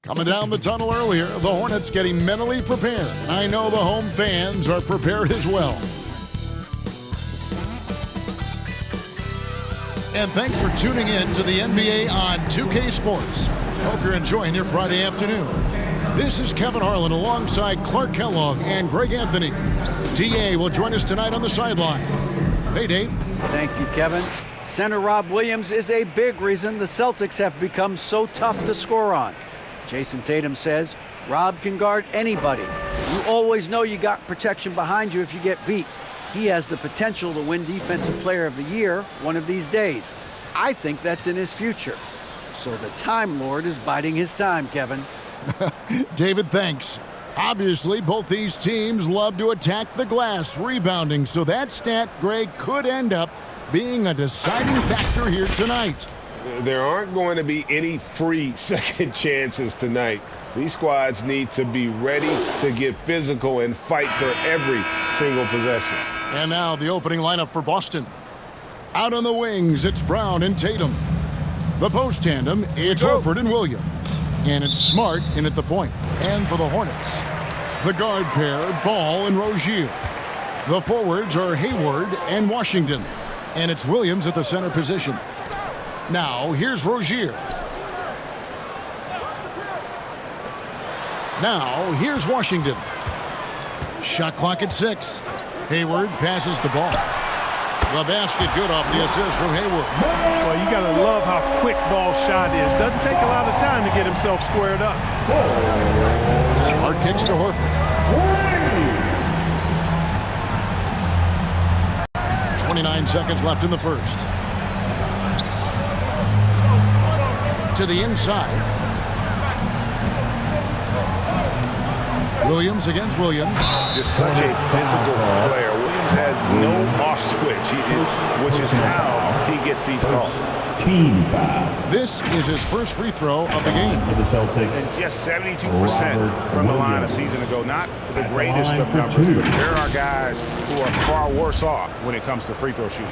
Coming down the tunnel earlier, the Hornets getting mentally prepared. I know the home fans are prepared as well. And thanks for tuning in to the NBA on 2K Sports. Hope you're enjoying your Friday afternoon. This is Kevin Harlan alongside Clark Kellogg and Greg Anthony. DA will join us tonight on the sideline. Hey, Dave. Thank you, Kevin. Center Rob Williams is a big reason the Celtics have become so tough to score on. Jason Tatum says Rob can guard anybody. You always know you got protection behind you if you get beat. He has the potential to win Defensive Player of the Year one of these days. I think that's in his future. So the Time Lord is biding his time, Kevin. David, thanks. Obviously, both these teams love to attack the glass, rebounding, so that stat, Greg, could end up being a deciding factor here tonight. There aren't going to be any free second chances tonight. These squads need to be ready to get physical and fight for every single possession. And now the opening lineup for Boston. Out on the wings, it's Brown and Tatum. The post tandem, it's Horford and Williams. And it's Smart in at the point. And for the Hornets, the guard pair, Ball and Rozier. The forwards are Hayward and Washington. And it's Williams at the center position. Now, here's Rozier. Now, here's Washington. Shot clock at 6. Hayward passes the ball. The basket good off the assist from Hayward. Well, you got to love how quick Ball's shot is. Doesn't take a lot of time to get himself squared up. Smart kicks to Horford. 29 seconds left in the first. To the inside. Williams against Williams. Just such a physical player. Williams has no off switch, which is how he gets these calls. Team foul. This is his first free throw of the game. For the Celtics. And just 72% from the line a season ago. Not the greatest of numbers, but there are guys who are far worse off when it comes to free throw shooting.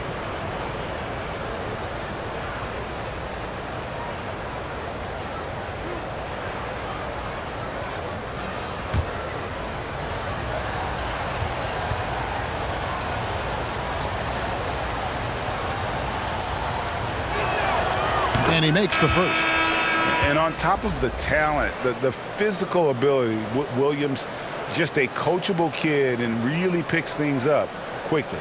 And he makes the first. And on top of the talent, the physical ability, Williams, just a coachable kid and really picks things up quickly.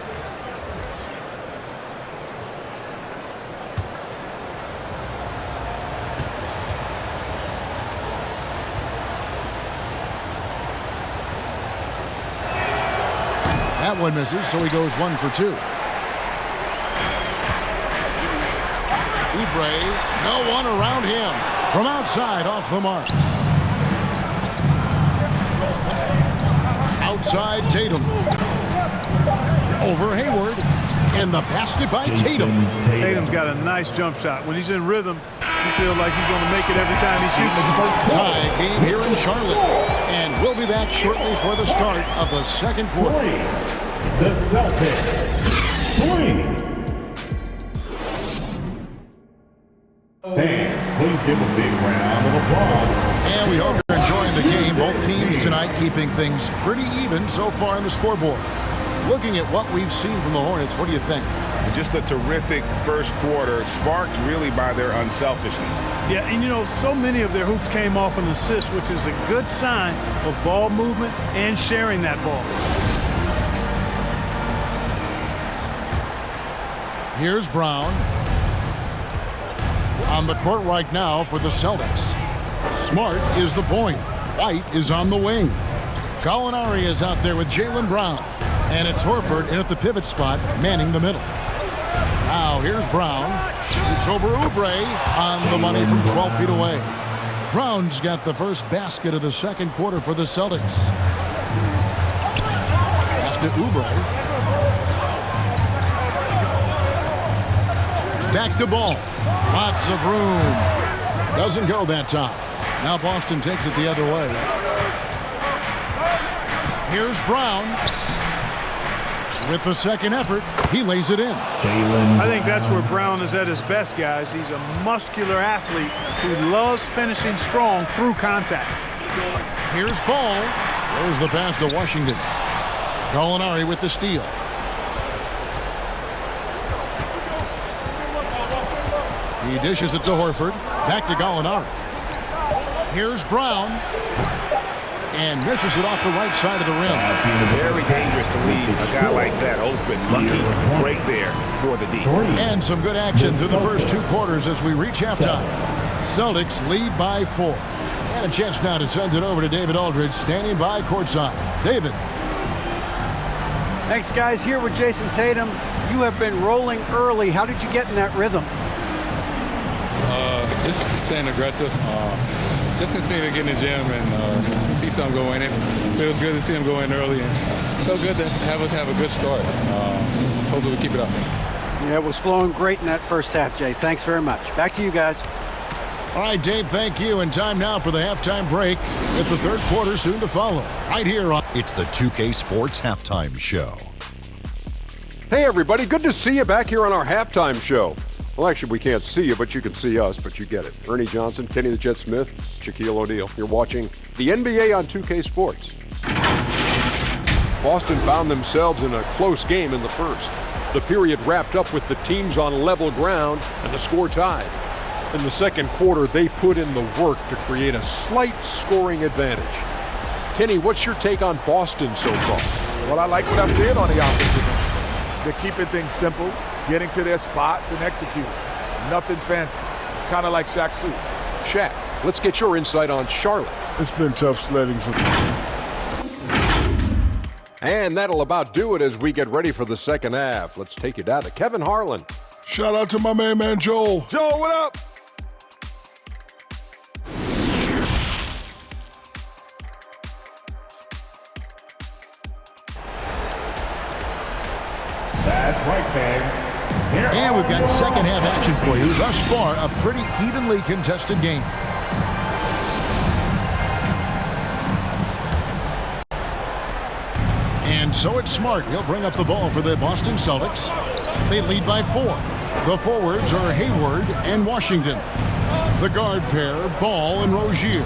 That one misses, so he goes 1 for 2. Oubre, no one around him. From outside, off the mark. Outside, Tatum. Over Hayward. And the basket by Tatum. Tatum's got a nice jump shot. When he's in rhythm, you feel like he's going to make it every time he shoots. Tie game here in Charlotte. And we'll be back shortly for the start of the second quarter. The Celtics. 3. Fans, please give a big round of applause. And we hope you're enjoying the game. Both teams tonight keeping things pretty even so far on the scoreboard. Looking at what we've seen from the Hornets, what do you think? Just a terrific first quarter, sparked really by their unselfishness. Yeah, and you know, so many of their hoops came off an assist, which is a good sign of ball movement and sharing that ball. Here's Brown. On the court right now for the Celtics. Smart is the point. White is on the wing. Gallinari is out there with Jaylen Brown. And it's Horford in at the pivot spot, manning the middle. Now here's Brown. Shoots over Oubre on the money from 12 feet away. Brown's got the first basket of the second quarter for the Celtics. Pass to Oubre. Back to Ball. Lots of room. Doesn't go that time. Now Boston takes it the other way. Here's Brown. With the second effort, he lays it in. Jaylen. I think that's where Brown is at his best, guys. He's a muscular athlete who loves finishing strong through contact. Here's Ball. There's the pass to Washington. Gallinari with the steal. He dishes it to Horford. Back to Gallinari. Here's Brown. And misses it off the right side of the rim. Very dangerous to leave a guy like that open. Lucky break there for the D. And some good action through the first two quarters as we reach halftime. Celtics lead by 4. And a chance now to send it over to David Aldridge, standing by courtside. David. Thanks, guys. Here with Jason Tatum. You have been rolling early. How did you get in that rhythm? Just staying aggressive. Just continue to get in the gym and see something go in. It feels good to see him go in early, and so good to have us have a good start. Hopefully we keep it up. Yeah, it was flowing great in that first half, Jay. Thanks very much. Back to you guys. All right, Dave, thank you. And time now for the halftime break with the third quarter soon to follow. Right here on... It's the 2K Sports Halftime Show. Hey, everybody. Good to see you back here on our halftime show. Well, actually, we can't see you, but you can see us, but you get it. Ernie Johnson, Kenny the Jet Smith, Shaquille O'Neal. You're watching the NBA on 2K Sports. Boston found themselves in a close game in the first. The period wrapped up with the teams on level ground and the score tied. In the second quarter, they put in the work to create a slight scoring advantage. Kenny, what's your take on Boston so far? Well, I like what I'm seeing on the offensive end. They're keeping things simple, getting to their spots and executing. Nothing fancy. Kind of like Shaq's suit. Shaq, let's get your insight on Charlotte. It's been tough sledding for them. And that'll about do it as we get ready for the second half. Let's take you down to Kevin Harlan. Shout out to my main man, Joel. Joel, what up? That's right, fans. And we've got second half action for you. Thus far, a pretty evenly contested game. And so it's Smart. He'll bring up the ball for the Boston Celtics. They lead by 4. The forwards are Hayward and Washington. The guard pair, Ball and Rozier.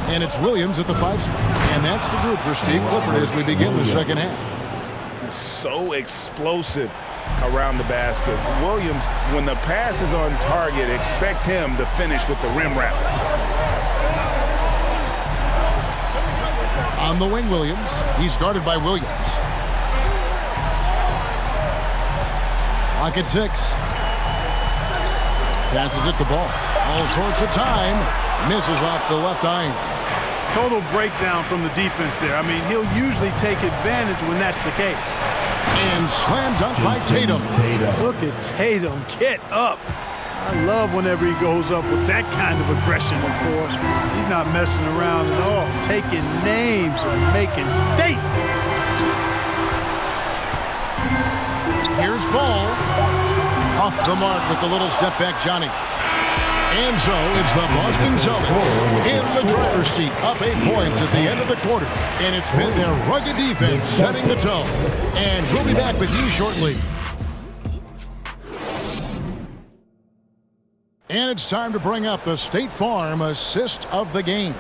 And it's Williams at the 5 spot. And that's the group for Steve Clifford as we begin the second half. So explosive around the basket. Williams, when the pass is on target, expect him to finish with the rim wrap. On the wing, Williams. He's guarded by Williams. Clock at 6. Passes it the ball. All sorts of time. Misses off the left iron. Total breakdown from the defense there. I mean, he'll usually take advantage when that's the case. And slam dunk by Tatum. Look at Tatum. Get up. I love whenever he goes up with that kind of aggression and force. He's not messing around at all. Taking names and making statements. Here's Ball. Off the mark with the little step back, Johnny. And so it's the Boston Celtics in the driver's seat, up 8 points at the end of the quarter. And it's been their rugged defense setting the tone. And we'll be back with you shortly. And it's time to bring up the State Farm assist of the game.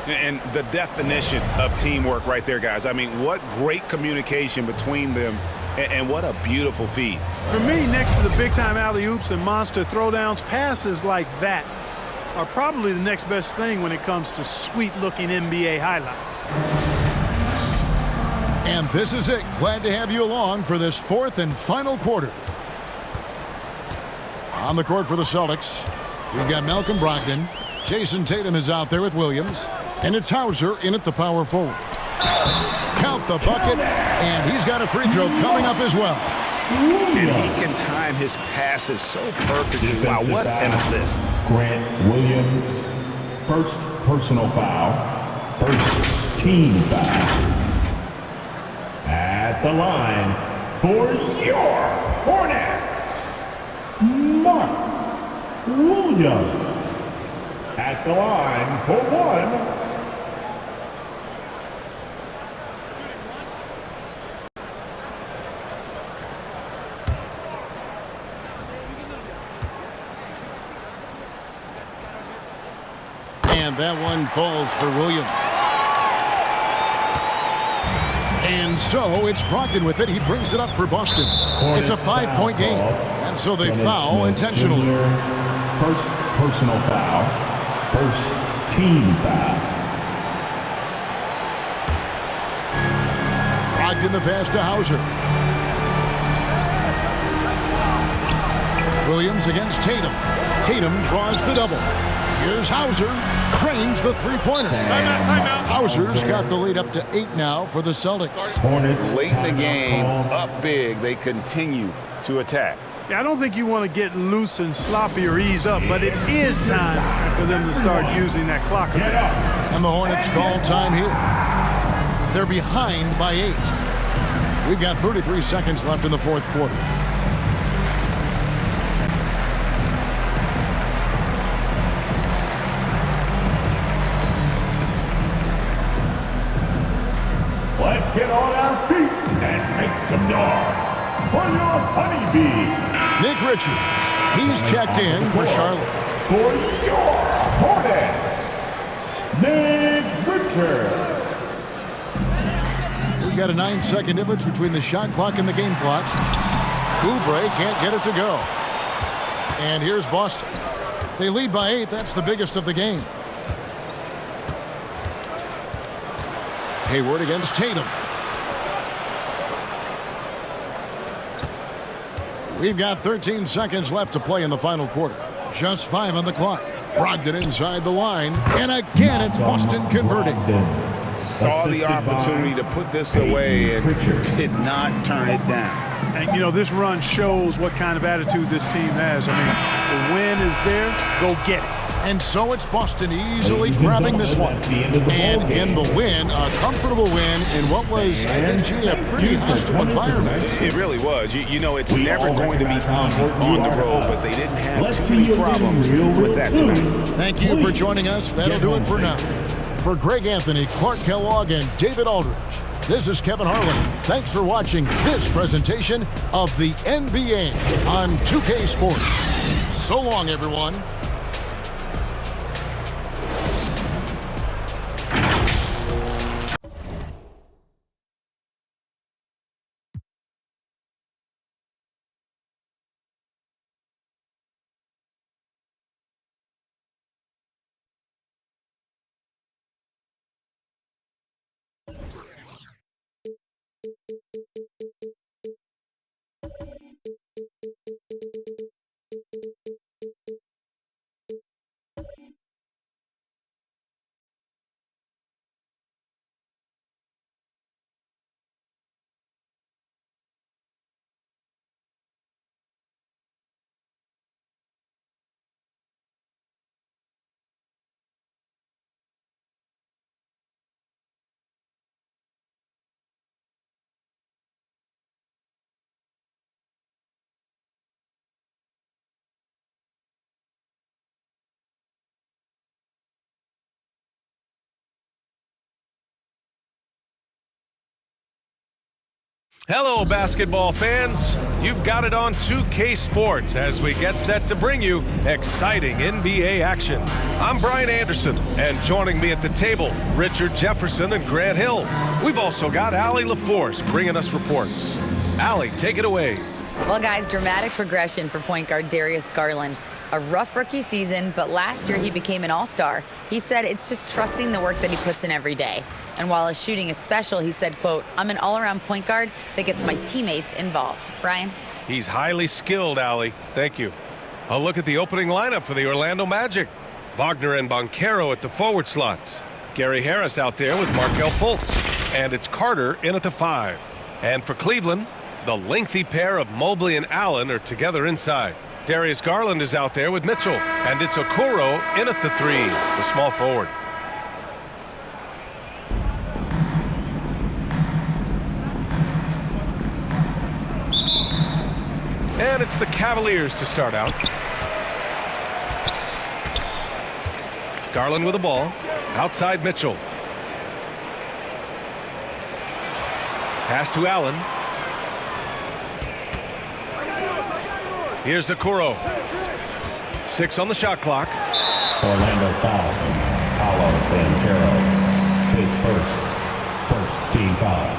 And the definition of teamwork right there, guys. I mean, what great communication between them, and what a beautiful feed. For me, next to the big-time alley-oops and monster throwdowns, passes like that are probably the next best thing when it comes to sweet-looking NBA highlights. And this is it. Glad to have you along for this fourth and final quarter. On the court for the Celtics, we've got Malcolm Brogdon. Jason Tatum is out there with Williams. And it's Hauser in at the power forward. Count the bucket, and he's got a free throw coming up as well. And he can time his passes so perfectly. Wow, what an assist. Grant Williams, first personal foul, first team foul. At the line for your Hornets, Mark Williams. At the line for one. And that one falls for Williams. And so it's Brogdon with it. He brings it up for Boston. It's a 5-point game. And so they foul intentionally. First personal foul. First team foul. Brogdon the pass to Hauser. Williams against Tatum. Tatum draws the double. Here's Hauser. Cranes the three-pointer. Hauser's got the lead up to 8 now for the Celtics. Late in the game, up big, they continue to attack. Yeah, I don't think you want to get loose and sloppy or ease up, but it is time for them to start using that clock a bit. And the Hornets call time here. They're behind by 8. We've got 33 seconds left in the fourth quarter. Let's get on our feet and make some noise for your honeybee. Nick Richards, he's checked in for Charlotte. For your Hornets, Nick Richards. We've got a 9-second difference between the shot clock and the game clock. Oubre can't get it to go. And here's Boston. They lead by 8. That's the biggest of the game. Hayward against Tatum. We've got 13 seconds left to play in the final quarter. Just 5 on the clock. Brogdon inside the line. And again, it's Boston converting. Saw the opportunity to put this away and did not turn it down. And, you know, this run shows what kind of attitude this team has. I mean, the win is there. Go get it. And so it's Boston easily grabbing this one. And in the win, a comfortable win in what was, I think, G, a pretty hostile environment. It really was. You know, it's never going to be easy on the road, but they didn't have too many problems with that tonight. Thank you for joining us. That'll do it for now. For Greg Anthony, Clark Kellogg, and David Aldridge, this is Kevin Harlan. Thanks for watching this presentation of the NBA on 2K Sports. So long, everyone. Hello, basketball fans. You've got it on 2K Sports as we get set to bring you exciting NBA action. I'm Brian Anderson, and joining me at the table, Richard Jefferson and Grant Hill. We've also got Allie LaForce bringing us reports. Allie, take it away. Well, guys, dramatic progression for point guard Darius Garland. A rough rookie season, but last year he became an all-star. He said it's just trusting the work that he puts in every day. And while his shooting is special, he said, quote, I'm an all-around point guard that gets my teammates involved. Brian? He's highly skilled, Allie. Thank you. A look at the opening lineup for the Orlando Magic. Wagner and Banchero at the forward slots. Gary Harris out there with Markelle Fultz. and it's Carter in at the 5. And for Cleveland, the lengthy pair of Mobley and Allen are together inside. Darius Garland is out there with Mitchell, and it's Okoro in at the 3, the small forward. And it's the Cavaliers to start out. Garland with the ball. Outside Mitchell. Pass to Allen. Here's Okoro. 6 on the shot clock. Orlando foul. Paolo Banchero. His first team foul.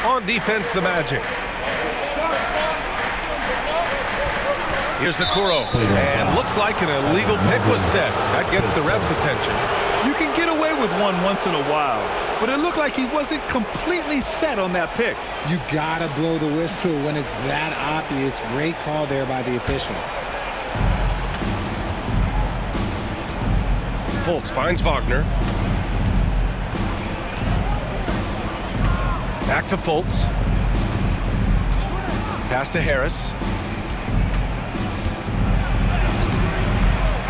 On defense, the Magic. Here's Okoro, and looks like an illegal pick was set. That gets the ref's attention. You can get away with one once in a while, but it looked like he wasn't completely set on that pick. You gotta blow the whistle when it's that obvious. Great call there by the official. Fultz finds Wagner. Back to Fultz. Pass to Harris.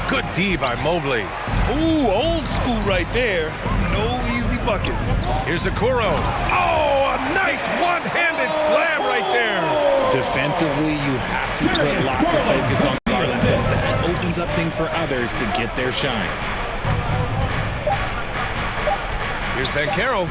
Good D by Mobley. Ooh, old school right there. No easy buckets. Here's Okoro. Oh, a nice one-handed slam right there. Defensively, you have to put lots of focus on Garland, so that opens up things for others to get their shine. Here's Banchero.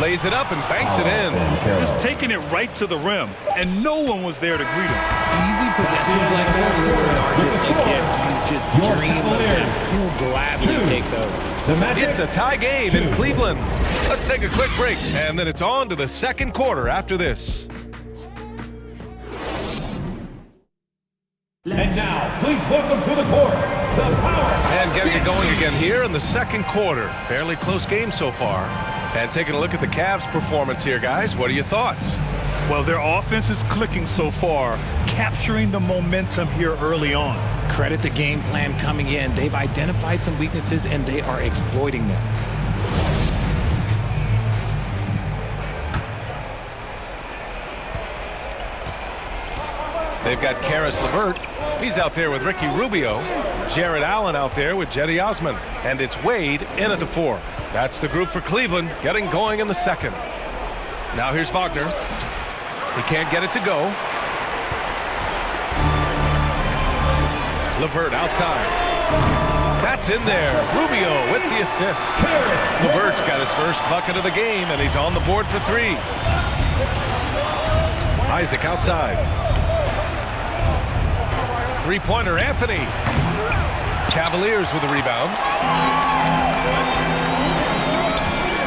Lays it up and banks it in. Just taking it right to the rim, and no one was there to greet him. Easy possessions like that really are just a gift. You just dream of them. He'll gladly take those. It's a tie game in Cleveland. Let's take a quick break, and then it's on to the second quarter after this. And now, please welcome to the court, the Power. And getting it going again here in the second quarter. Fairly close game so far. And taking a look at the Cavs' performance here, guys. What are your thoughts? Well, their offense is clicking so far, capturing the momentum here early on. Credit the game plan coming in. They've identified some weaknesses, and they are exploiting them. They've got Karis LeVert. He's out there with Ricky Rubio. Jared Allen out there with Jetty Osman. And it's Wade in at the 4. That's the group for Cleveland getting going in the second. Now here's Wagner. He can't get it to go. LeVert outside. That's in there. Rubio with the assist. LeVert's got his first bucket of the game, and he's on the board for 3. Isaac outside. Three-pointer, Anthony. Cavaliers with the rebound.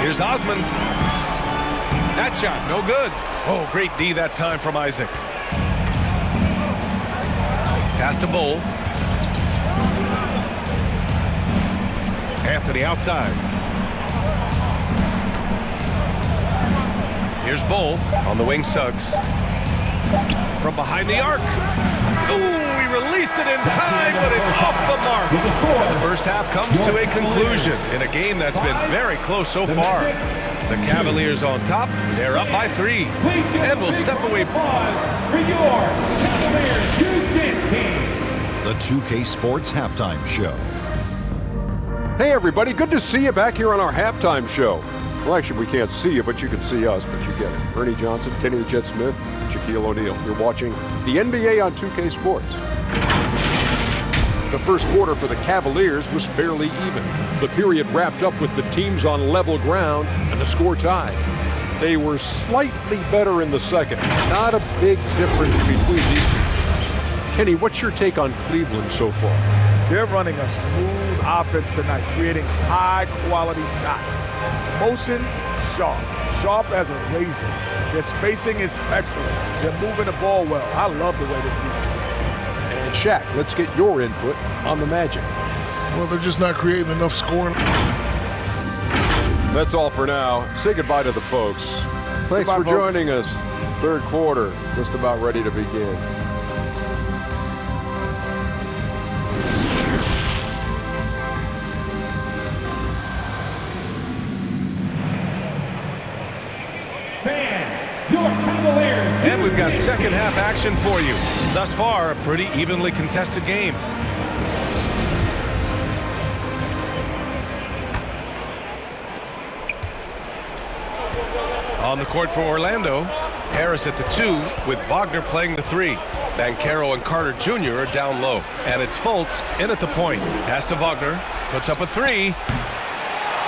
Here's Osman. That shot, no good. Oh, great D that time from Isaac. Pass to Bull. Anthony outside. Here's Bull on the wing, Suggs. From behind the arc. Ooh, he released it in time, but it's off the mark. And the first half comes to a conclusion in a game that's been very close so far. The Cavaliers on top. They're up by 3. And we'll step away. For your Cavaliers Youth Dance Team. The 2K Sports Halftime Show. Hey everybody, good to see you back here on our halftime show. Well, actually, we can't see you, but you can see us, but you get it. Ernie Johnson, Kenny the Jet Smith, Shaquille O'Neal. You're watching the NBA on 2K Sports. The first quarter for the Cavaliers was fairly even. The period wrapped up with the teams on level ground and the score tied. They were slightly better in the second. Not a big difference between these two. Kenny, what's your take on Cleveland so far? They're running a smooth offense tonight, creating high-quality shots. Motions, sharp. Sharp as a razor. Their spacing is excellent. They're moving the ball well. I love the way this team is. And Shaq, let's get your input on the Magic. Well, they're just not creating enough scoring. That's all for now. Say goodbye to the folks. Thanks for joining us. Third quarter, just about ready to begin. we've got second half action for you. Thus far, a pretty evenly contested game. On the court for Orlando, Harris at the 2 with Wagner playing the 3. Banchero and Carter Jr. are down low. And it's Fultz in at the point. Pass to Wagner, puts up a 3.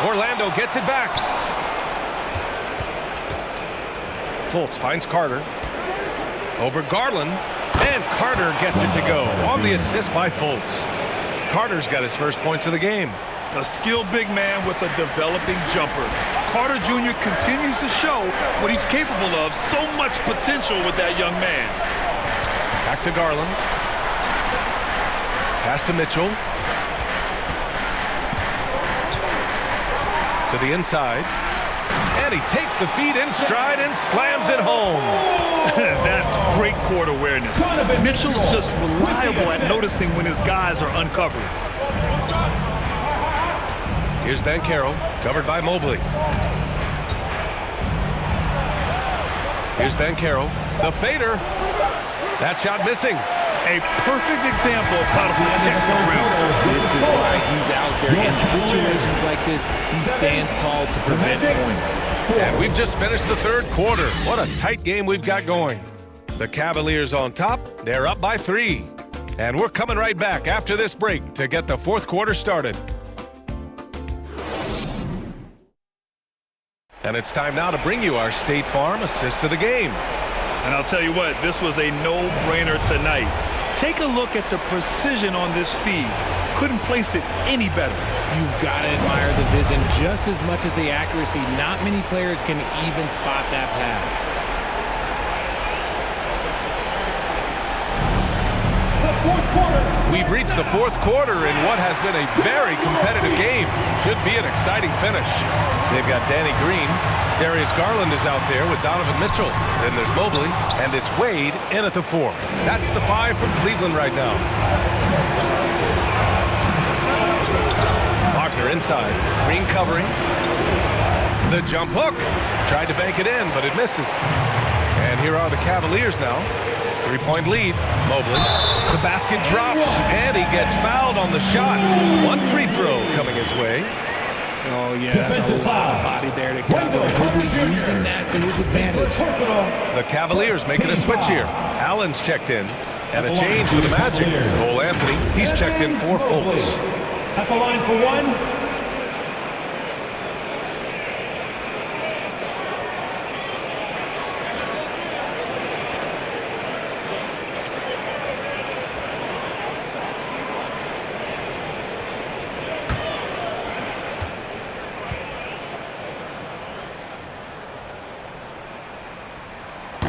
Orlando gets it back. Fultz finds Carter. Over Garland, and Carter gets it to go on the assist by Fultz. Carter's got his first points of the game. A skilled big man with a developing jumper. Carter Jr. continues to show what he's capable of. So much potential with that young man. Back to Garland. Pass to Mitchell. To the inside. And he takes the feed in stride and slams it home. That's great court awareness. Mitchell's just reliable at noticing when his guys are uncovered. Here's Banchero, covered by Mobley. Here's Banchero, the fader. That shot missing. A perfect example of how to protect the rim. This is why he's out there. In situations like this, he stands tall to prevent points. And we've just finished the third quarter. What a tight game we've got going. The Cavaliers on top. They're up by 3. And we're coming right back after this break to get the fourth quarter started. And it's time now to bring you our State Farm assist of the game. And I'll tell you what, this was a no-brainer tonight. Take a look at the precision on this feed. Couldn't place it any better. You've got to admire the vision just as much as the accuracy. Not many players can even spot that pass. We've reached the fourth quarter in what has been a very competitive game. Should be an exciting finish. They've got Danny Green. Darius Garland is out there with Donovan Mitchell. Then there's Mobley, and it's Wade in at the 4. That's the 5 from Cleveland right now. Wagner inside. Green covering. The jump hook. Tried to bank it in, but it misses. And here are the Cavaliers now. 3-point lead. Mobley. The basket drops, and he gets fouled on the shot. 1 free throw coming his way. Oh, yeah, that's a lot of body there to cover. Mobley using that to his advantage. The Cavaliers making a switch here. Allen's checked in. And a change for the Magic. Cole Anthony, he's checked in for Fultz. At the line for 1.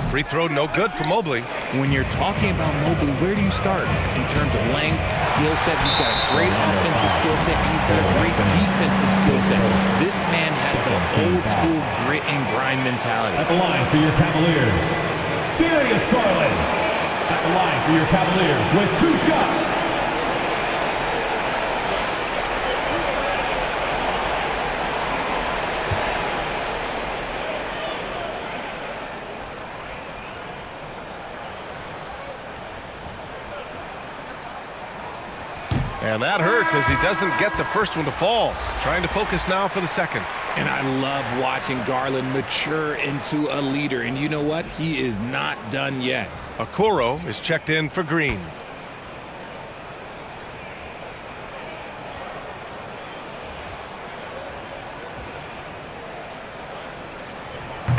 Free throw no good for Mobley. When you're talking about Mobley, where do you start? In terms of length, skill set, he's got a great offensive skill set, and he's got a great defensive skill set. This man has the old school grit and grind mentality. At the line for your Cavaliers, Darius Garland. At the line for your Cavaliers with 2 shots. And that hurts as he doesn't get the first one to fall. Trying to focus now for the second. And I love watching Garland mature into a leader. And you know what? He is not done yet. Okoro is checked in for Green.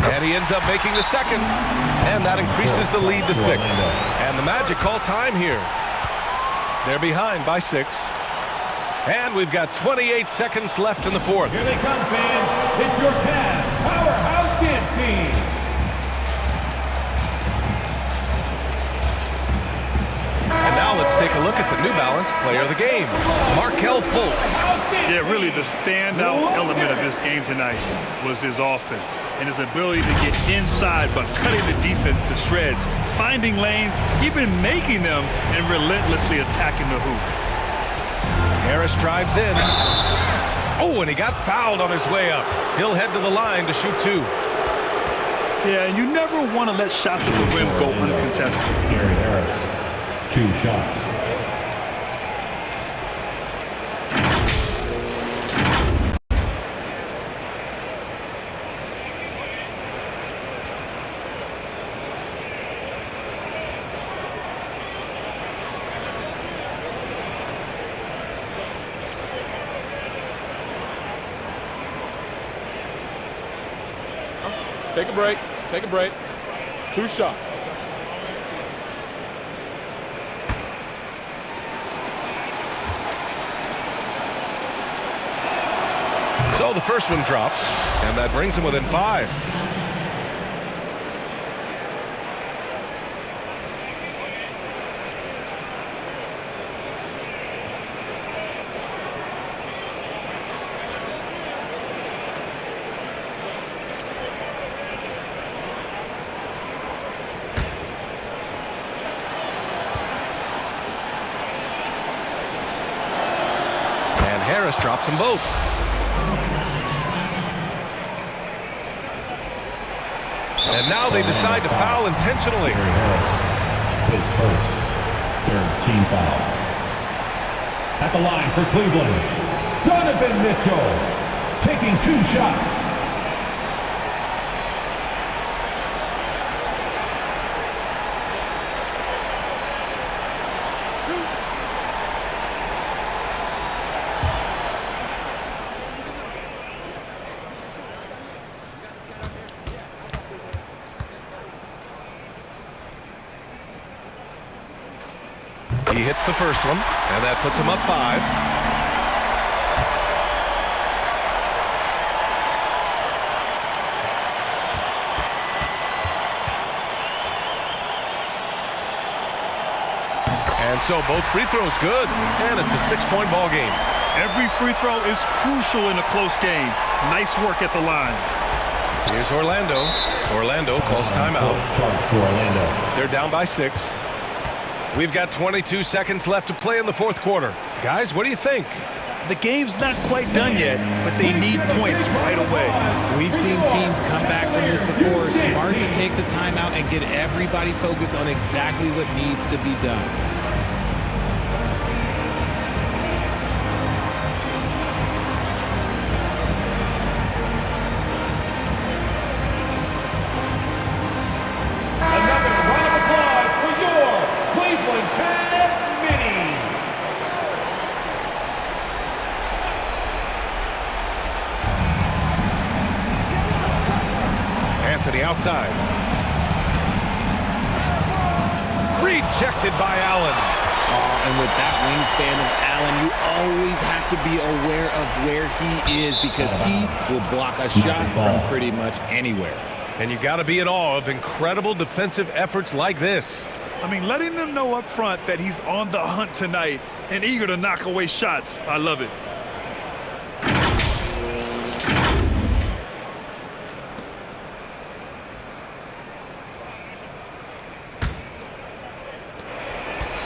And he ends up making the second. And that increases the lead to 6. And the Magic call time here. They're behind by 6. And we've got 28 seconds left in the fourth. Here they come, fans. It's your Cavs Powerhouse Dance Team. And now let's take a look at the New Balance player of the game, Markelle Fultz. Yeah, really the standout element of this game tonight was his offense and his ability to get inside but cutting the defense to shreds, finding lanes, even making them, and relentlessly attacking the hoop. Harris drives in. Oh, and he got fouled on his way up. He'll head to the line to shoot 2. Yeah, and you never want to let shots at the rim go uncontested. Gary Harris, 2 shots. Take a break. Take a break. 2 shots. So the first one drops, and that brings him within 5. And Harris drops them both. And now they decide to foul intentionally. Gary Harris, his first, 3rd team foul. At the line for Cleveland, Donovan Mitchell, taking 2 shots. He hits the first one, and that puts him up 5. And so both free throws good, and it's a 6-point ball game. Every free throw is crucial in a close game. Nice work at the line. Here's Orlando. Orlando calls timeout. They're down by 6. We've got 22 seconds left to play in the 4th quarter. Guys, what do you think? The game's not quite done yet, but they need points right away. We've seen teams come back from this before. Smart to take the timeout and get everybody focused on exactly what needs to be done. To the outside. Rejected by Allen. And with that wingspan of Allen, you always have to be aware of where he is because he will block a shot from pretty much anywhere. And you got to be in awe of incredible defensive efforts like this. I mean, letting them know up front that he's on the hunt tonight and eager to knock away shots. I love it.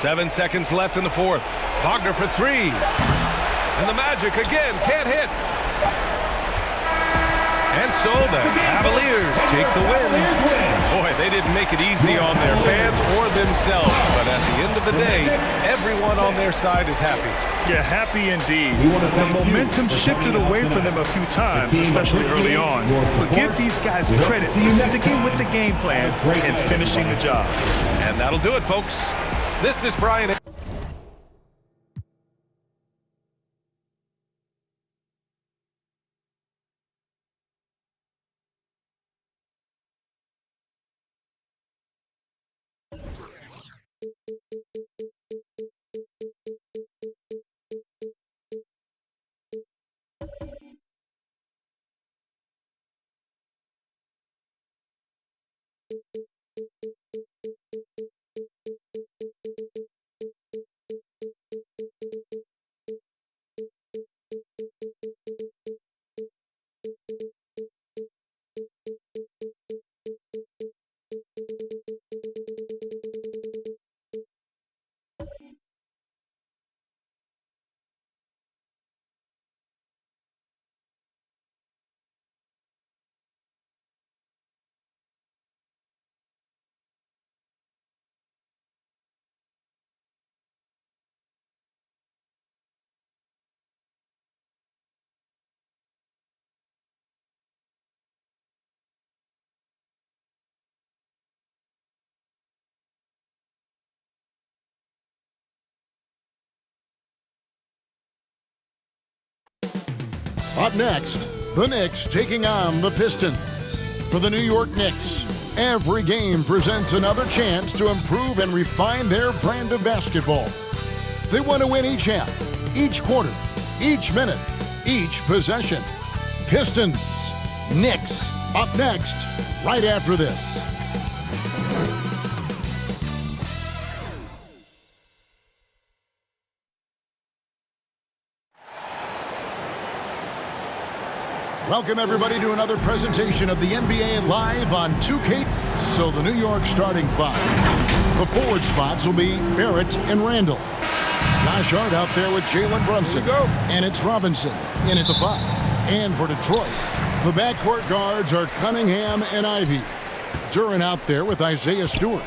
Seven seconds left in the 4th. Wagner for 3. And the Magic again can't hit. And so the Cavaliers take the win. Boy, they didn't make it easy on their fans or themselves. But at the end of the day, everyone on their side is happy. Yeah, happy indeed. The momentum shifted away from them a few times, especially early on. But give these guys credit for sticking with the game plan and finishing the job. And that'll do it, folks. This is Brian. Up next, the Knicks taking on the Pistons. For the New York Knicks, every game presents another chance to improve and refine their brand of basketball. They want to win each half, each quarter, each minute, each possession. Pistons, Knicks, up next, right after this. Welcome, everybody, to another presentation of the NBA Live on 2K. So the New York starting five. The forward spots will be Barrett and Randall. Josh Hart out there with Jalen Brunson. And it's Robinson in at the 5. And for Detroit, the backcourt guards are Cunningham and Ivy. Duran out there with Isaiah Stewart.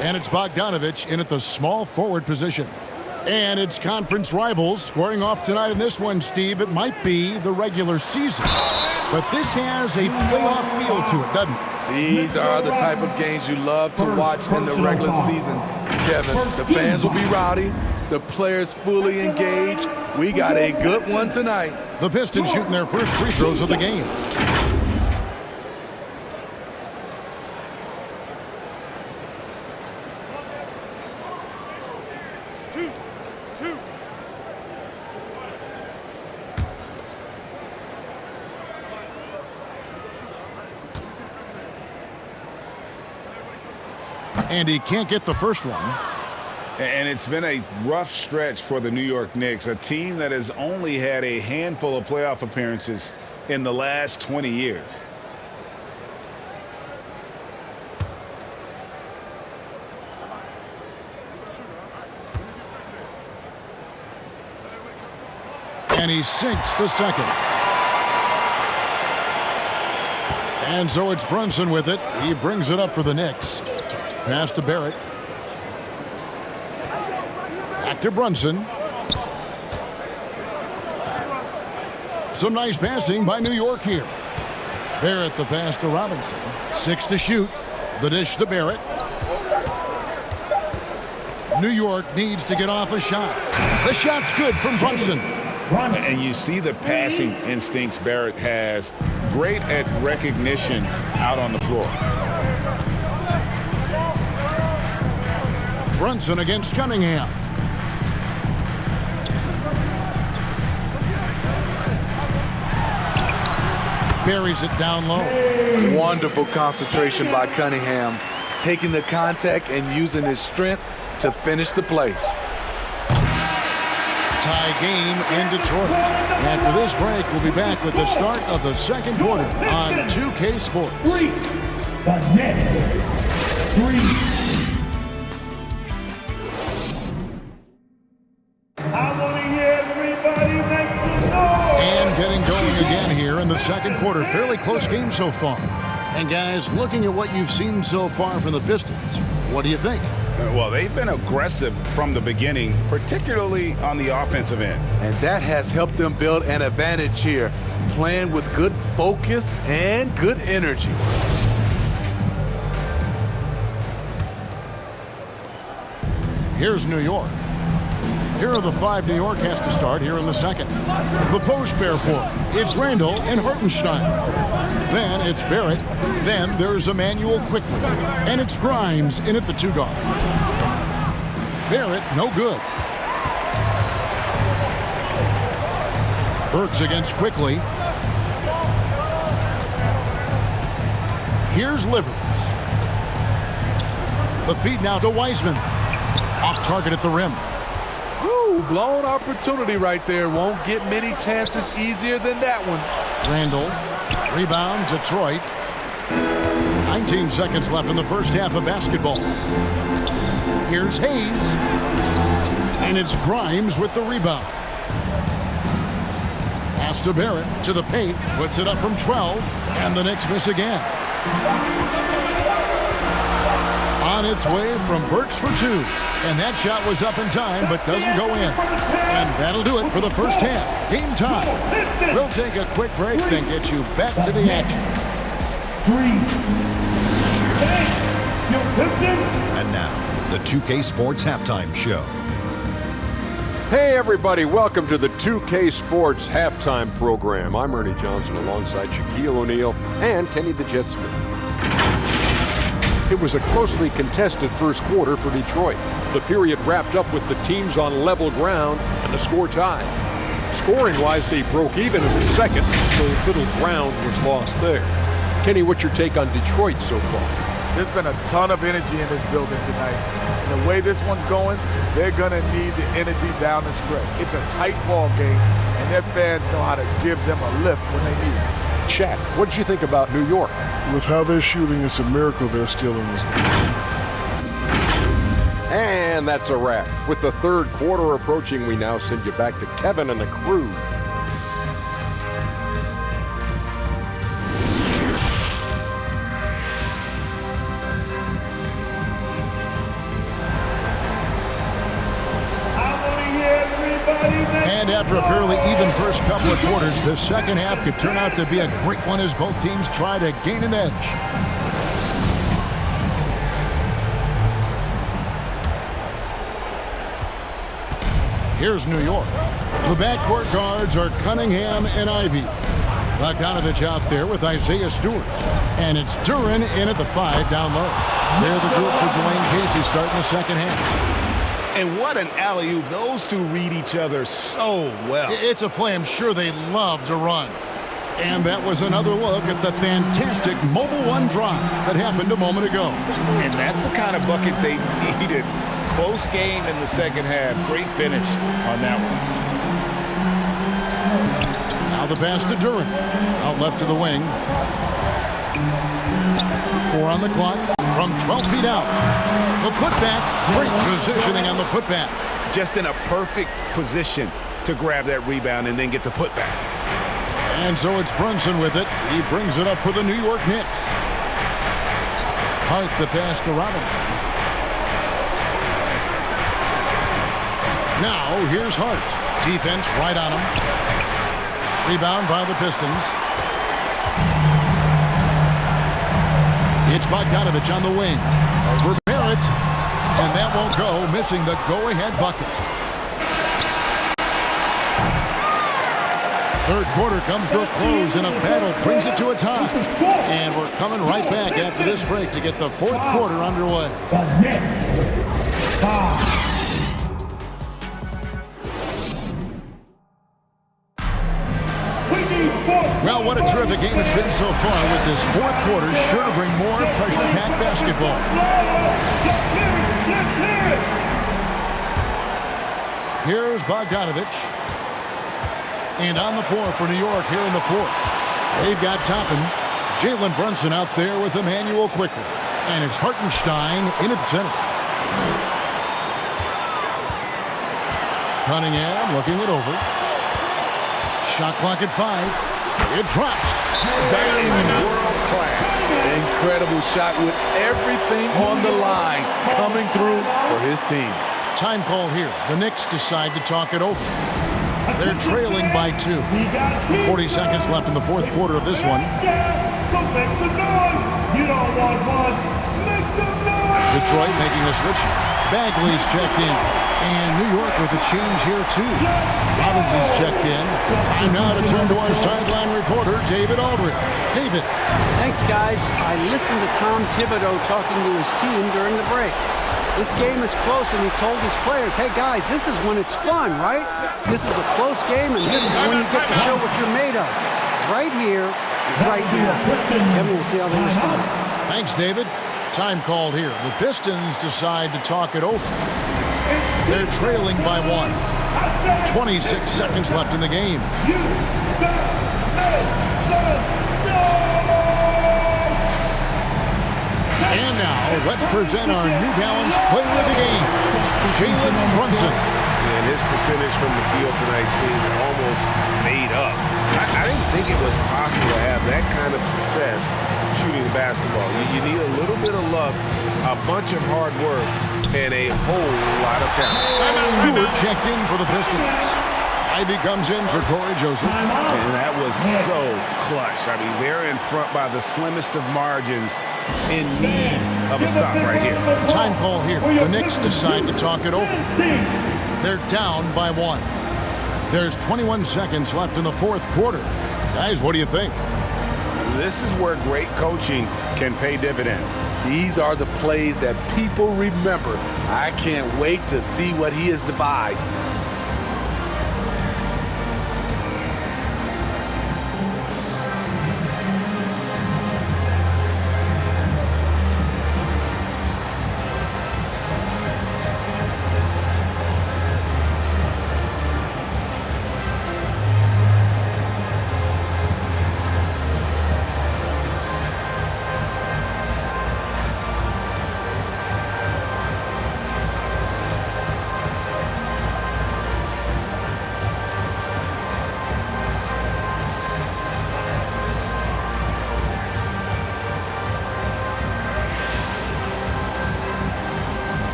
And it's Bogdanovich in at the small forward position. And it's conference rivals squaring off tonight in this one, Steve. It might be the regular season, but this has a playoff feel to it, doesn't it? These are the type of games you love to watch in the regular season, Kevin. The fans will be rowdy, the players fully engaged. We got a good one tonight. The Pistons shooting their first free throws of the game. And he can't get the first one. And it's been a rough stretch for the New York Knicks, a team that has only had a handful of playoff appearances in the last 20 years. And he sinks the second. And so it's Brunson with it. He brings it up for the Knicks. Pass to Barrett. Back to Brunson. Some nice passing by New York here. Barrett the pass to Robinson. 6 to shoot. The dish to Barrett. New York needs to get off a shot. The shot's good from Brunson. And you see the passing instincts Barrett has. Great at recognition out on the floor. Brunson against Cunningham. Buries it down low. Wonderful concentration by Cunningham, taking the contact and using his strength to finish the play. Tie game in Detroit. After this break, we'll be back with the start of the second quarter on 2K Sports. The Knicks. 3. And getting going again here in the second quarter. Fairly close game so far. And guys, looking at what you've seen so far from the Pistons, what do you think? Well, they've been aggressive from the beginning, particularly on the offensive end. And that has helped them build an advantage here, playing with good focus and good energy. Here's New York. Here are the 5 New York has to start here in the second. The post pair for it. It's Randall and Hartenstein. Then it's Barrett. Then there's Emmanuel quickly. And it's Grimes in at the 2 guard. Barrett, no good. Burks against Quickly. Here's Livers. The feed now to Wiseman. Off target at the rim. Ooh, blown opportunity right there. Won't get many chances easier than that one. Randall. Rebound, Detroit. 19 seconds left in the first half of basketball. Here's Hayes. And it's Grimes with the rebound. Pass to Barrett to the paint. Puts it up from 12. And the Knicks miss again. On its way from Burks for 2. And that shot was up in time, but doesn't go in. And that'll do it for the first half. Game time. We'll take a quick break, then get you back to the action. 3. And now, the 2K Sports Halftime Show. Hey everybody, welcome to the 2K Sports halftime program. I'm Ernie Johnson alongside Shaquille O'Neal and Kenny the Jet Smith. It was a closely contested first quarter for Detroit. The period wrapped up with the teams on level ground and the score tied. Scoring-wise, they broke even in the second, so little ground was lost there. Kenny, what's your take on Detroit so far? There's been a ton of energy in this building tonight. And the way this one's going, they're going to need the energy down the stretch. It's a tight ball game, and their fans know how to give them a lift when they need it. Shaq, what did you think about New York? With how they're shooting, it's a miracle they're still in this game. And that's a wrap. With the third quarter approaching, we now send you back to Kevin and the crew. And after a fairly even first couple of quarters, the second half could turn out to be a great one as both teams try to gain an edge. Here's New York. The backcourt guards are Cunningham and Ivy. Bogdanovich out there with Isaiah Stewart. And it's Duren in at the 5 down low. They're the group for Dwayne Casey starting the second half. And what an alley-oop. Those two read each other so well. It's a play I'm sure they love to run. And that was another look at the fantastic Mobile One drop that happened a moment ago. And that's the kind of bucket they needed. Close game in the second half. Great finish on that one. Now the pass to Duren. Out left to the wing. 4 on the clock from 12 feet out. The putback. Great positioning on the putback. Just in a perfect position to grab that rebound and then get the putback. And so it's Brunson with it. He brings it up for the New York Knicks. Hart the pass to Robinson. Now here's Hart. Defense right on him. Rebound by the Pistons. It's Bogdanovich on the wing. Over Barrett. And that won't go, missing the go-ahead bucket. Third quarter comes to a close, and a battle brings it to a tie. And we're coming right back after this break to get the fourth quarter underway. The Knicks. 5. Well, what a terrific game it's been so far, with this fourth quarter sure to bring more pressure-packed basketball. Here's Bogdanovich. And on the floor for New York here in the fourth. They've got Toppin. Jalen Brunson out there with Emmanuel quickly. And it's Hartenstein in at center. Cunningham looking it over. Shot clock at 5. It drops. That is world class. Incredible shot with everything on the line coming through for his team. Time call here. The Knicks decide to talk it over. They're trailing by 2. 40 seconds left in the fourth quarter of this one. Detroit making a switch. Bagley's checked in. And New York with a change here, too. Robinson's checked in. Time now to turn to our sideline reporter, David Aldridge. David. Thanks, guys. I listened to Tom Thibodeau talking to his team during the break. This game is close, and he told his players, hey, guys, this is when it's fun, right? This is a close game, and this is when you get to show what you're made of. Right here, right now. Kevin, we'll see how they respond. Thanks, David. Time called here. The Pistons decide to talk it over. They're trailing by 1. 26 seconds left in the game. And now, let's present our New Balance player of the game, Jason Brunson. And his percentage from the field tonight seemed almost made up. I didn't think it was possible to have that kind of success shooting the basketball. You need a little bit of luck, a bunch of hard work, and a whole lot of talent. Stewart checked in for the Pistons. Ivy comes in for Corey Joseph. And that was so clutch. I mean, they're in front by the slimmest of margins, in need of a stop right here. Time call here. The Knicks decide to talk it over. They're down by 1. There's 21 seconds left in the fourth quarter. Guys, what do you think? This is where great coaching can pay dividends. These are the plays that people remember. I can't wait to see what he has devised.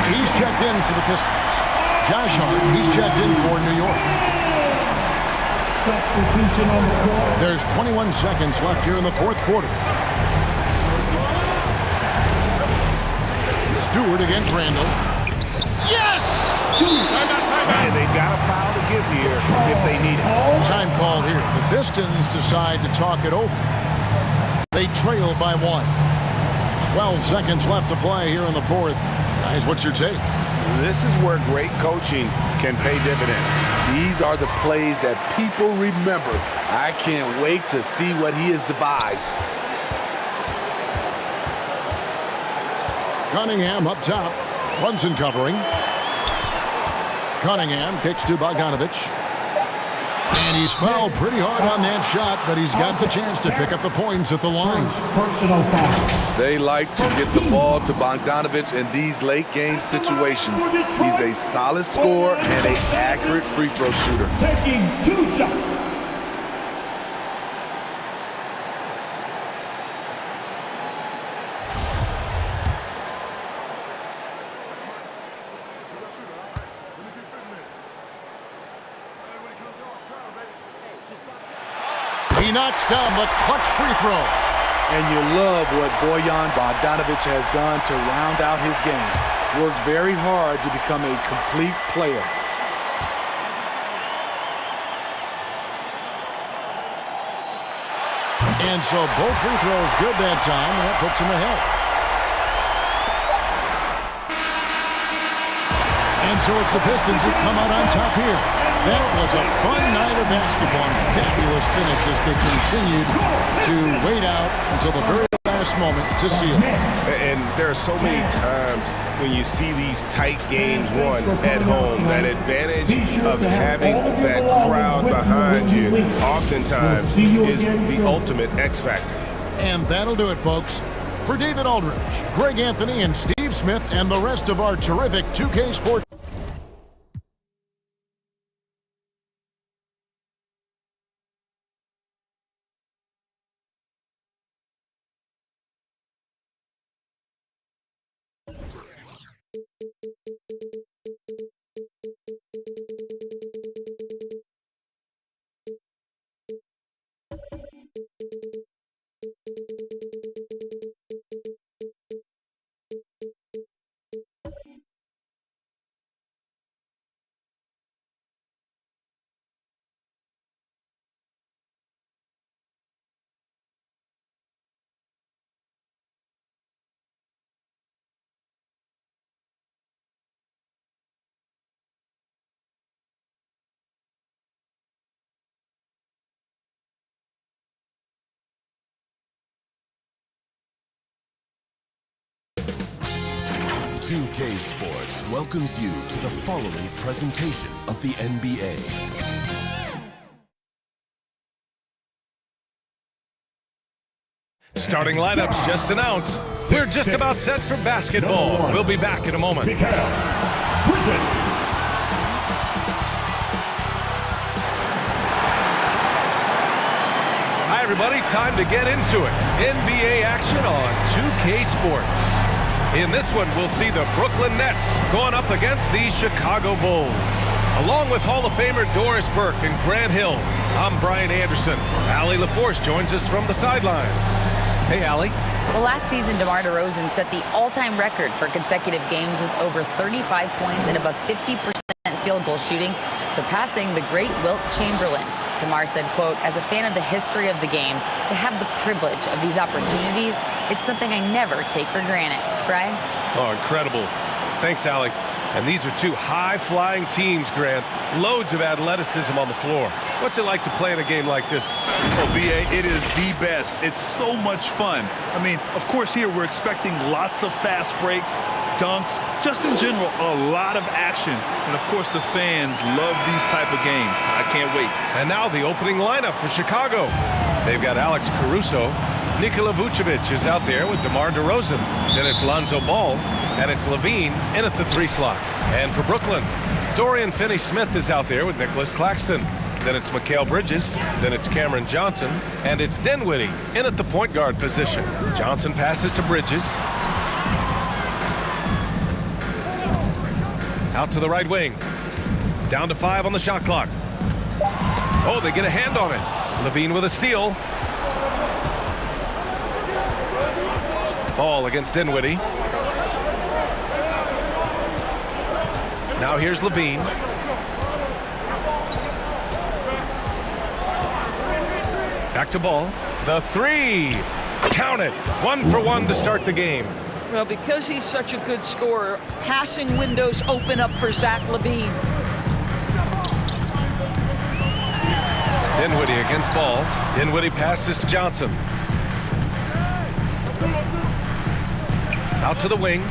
He's checked in for the Pistons. Josh Hart, he's checked in for New York. Substitution on the court. There's 21 seconds left here in the fourth quarter. Stewart against Randall. Yes! And they've got a foul to give here if they need it. Time called here. The Pistons decide to talk it over. They trail by 1. 12 seconds left to play here in the fourth. Guys, what's your take? This is where great coaching can pay dividends. These are the plays that people remember. I can't wait to see what he has devised. Cunningham up top. Brunson covering. Cunningham kicks to Bogdanovich. And he's fouled pretty hard on that shot, but he's got the chance to pick up the points at the line. Personal foul. They like to get the ball to Bogdanovich in these late game situations. He's a solid scorer and an accurate free throw shooter. Taking 2 shots. He knocks down the clutch free throw. And you love what Bojan Bogdanovich has done to round out his game. Worked very hard to become a complete player. And so both free throws good that time, and that puts him ahead. And so it's the Pistons that come out on top here. That was a fun night of basketball and fabulous finish as they continued to wait out until the very last moment to seal. And there are so many times when you see these tight games won at home, that advantage of having that crowd behind you oftentimes is the ultimate X factor. And that'll do it, folks. For David Aldridge, Greg Anthony, and Steve Smith, and the rest of our terrific 2K Sports. .2K Sports welcomes you to the following presentation of the NBA. Starting lineups just announced. We're just about set for basketball. We'll be back in a moment. Hi, everybody. Time to get into it. NBA action on 2K Sports. In this one, we'll see the Brooklyn Nets going up against the Chicago Bulls. Along with Hall of Famer Doris Burke and Grant Hill, I'm Brian Anderson. Allie LaForce joins us from the sidelines. Hey, Allie. Well, last season, DeMar DeRozan set the all-time record for consecutive games with over 35 points and above 50% field goal shooting, surpassing the great Wilt Chamberlain. DeMar said, quote, "As a fan of the history of the game, to have the privilege of these opportunities, it's something I never take for granted." Brian? Oh, incredible. Thanks, Allie. And these are two high-flying teams, Grant. Loads of athleticism on the floor. What's it like to play in a game like this? Oh, B.A., it is the best. It's so much fun. I mean, of course, here we're expecting lots of fast breaks, dunks, just in general, a lot of action. And, of course, the fans love these type of games. I can't wait. And now the opening lineup for Chicago. They've got Alex Caruso. Nikola Vucevic is out there with DeMar DeRozan. Then it's Lonzo Ball, and it's Levine in at the 3 slot. And for Brooklyn, Dorian Finney-Smith is out there with Nicholas Claxton. Then it's Mikal Bridges. Then it's Cameron Johnson. And it's Dinwiddie in at the point guard position. Johnson passes to Bridges. Out to the right wing. Down to 5 on the shot clock. Oh, they get a hand on it. Levine with a steal. Ball against Dinwiddie. Now here's Levine. Back to Ball. The 3. Count it. 1 for 1 to start the game. Well, because he's such a good scorer, passing windows open up for Zach LaVine. Dinwiddie against Ball. Dinwiddie passes to Johnson. Out to the wing.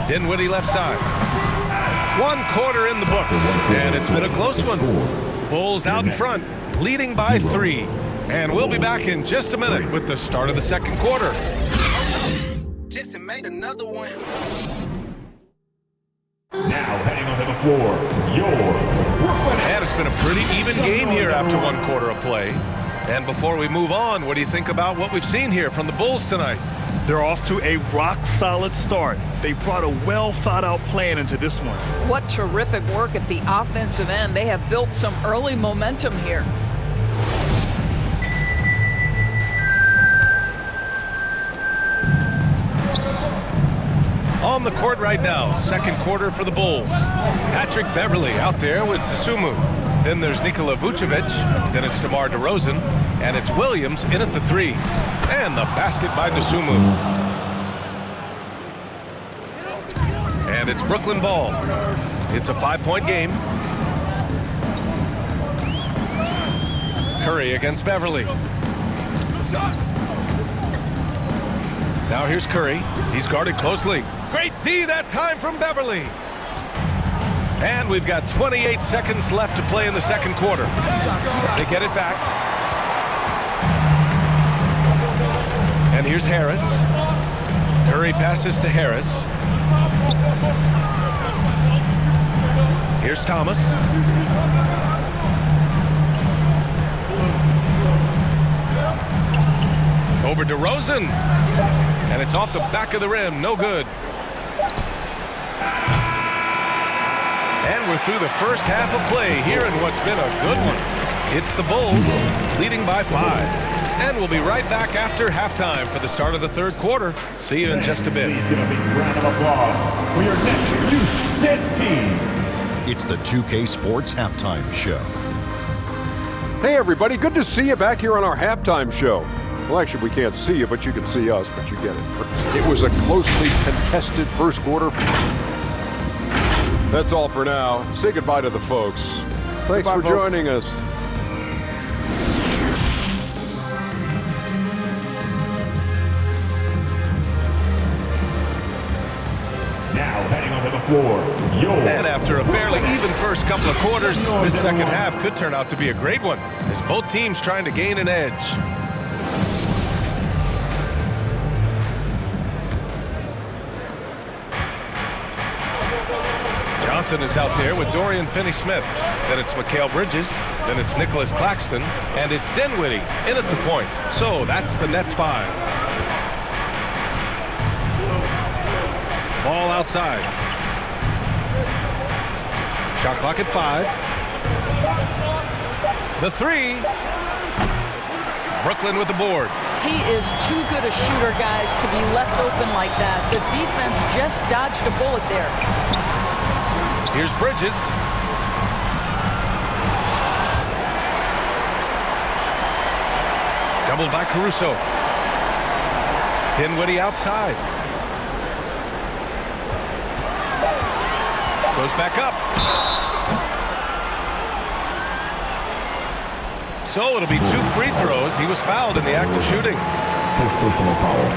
Dinwiddie left side. 1 quarter in the books, and it's been a close one. Bulls out in front, leading by 3. And we'll be back in just a minute with the start of the second quarter. Jesse made another one. Now heading onto the floor, your Brooklyn. And it's been a pretty even game here after 1 quarter of play. And before we move on, what do you think about what we've seen here from the Bulls tonight? They're off to a rock-solid start. They brought a well-thought-out plan into this one. What terrific work at the offensive end. They have built some early momentum here. On the court right now, second quarter for the Bulls. Patrick Beverley out there with Dosunmu. Then there's Nikola Vucevic. Then it's DeMar DeRozan. And it's Williams in at the 3. And the basket by Dosunmu. And it's Brooklyn ball. It's a 5-point game. Curry against Beverley. Now here's Curry. He's guarded closely. Great D that time from Beverley. And we've got 28 seconds left to play in the second quarter. They get it back. And here's Harris. Curry passes to Harris. Here's Thomas. Over DeRozan. And it's off the back of the rim. No good. And we're through the first half of play here in what's been a good one. It's the Bulls leading by 5. And we'll be right back after halftime for the start of the third quarter. See you in just a bit. Please give a big round of applause for your next Youth Kids team. It's the 2K Sports Halftime Show. Hey everybody, good to see you back here on our halftime show. Well, actually, we can't see you, but you can see us, but you get it. It was a closely contested first quarter. That's all for now. Say goodbye to the folks. Thanks for joining us. Now heading onto the floor, And after a fairly even first couple of quarters, this second half could turn out to be a great one, as both teams trying to gain an edge. Johnson is out there with Dorian Finney-Smith. Then it's Mikal Bridges. Then it's Nicholas Claxton. And it's Dinwiddie in at the point. So that's the Nets 5. Ball outside. Shot clock at 5. The 3. Brooklyn with the board. He is too good a shooter, guys, to be left open like that. The defense just dodged a bullet there. Here's Bridges. Doubled by Caruso. Dinwiddie outside. Goes back up. So it'll be 2 free throws. He was fouled in the act of shooting. First personal foul.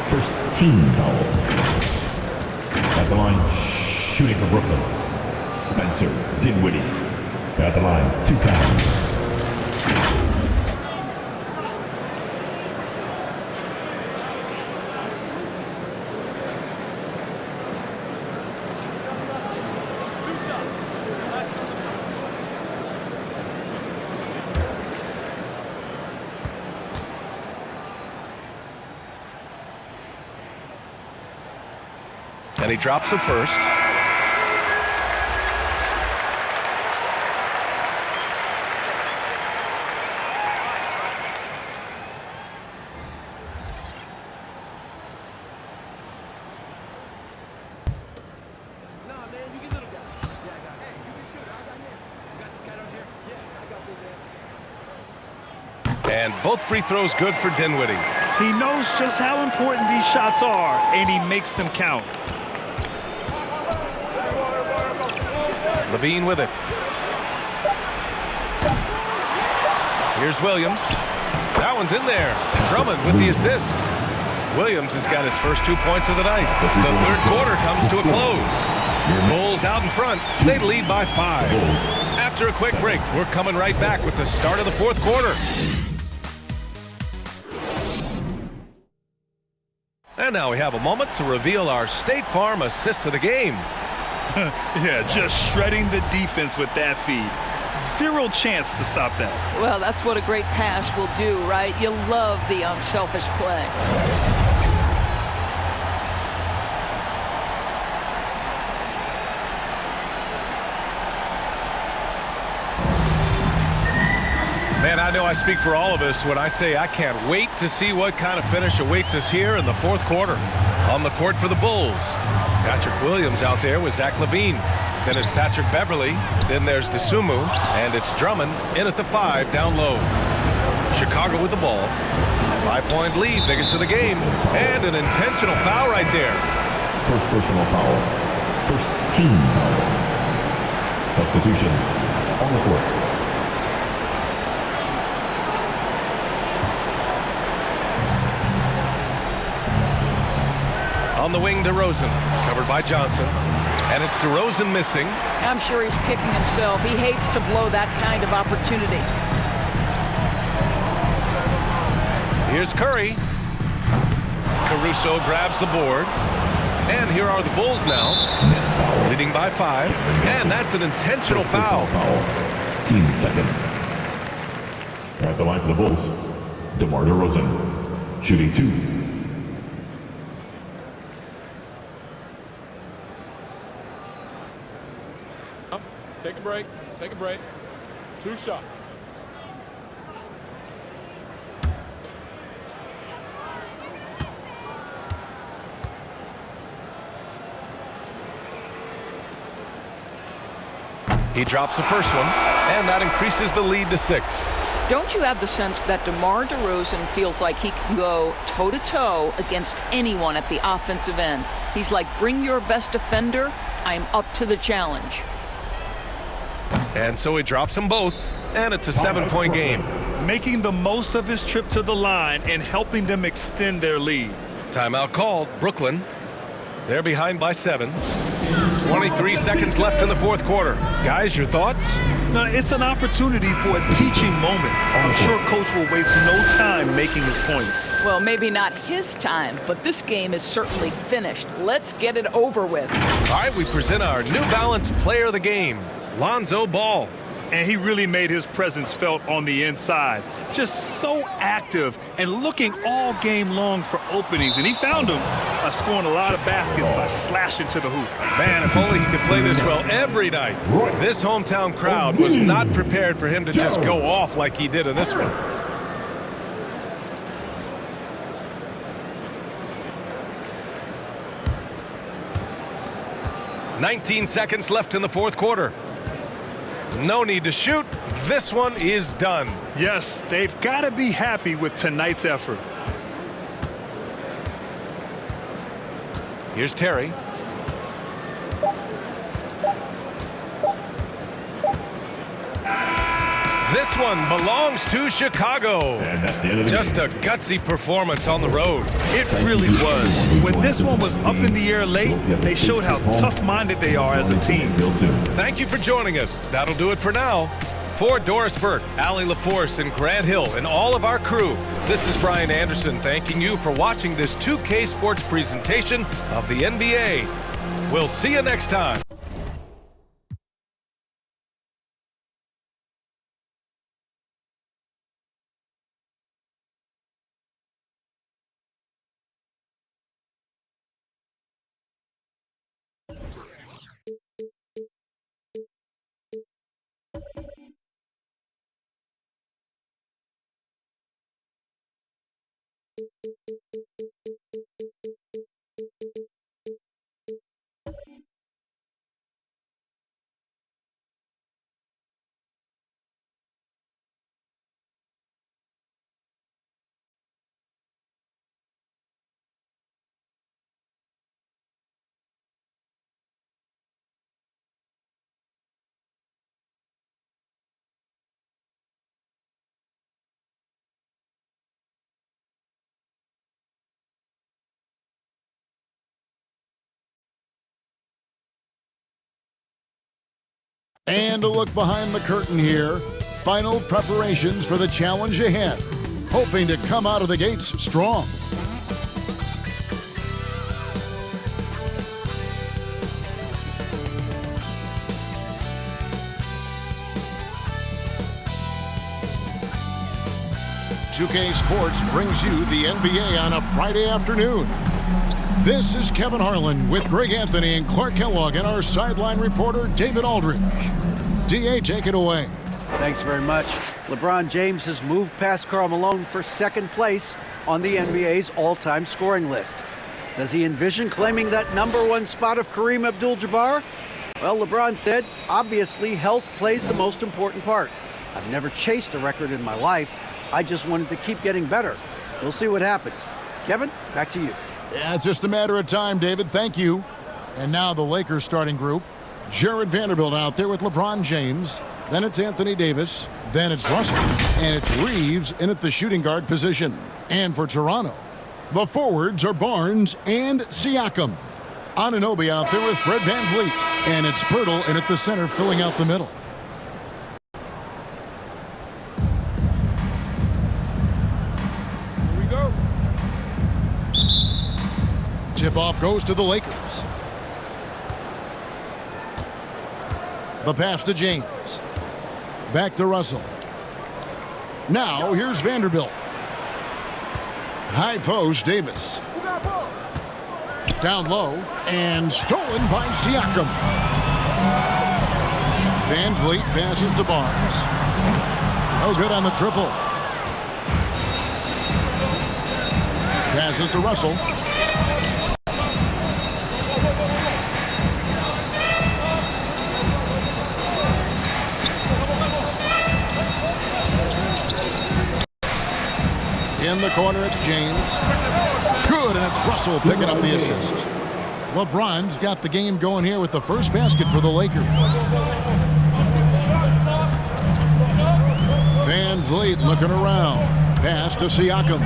First team foul. At the line, shooting for Brooklyn. Spencer Dinwiddie. At the line, 2 times. And he drops the first. And both free throws good for Dinwiddie. He knows just how important these shots are, and he makes them count. Levine with it. Here's Williams. That one's in there. Drummond with the assist. Williams has got his first 2 points of the night. The third quarter comes to a close. Bulls out in front. They lead by 5. After a quick break, we're coming right back with the start of the fourth quarter. And now we have a moment to reveal our State Farm assist of the game. Yeah, just shredding the defense with that feed. Zero chance to stop that. Well, that's what a great pass will do, right? You love the unselfish play. Man, I know I speak for all of us when I say I can't wait to see what kind of finish awaits us here in the fourth quarter. On the court for the Bulls, Patrick Williams out there with Zach LaVine. Then it's Patrick Beverly. Then there's DeSumo. And it's Drummond in at the 5 down low. Chicago with the ball. 5-point lead, biggest of the game. And an intentional foul right there. First personal foul. First team foul. Substitutions on the court. On the wing, DeRozan, covered by Johnson. And it's DeRozan missing. I'm sure he's kicking himself. He hates to blow that kind of opportunity. Here's Curry. Caruso grabs the board. And here are the Bulls now, leading by 5. And that's an intentional foul. Team second. At the line for the Bulls, DeMar DeRozan, shooting 2. Take a break. Take a break. 2 shots. He drops the first one, and that increases the lead to 6. Don't you have the sense that DeMar DeRozan feels like he can go toe-to-toe against anyone at the offensive end? He's like, bring your best defender, I'm up to the challenge. And so he drops them both, and it's a 7-point game. Making the most of his trip to the line and helping them extend their lead. Timeout called. Brooklyn. They're behind by 7. 23 seconds left in the fourth quarter. Guys, your thoughts? No, it's an opportunity for a teaching moment. I'm sure Coach will waste no time making his points. Well, maybe not his time, but this game is certainly finished. Let's get it over with. All right, we present our New Balance Player of the Game, Lonzo Ball. and he really made his presence felt on the inside. Just so active and looking all game long for openings, and he found them scoring a lot of baskets by slashing to the hoop. Man, if only he could play this well every night. This hometown crowd was not prepared for him to just go off like he did in this one. "19 seconds left in the fourth quarter. No need to shoot. This one is done." Yes, they've got to be happy with tonight's effort. Here's Terry. This one belongs to Chicago. Just a gutsy performance on the road. It really was. When this one was up in the air late, they showed how tough-minded they are as a team. Thank you for joining us. That'll do it for now. For Doris Burke, Allie LaForce, and Grant Hill, and all of our crew, this is Brian Anderson thanking you for watching this 2K Sports presentation of the NBA. We'll see you next time. And a look behind the curtain here. Final preparations for the challenge ahead. Hoping to come out of the gates strong. "2K Sports brings you the NBA on a Friday afternoon. This is Kevin Harlan with Greg Anthony and Clark Kellogg and our sideline reporter, David Aldridge. DA, take it away. Thanks very much. LeBron James has moved past Karl Malone for second place on the NBA's all-time scoring list. Does he envision claiming that #1 spot of Kareem Abdul-Jabbar? Well, LeBron said, obviously, health plays the most important part. I've never chased a record in my life. I just wanted to keep getting better. We'll see what happens. Kevin, back to you. Yeah, it's just a matter of time, David. Thank you. And now the Lakers starting group. Jared Vanderbilt out there with LeBron James. Then it's Anthony Davis. Then it's Russell. And it's Reeves in at the shooting guard position. And for Toronto, the forwards are Barnes and Siakam. Anunoby out there with Fred VanVleet. And it's Pirtle in at the center filling out the middle. Tip-off goes to the Lakers. The pass to James. Back to Russell. Now here's Vanderbilt. High post, Davis. Down low and stolen by Siakam. VanVleet passes to Barnes. No good on the triple. Passes to Russell. In the corner, it's James. Good, and it's Russell picking up the assist. LeBron's got the game going here with the first basket for the Lakers. VanVleet looking around. Pass to Siakam.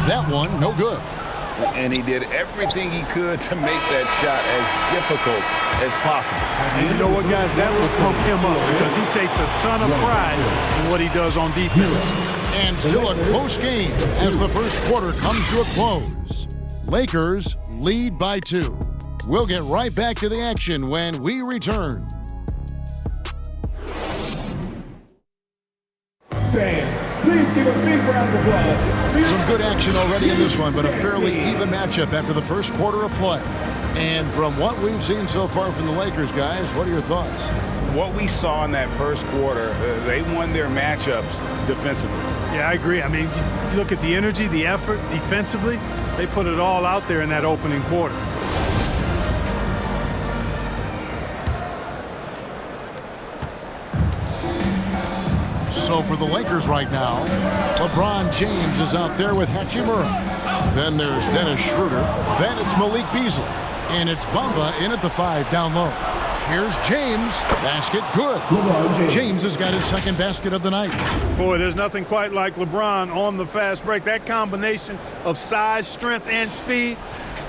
That one, no good. And he did everything he could to make that shot as difficult as possible. And you know what, guys? That will pump him up because he takes a ton of pride in what he does on defense. And still a close game as the first quarter comes to a close. Lakers lead by 2. We'll get right back to the action when we return. Fans, please give a big round of applause. Some good action already in this one, but a fairly even matchup after the first quarter of play. And from what we've seen so far from the Lakers, guys, what are your thoughts? What we saw in that first quarter, they won their matchups defensively. Yeah, I agree. I mean, you look at the energy, the effort defensively, they put it all out there in that opening quarter. So for the Lakers right now, LeBron James is out there with Hachimura. Then there's Dennis Schroeder. Then it's Malik Beasley. And it's Bamba in at the 5 down low. Here's James. Basket good. James has got his second basket of the night. Boy, there's nothing quite like LeBron on the fast break. That combination of size, strength, and speed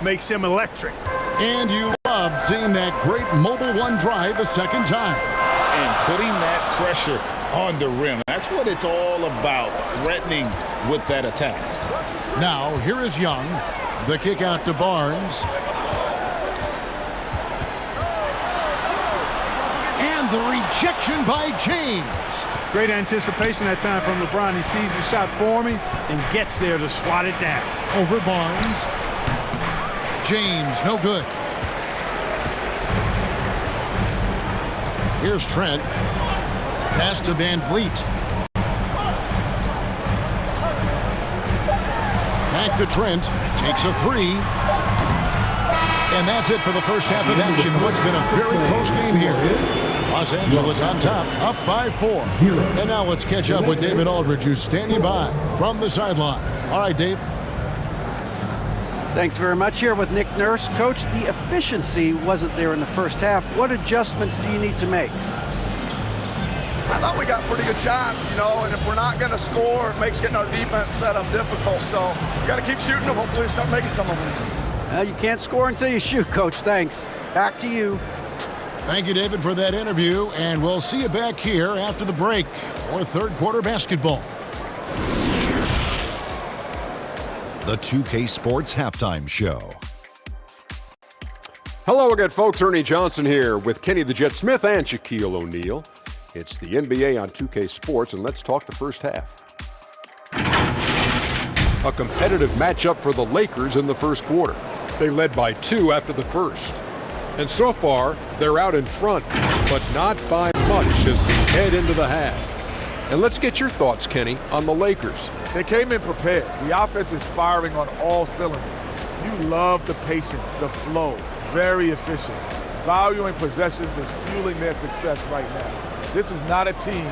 makes him electric. And you love seeing that great mobile one drive a second time. And putting that pressure on the rim. That's what it's all about, threatening with that attack. Now, here is Young. The kick out to Barnes. And the rejection by James. Great anticipation that time from LeBron. He sees the shot forming and gets there to swat it down. Over Barnes. James, no good. Here's Trent. Pass to Van Vliet. Back to Trent. Takes a 3. And that's it for the first half of action. What's been a very close game here. Los Angeles on top, up by 4. And now let's catch up with David Aldridge, who's standing by from the sideline. All right, Dave. Thanks very much. Here with Nick Nurse. Coach, the efficiency wasn't there in the first half. What adjustments do you need to make? I thought we got pretty good shots, you know, and if we're not going to score, it makes getting our defense set up difficult. So we got to keep shooting them. Hopefully we start making some of them. Well, you can't score until you shoot, Coach. Thanks. Back to you. Thank you, David, for that interview, and we'll see you back here after the break for third quarter basketball. The 2K Sports Halftime Show. Hello again, folks. Ernie Johnson here with Kenny the Jet Smith and Shaquille O'Neal. It's the NBA on 2K Sports, and let's talk the first half. A competitive matchup for the Lakers in the first quarter. They led by 2 after the first. And so far, they're out in front, but not by much as we head into the half. And let's get your thoughts, Kenny, on the Lakers. They came in prepared. The offense is firing on all cylinders. You love the patience, the flow, very efficient. Valuing possessions is fueling their success right now. This is not a team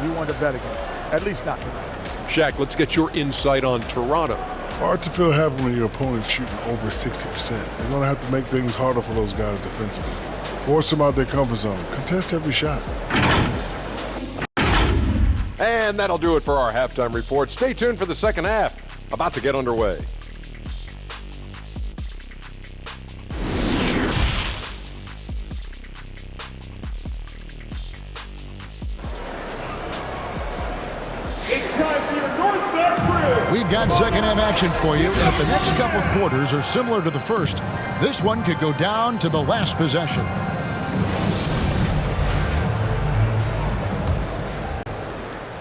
you want to bet against, at least not tonight. Shaq, let's get your insight on Toronto. Hard to feel happy when your opponent's shooting over 60%. They're going to have to make things harder for those guys defensively. Force them out their comfort zone. Contest every shot. And that'll do it for our halftime report. Stay tuned for the second half. About to get underway. We've got second half action for you, and if the next couple quarters are similar to the first, this one could go down to the last possession.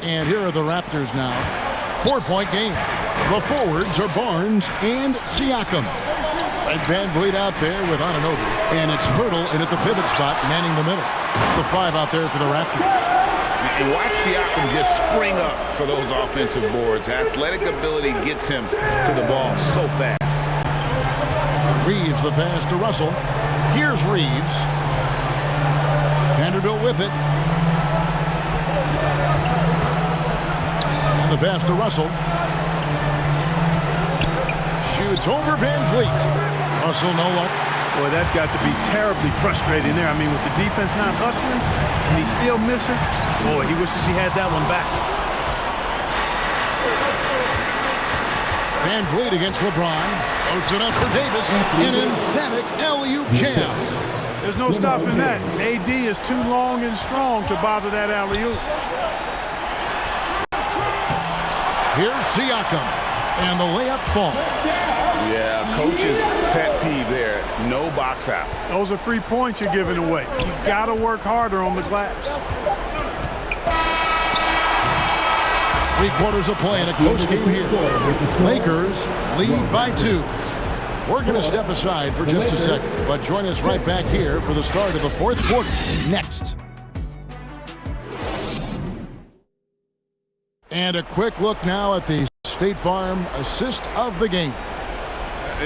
And here are the Raptors now. 4-point game. The forwards are Barnes and Siakam. And Van Vliet out there with Anunoby. And it's Pirtle in at the pivot spot, manning the middle. It's the 5 out there for the Raptors. And watch Siakam just spring up for those offensive boards. Athletic ability gets him to the ball so fast. Reeves the pass to Russell. Here's Reeves. Vanderbilt with it. And the pass to Russell. Shoots over Van Vliet. Russell, no luck. Boy, that's got to be terribly frustrating there. I mean, with the defense not hustling, and he still misses. Boy, he wishes he had that one back. Van Vliet against LeBron. Loads it up for Davis. An emphatic alley-oop jam. There's no stopping that. AD is too long and strong to bother that alley-oop. Here's Siakam. And the layup falls. Yeah, coach's pet peeve there. No box out. Those are free points you're giving away. You got to work harder on the glass. 3 quarters of play in a close game here. Lakers lead by 2. We're going to step aside for just a second, but join us right back here for the start of the 4th quarter next. And a quick look now at the State Farm assist of the game.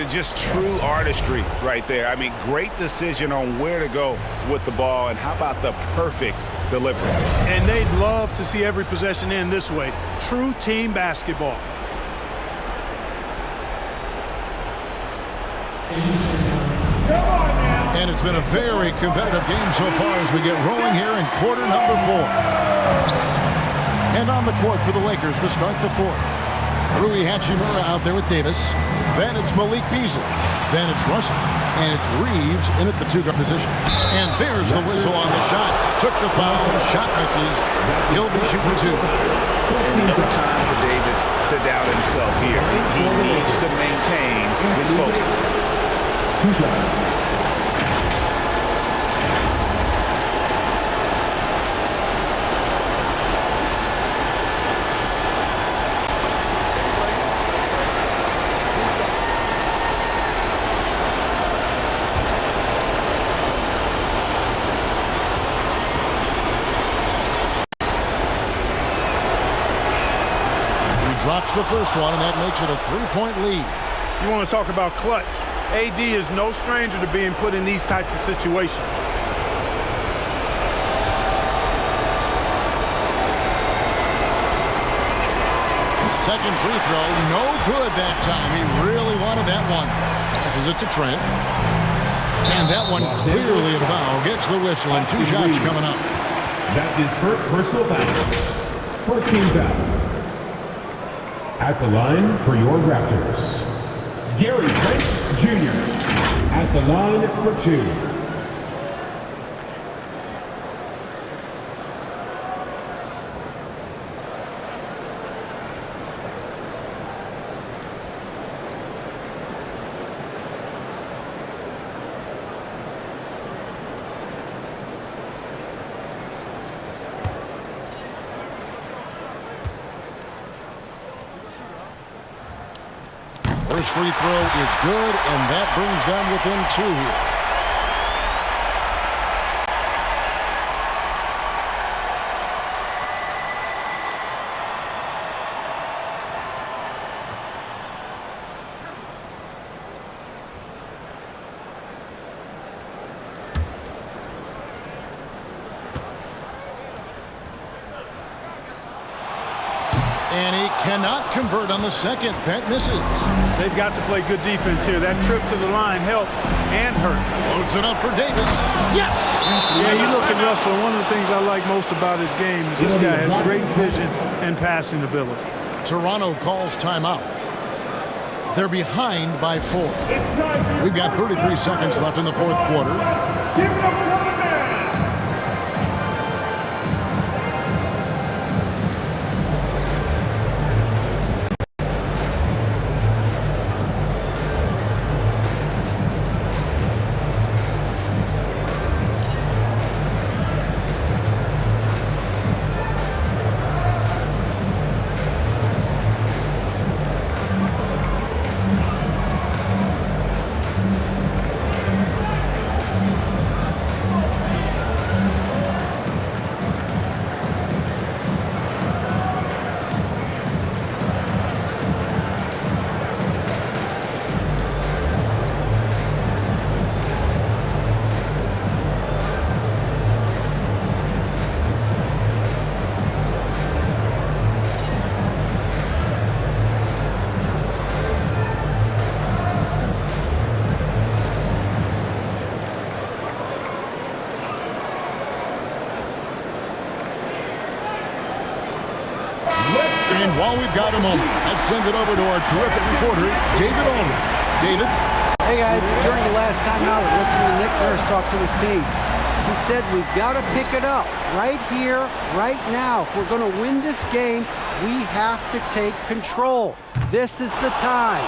Just true artistry right there. I mean, great decision on where to go with the ball, and how about the perfect delivery? And they'd love to see every possession end this way. True team basketball. And it's been a very competitive game so far as we get rolling here in quarter number 4. And on the court for the Lakers to start the 4th. Rui Hachimura out there with Davis. Then it's Malik Beasley. Then it's Russell. And it's Reeves in at the 2-guard position. And there's the whistle on the shot. Took the foul. Shot misses. He'll be shooting 2. And no time for Davis to doubt himself here. He needs to maintain his focus. 2 shots. Drops the first one, and that makes it a 3-point lead. You want to talk about clutch. AD is no stranger to being put in these types of situations. Second free throw, no good that time. He really wanted that one. Passes it to Trent. And that one clearly a foul. Gets the whistle, and 2 shots coming up. That's his first personal foul. First team foul. At the line for your Raptors, Gary Trent Jr. At the line for 2. First free throw is good, and that brings them within 2 here. And he cannot convert on the second. That misses. They've got to play good defense here. That trip to the line helped and hurt. Loads it up for Davis. Yes! Yeah, you look at Russell, one of the things I like most about his game is this guy has great vision and passing ability. Toronto calls timeout. They're behind by 4. We've got 33 seconds left in the 4th quarter. Give it up. And while we've got a moment, let's send it over to our terrific reporter, David Aldridge. David? Hey, guys. During the last timeout, I listened to Nick Nurse talk to his team. He said we've got to pick it up right here, right now. If we're going to win this game, we have to take control. This is the time.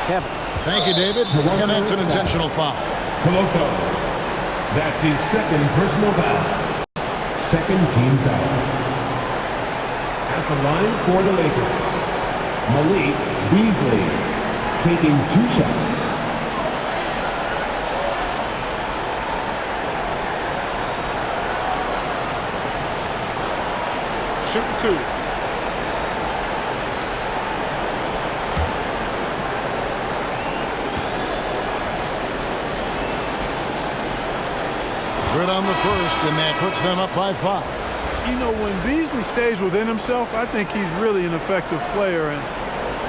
Kevin. Thank you, David. And that's an intentional foul. Coloco. That's his second personal foul. Second team foul. At the line for the Lakers, Malik Beasley taking 2 shots. Shooting 2. Good on the first, and that puts them up by 5. You know, when Beasley stays within himself, I think he's really an effective player, and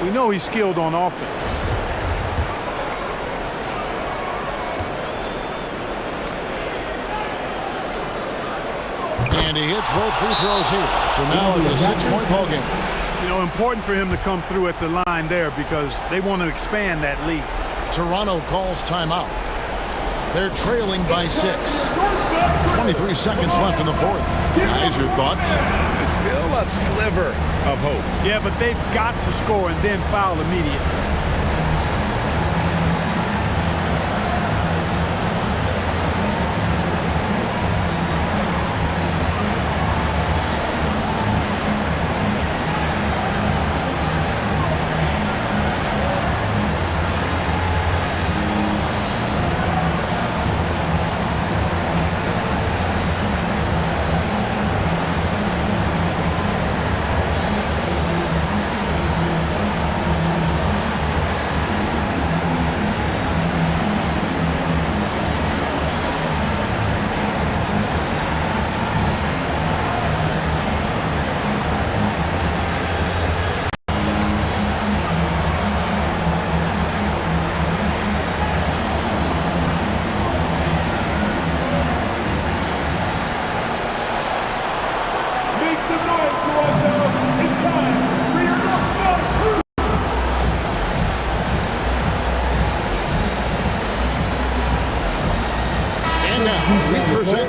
we know he's skilled on offense. And he hits both free throws here. So now it's a 6-point ball game. You know, important for him to come through at the line there because they want to expand that lead. Toronto calls timeout. They're trailing by 6. 23 seconds left in the fourth. Guys, your thoughts? Still a sliver of hope. Yeah, but they've got to score and then foul immediately.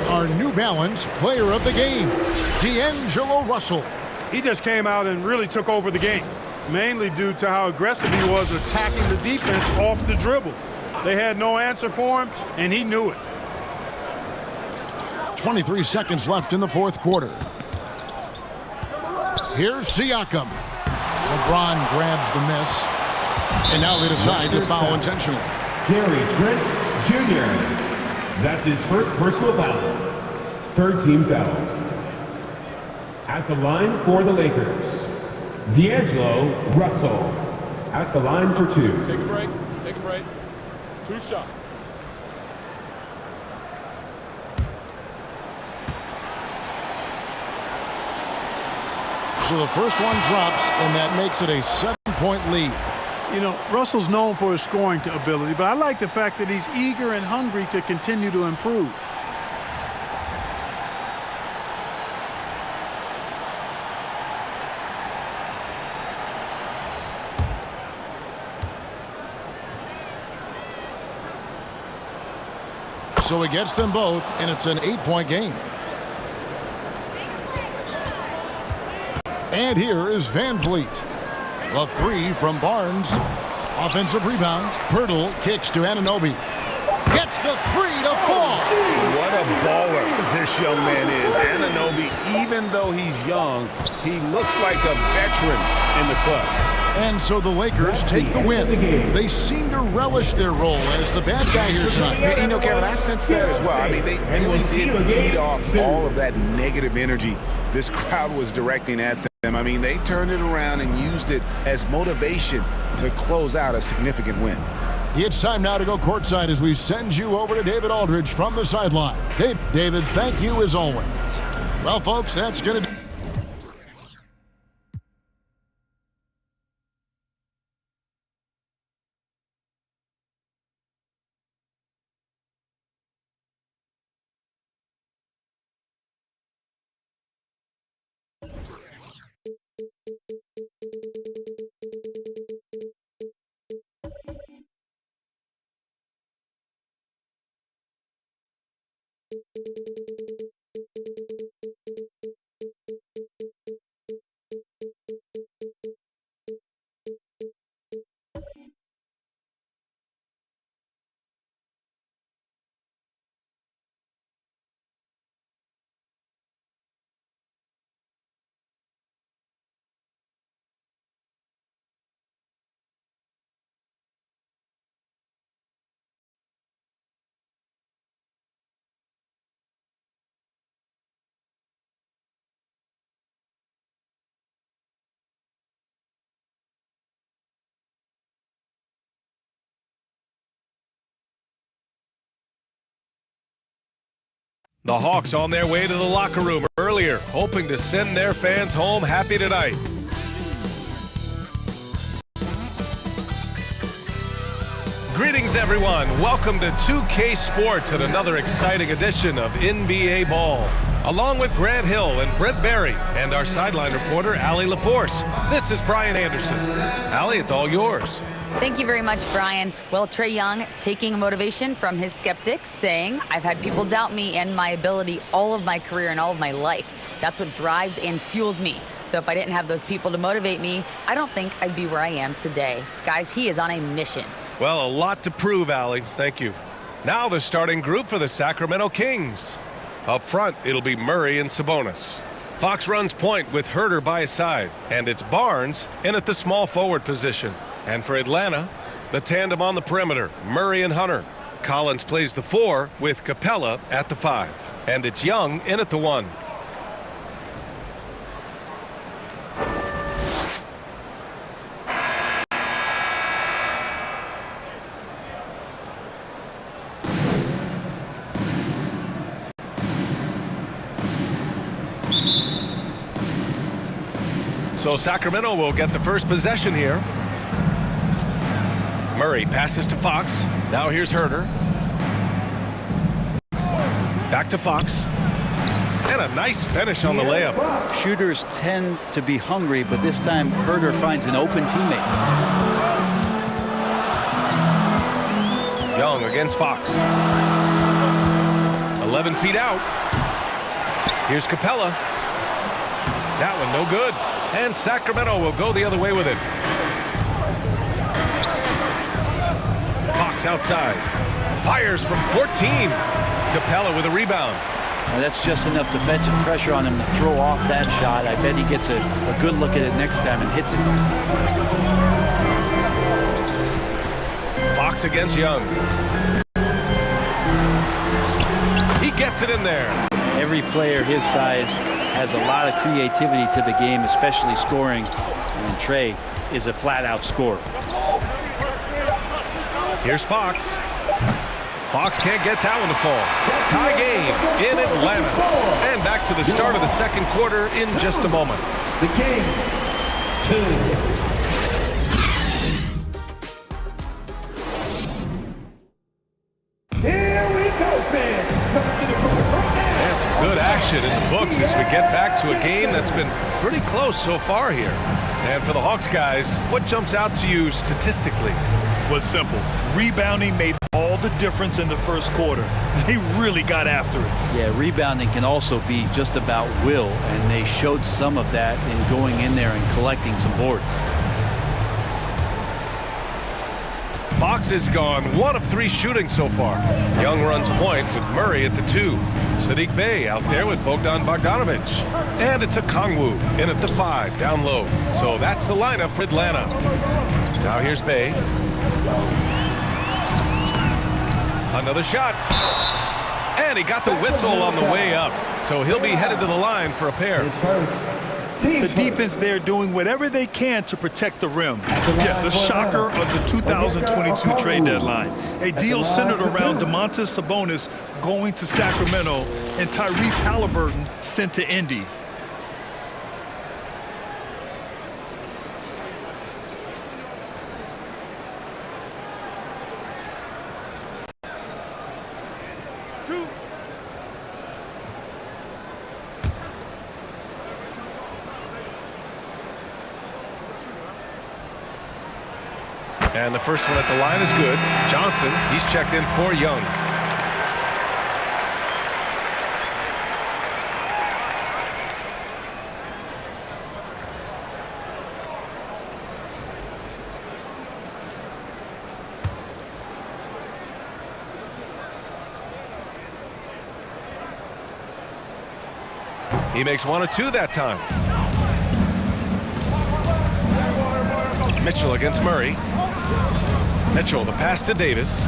Our New Balance player of the game, D'Angelo Russell. He just came out and really took over the game, mainly due to how aggressive he was attacking the defense off the dribble. They had no answer for him, and he knew it. 23 seconds left in the fourth quarter. Here's Siakam. LeBron grabs the miss, and now they decide to foul intentionally. Gary Trent Jr. That's his first personal foul. Third team foul. At the line for the Lakers, D'Angelo Russell. At the line for 2. Take a break. Take a break. 2 shots. So the first one drops, and that makes it a 7-point lead. You know, Russell's known for his scoring ability, but I like the fact that he's eager and hungry to continue to improve. So he gets them both, and it's an 8-point game. And here is Van Vliet. The 3 from Barnes. Offensive rebound. Pirtle kicks to Anunoby. Gets the 3 to fall. What a baller this young man is. Anunoby, even though he's young, he looks like a veteran in the clutch. And so the Lakers take the win. They seem to relish their role as the bad guy here tonight. You know, Kevin, I sense that as well. I mean, they really did feed off all of that negative energy this crowd was directing at them. I mean, they turned it around and used it as motivation to close out a significant win. It's time now to go courtside as we send you over to David Aldridge from the sideline. David, thank you as always. Well, folks, that's going to do. The Hawks on their way to the locker room earlier, hoping to send their fans home happy tonight. Greetings, everyone. Welcome to 2K Sports and another exciting edition of NBA Ball. Along with Grant Hill and Brent Berry and our sideline reporter, Allie LaForce, this is Brian Anderson. Allie, it's all yours. Thank you very much, Brian. Well, Trae Young taking motivation from his skeptics, saying, I've had people doubt me and my ability all of my career and all of my life. That's what drives and fuels me. So if I didn't have those people to motivate me, I don't think I'd be where I am today. Guys, he is on a mission. Well, a lot to prove, Allie. Thank you. Now the starting group for the Sacramento Kings. Up front, it'll be Murray and Sabonis. Fox runs point with Herter by his side, and it's Barnes in at the small forward position. And for Atlanta, the tandem on the perimeter, Murray and Hunter. Collins plays the 4 with Capella at the 5. And it's Young in at the 1. So Sacramento will get the first possession here. Murray passes to Fox. Now here's Herter. Back to Fox. And a nice finish on the layup. Shooters tend to be hungry, but this time Herter finds an open teammate. Young against Fox. 11 feet out. Here's Capella. That one no good. And Sacramento will go the other way with it. Fox outside. Fires from 14. Capella with a rebound. Now that's just enough defensive pressure on him to throw off that shot. I bet he gets a good look at it next time and hits it. Fox against Young. He gets it in there. Every player his size has a lot of creativity to the game, especially scoring. And Trae is a flat-out scorer. Here's Fox. Fox can't get that one to fall. Tie game in Atlanta. And back to the start of the second quarter in just a moment. The game, 2. Here we go, fans. And some good action in the books as we get back to a game that's been pretty close so far here. And for the Hawks guys, what jumps out to you statistically? Well, it's simple. Rebounding made all the difference in the first quarter. They really got after it. Yeah, rebounding can also be just about will, and they showed some of that in going in there and collecting some boards. Fox has gone 1 of 3 shooting so far. Young runs point with Murray at the 2. Sadiq Bey out there with Bogdan Bogdanovic. And it's a Kongwu in at the 5 down low. So that's the lineup for Atlanta. Now here's Bey. Another shot. And he got the whistle on the way up. So he'll be headed to the line for a pair. The defense there doing whatever they can to protect the rim. Yeah, the shocker of the 2022 trade deadline. A deal centered around Domantas Sabonis going to Sacramento and Tyrese Halliburton sent to Indy. And the first one at the line is good. Johnson, he's checked in for Young. He makes 1 of 2 that time. Mitchell against Murray. Mitchell, the pass to Davis.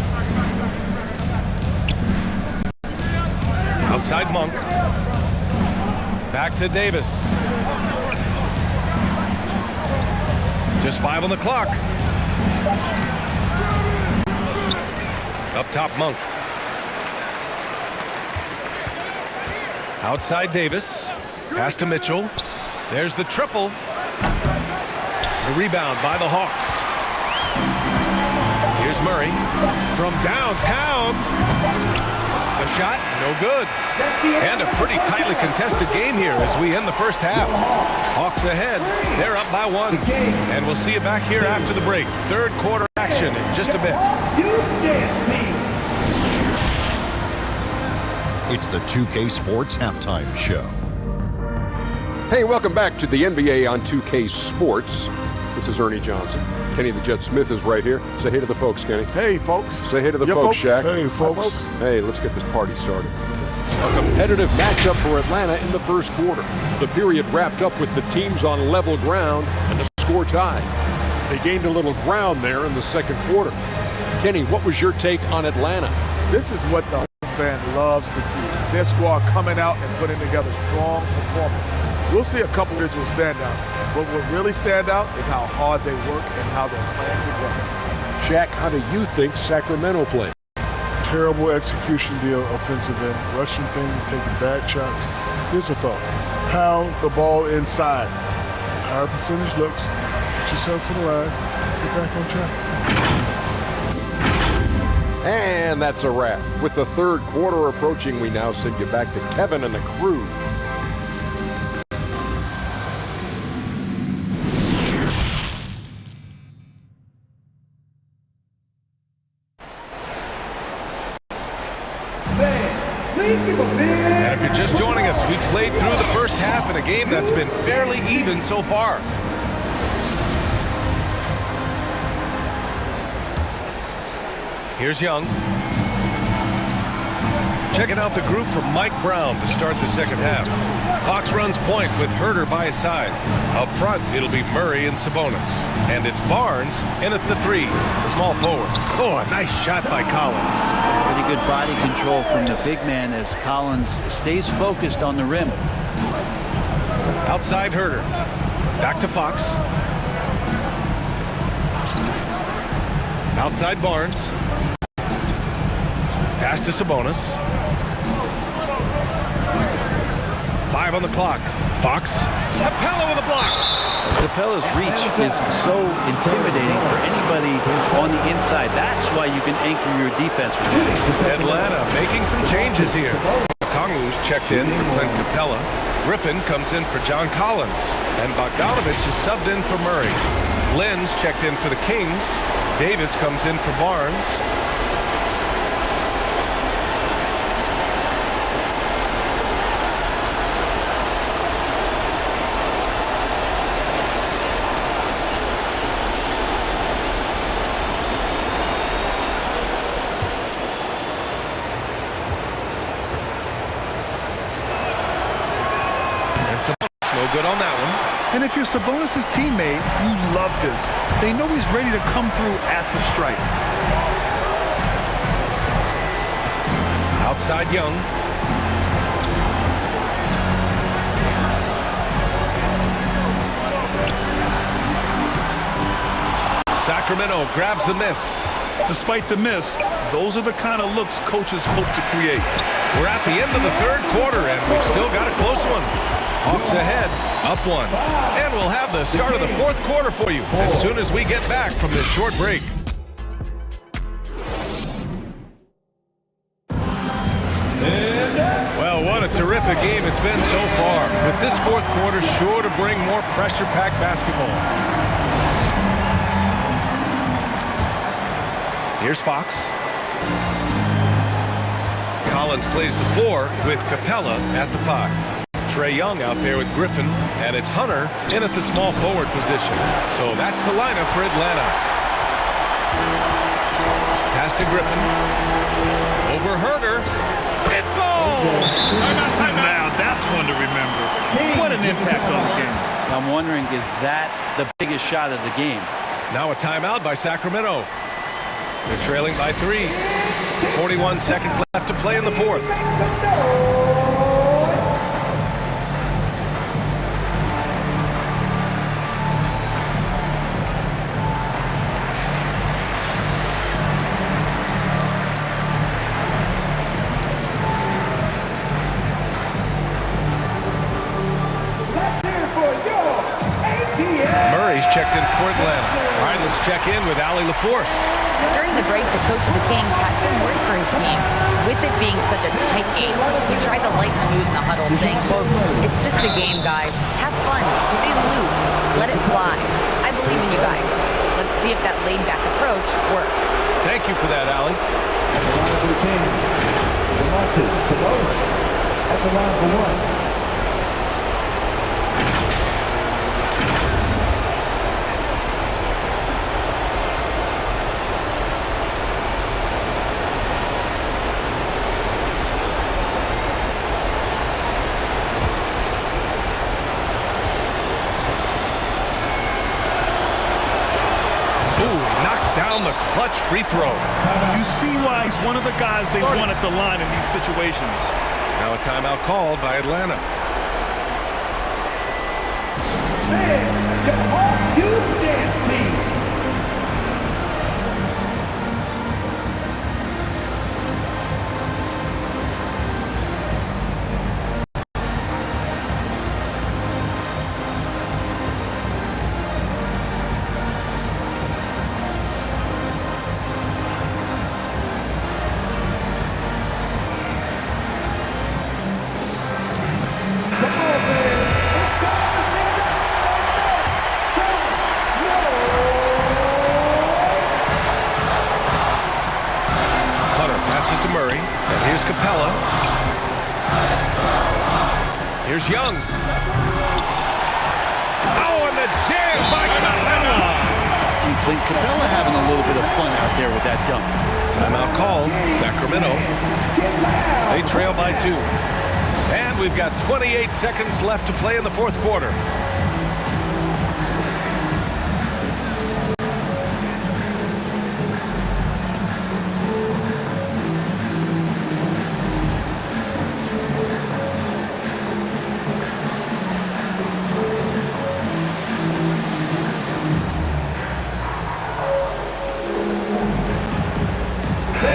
Outside Monk. Back to Davis. Just 5 on the clock. Up top, Monk. Outside Davis. Pass to Mitchell. There's the triple. The rebound by the Hawks. Here's Murray from downtown. The shot, no good. And a pretty tightly contested game here as we end the first half. Hawks ahead. They're up by 1. And we'll see you back here after the break. Third quarter action in just a bit. It's the 2K Sports Halftime Show. Hey, welcome back to the NBA on 2K Sports. This is Ernie Johnson. Kenny the Jet Smith is right here. Say hey to the folks, Kenny. Hey, folks. Say hey to the folks, Shaq. Hey, folks. Hey, let's get this party started. A competitive matchup for Atlanta in the first quarter. The period wrapped up with the teams on level ground and the score tied. They gained a little ground there in the second quarter. Kenny, what was your take on Atlanta? This is what the fan loves to see. Their squad coming out and putting together strong performance. We'll see a couple individuals stand out, but what really stand out is how hard they work and how they're playing together. Shaq, how do you think Sacramento played? Terrible execution deal, offensive end, rushing things, taking bad shots. Here's a thought. Pound the ball inside. Higher percentage looks. Get yourself to the line. Get back on track. And that's a wrap. With the third quarter approaching, we now send you back to Kevin and the crew. And if you're just joining us, we played through the first half in a game that's been fairly even so far. Here's Young. Checking out the group from Mike Brown to start the second half. Fox runs point with Herter by his side. Up front, it'll be Murray and Sabonis. And it's Barnes in at the 3, the small forward. Oh, a nice shot by Collins. Pretty good body control from the big man as Collins stays focused on the rim. Outside Herter. Back to Fox. Outside Barnes. Pass to Sabonis. 5 on the clock. Fox. Capella with a block. Capella's reach is so intimidating for anybody on the inside. That's why you can anchor your defense with him. Atlanta making some changes here. Kongu's checked in for Clint Capella. Griffin comes in for John Collins. And Bogdanovich is subbed in for Murray. Lynn's checked in for the Kings. Davis comes in for Barnes. No good on that one. And if you're Sabonis' teammate, you love this. They know he's ready to come through at the stripe. Outside Young. Sacramento grabs the miss. Despite the miss, those are the kind of looks coaches hope to create. We're at the end of the third quarter, and we've still got a close one. Hawks ahead, up 1. And we'll have the start of the fourth quarter for you as soon as we get back from this short break. Well, what a terrific game it's been so far. With this fourth quarter sure to bring more pressure-packed basketball. Here's Fox. Collins plays the 4 with Capella at the 5. Trae Young out there with Griffin, and it's Hunter in at the small forward position. So that's the lineup for Atlanta. Pass to Griffin. Over Herter. It falls! Now that's one to remember. What an impact on the game. I'm wondering, is that the biggest shot of the game? Now a timeout by Sacramento. They're trailing by 3. 41 seconds left to play in the fourth. checked in for Atlanta. All right, let's check in with Allie LaForce. During the break, the coach of the Kings had some words for his team. With it being such a tight game, he tried to lighten the mood in the huddle, saying, quote, "It's just a game, guys. Have fun. Stay loose. Let it fly. I believe in you guys. Let's see if that laid-back approach works." Thank you for that, Allie. At the line for one. The clutch free throw. You see why he's one of the guys they want at the line in these situations. Now a timeout called by Atlanta. Man, your Hawks Youth Dance Team. Here's Young. Oh, and the jam by Capella. And Clint Capella having a little bit of fun out there with that dunk. Timeout called. Sacramento. They trail by 2. And we've got 28 seconds left to play in the fourth quarter.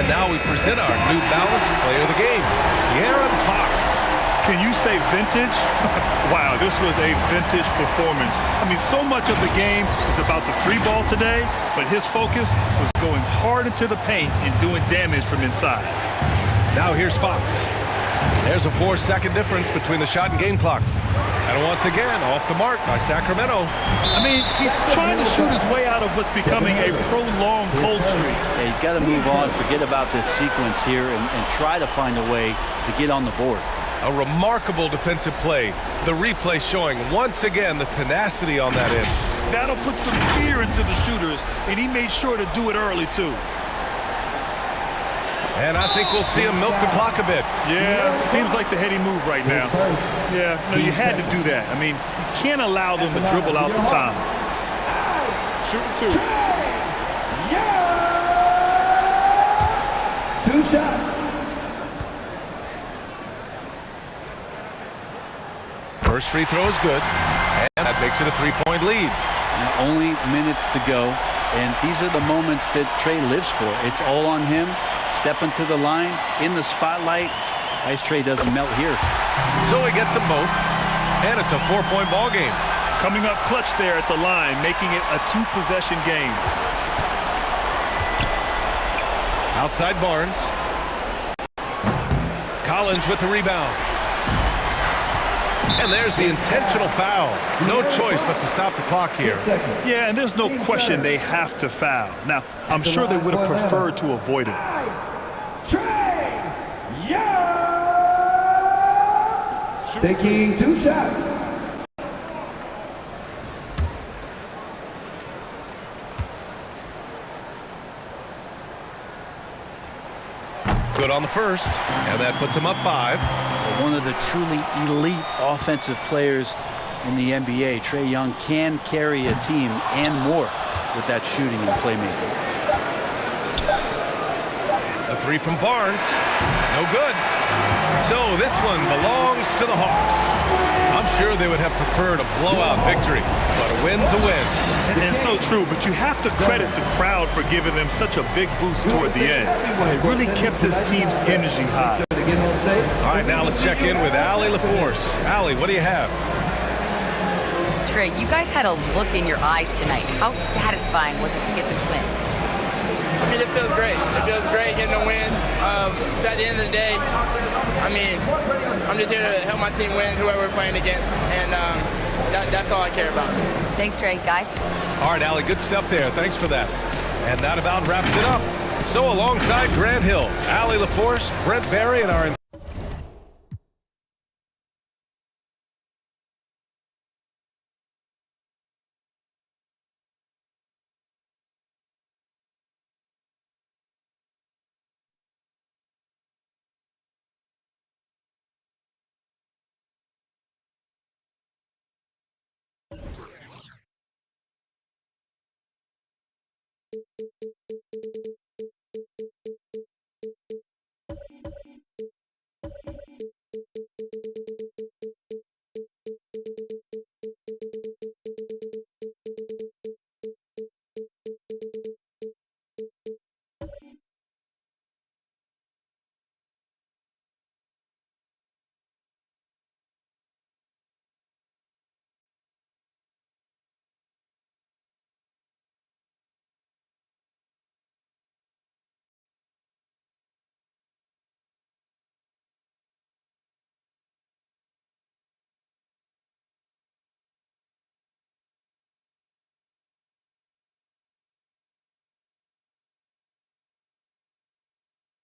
Now we present our New Balance Player of the Game, De'Aaron Fox. Can you say vintage? Wow, this was a vintage performance. I mean, so much of the game is about the free ball today, but his focus was going hard into the paint and doing damage from inside. Now here's Fox. There's a 4-second difference between the shot and game clock. And once again, off the mark by Sacramento. I mean, he's trying to shoot his way out of what's becoming a prolonged cold streak. Yeah, he's got to move on, forget about this sequence here, and try to find a way to get on the board. A remarkable defensive play. The replay showing once again the tenacity on that end. That'll put some fear into the shooters, and he made sure to do it early, too. And I think we'll see him milk the clock a bit. Yeah, seems like the heady move right now. Yeah, no, you had to do that. I mean, you can't allow them to dribble out the time. Shooting 2. 2 shots. First free throw is good, and that makes it a 3-point lead. Now only minutes to go, and these are the moments that Trey lives for. It's all on him. Stepping to the line, in the spotlight. Ice Trey doesn't melt here. So he gets them both, and it's a 4-point ball game. Coming up clutch there at the line, making it a 2-possession game. Outside Barnes. Collins with the rebound. And there's the intentional foul. No choice but to stop the clock here. Yeah, and there's no question they have to foul. Now, I'm sure they would have preferred to avoid it. Taking 2 shots. Good on the first, and that puts him up 5. One of the truly elite offensive players in the NBA, Trae Young can carry a team and more with that shooting and playmaking. The 3 from Barnes, no good. So this one belongs to the Hawks. I'm sure they would have preferred a blowout victory, but a win's a win. And so true, but you have to credit the crowd for giving them such a big boost toward the end. It really kept this team's energy high. All right, now let's check in with Allie LaForce. Allie, what do you have? Dre, you guys had a look in your eyes tonight. How satisfying was it to get this win? I mean, it feels great. It feels great getting a win. But at the end of the day, I mean, I'm just here to help my team win, whoever we're playing against, and that's all I care about. Thanks, Dre. Guys? All right, Allie, good stuff there. Thanks for that. And that about wraps it up. So alongside Grant Hill, Allie LaForce, Brent Barry, and our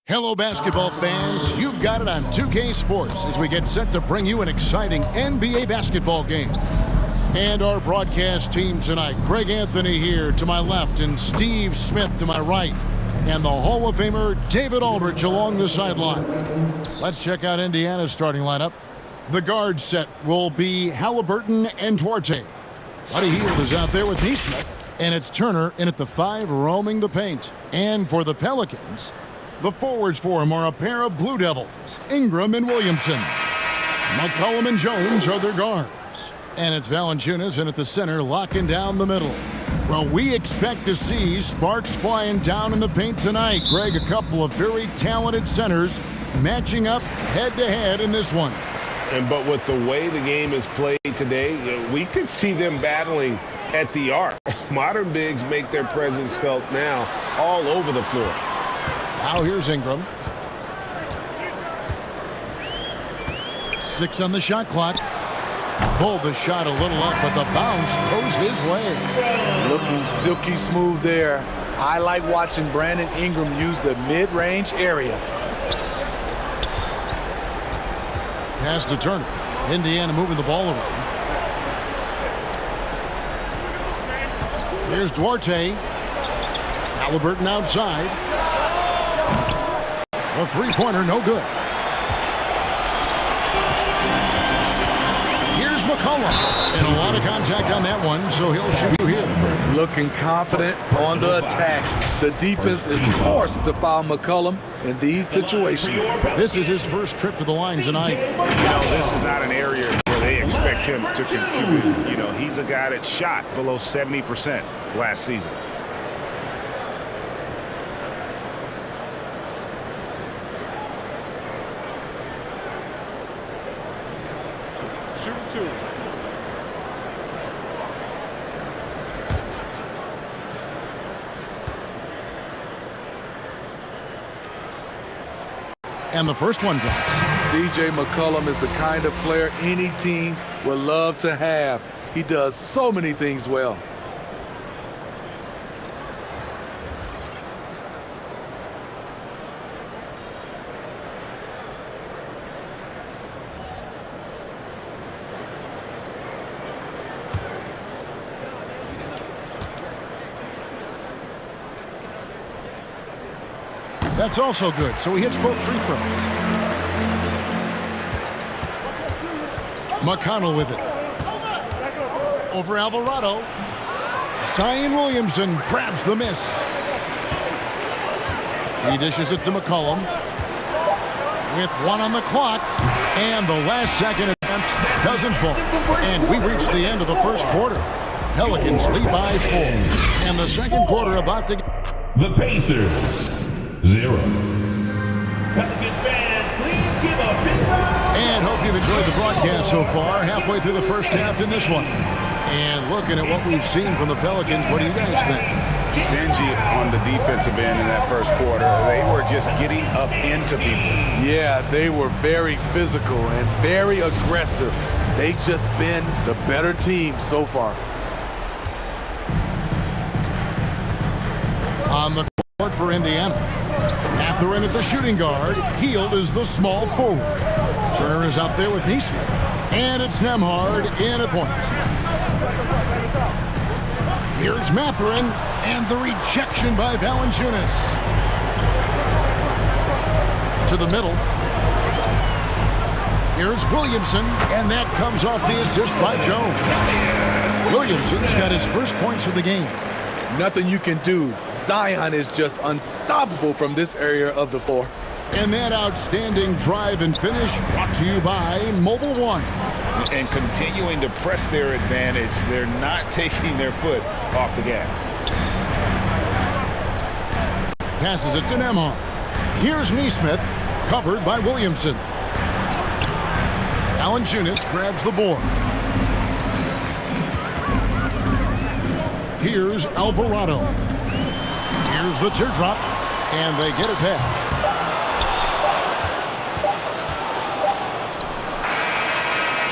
Hello, basketball fans. You've got it on 2K Sports as we get set to bring you an exciting NBA basketball game. And our broadcast team tonight, Greg Anthony here to my left and Steve Smith to my right. And the Hall of Famer David Aldridge along the sideline. Let's check out Indiana's starting lineup. The guard set will be Halliburton and Duarte. Buddy Hield is out there with Neesmith. And it's Turner in at the 5 roaming the paint. And for the Pelicans, the forwards for him are a pair of Blue Devils, Ingram and Williamson. McCollum and Jones are their guards. And it's Valanciunas in at the center, locking down the middle. Well, we expect to see sparks flying down in the paint tonight. Greg, a couple of very talented centers matching up head-to-head in this one. But with the way the game is played today, we could see them battling at the arc. Modern bigs make their presence felt now all over the floor. Now here's Ingram. 6 on the shot clock. Pulled the shot a little up, but the bounce goes his way. Looking silky smooth there. I like watching Brandon Ingram use the mid-range area. Pass to Turner. Indiana moving the ball away. Here's Duarte. Halliburton outside. A three-pointer, no good. Here's McCollum. And a lot of contact on that one, so he'll shoot you here. Looking confident on the attack. The defense is forced to foul McCollum in these situations. This is his first trip to the line tonight. You know, this is not an area where they expect him to contribute. You know, he's a guy that shot below 70% last season. Shooting 2. And the first one drops. C.J. McCollum is the kind of player any team would love to have. He does so many things well. That's also good, so he hits both free throws. McConnell with it. Over Alvarado. Zion Williamson grabs the miss. He dishes it to McCollum. With 1 on the clock. And the last second attempt doesn't fall. And we reach the end of the first quarter. Pelicans lead by 4. And the second quarter about to... The Pacers. 0. Pelicans fans, please give a big round. And hope you've enjoyed the broadcast so far. Halfway through the first half in this one. And looking at what we've seen from the Pelicans, what do you guys think? Stingy on the defensive end in that first quarter. They were just getting up into people. Yeah, they were very physical and very aggressive. They've just been the better team so far. On the court for Indiana. Mathurin at the shooting guard. Hield is the small forward. Turner is out there with Neesmith. And it's Nembhard in at point. Here's Mathurin, and the rejection by Valanciunas. To the middle. Here's Williamson, and that comes off the assist by Jones. Williamson's got his first points of the game. Nothing you can do. Zion is just unstoppable from this area of the floor. And that outstanding drive and finish brought to you by Mobile One. And continuing to press their advantage. They're not taking their foot off the gas. Passes it to Nembhard. Here's Neesmith, covered by Williamson. Valanciunas grabs the board. Here's Alvarado. Here's the teardrop, and they get it back.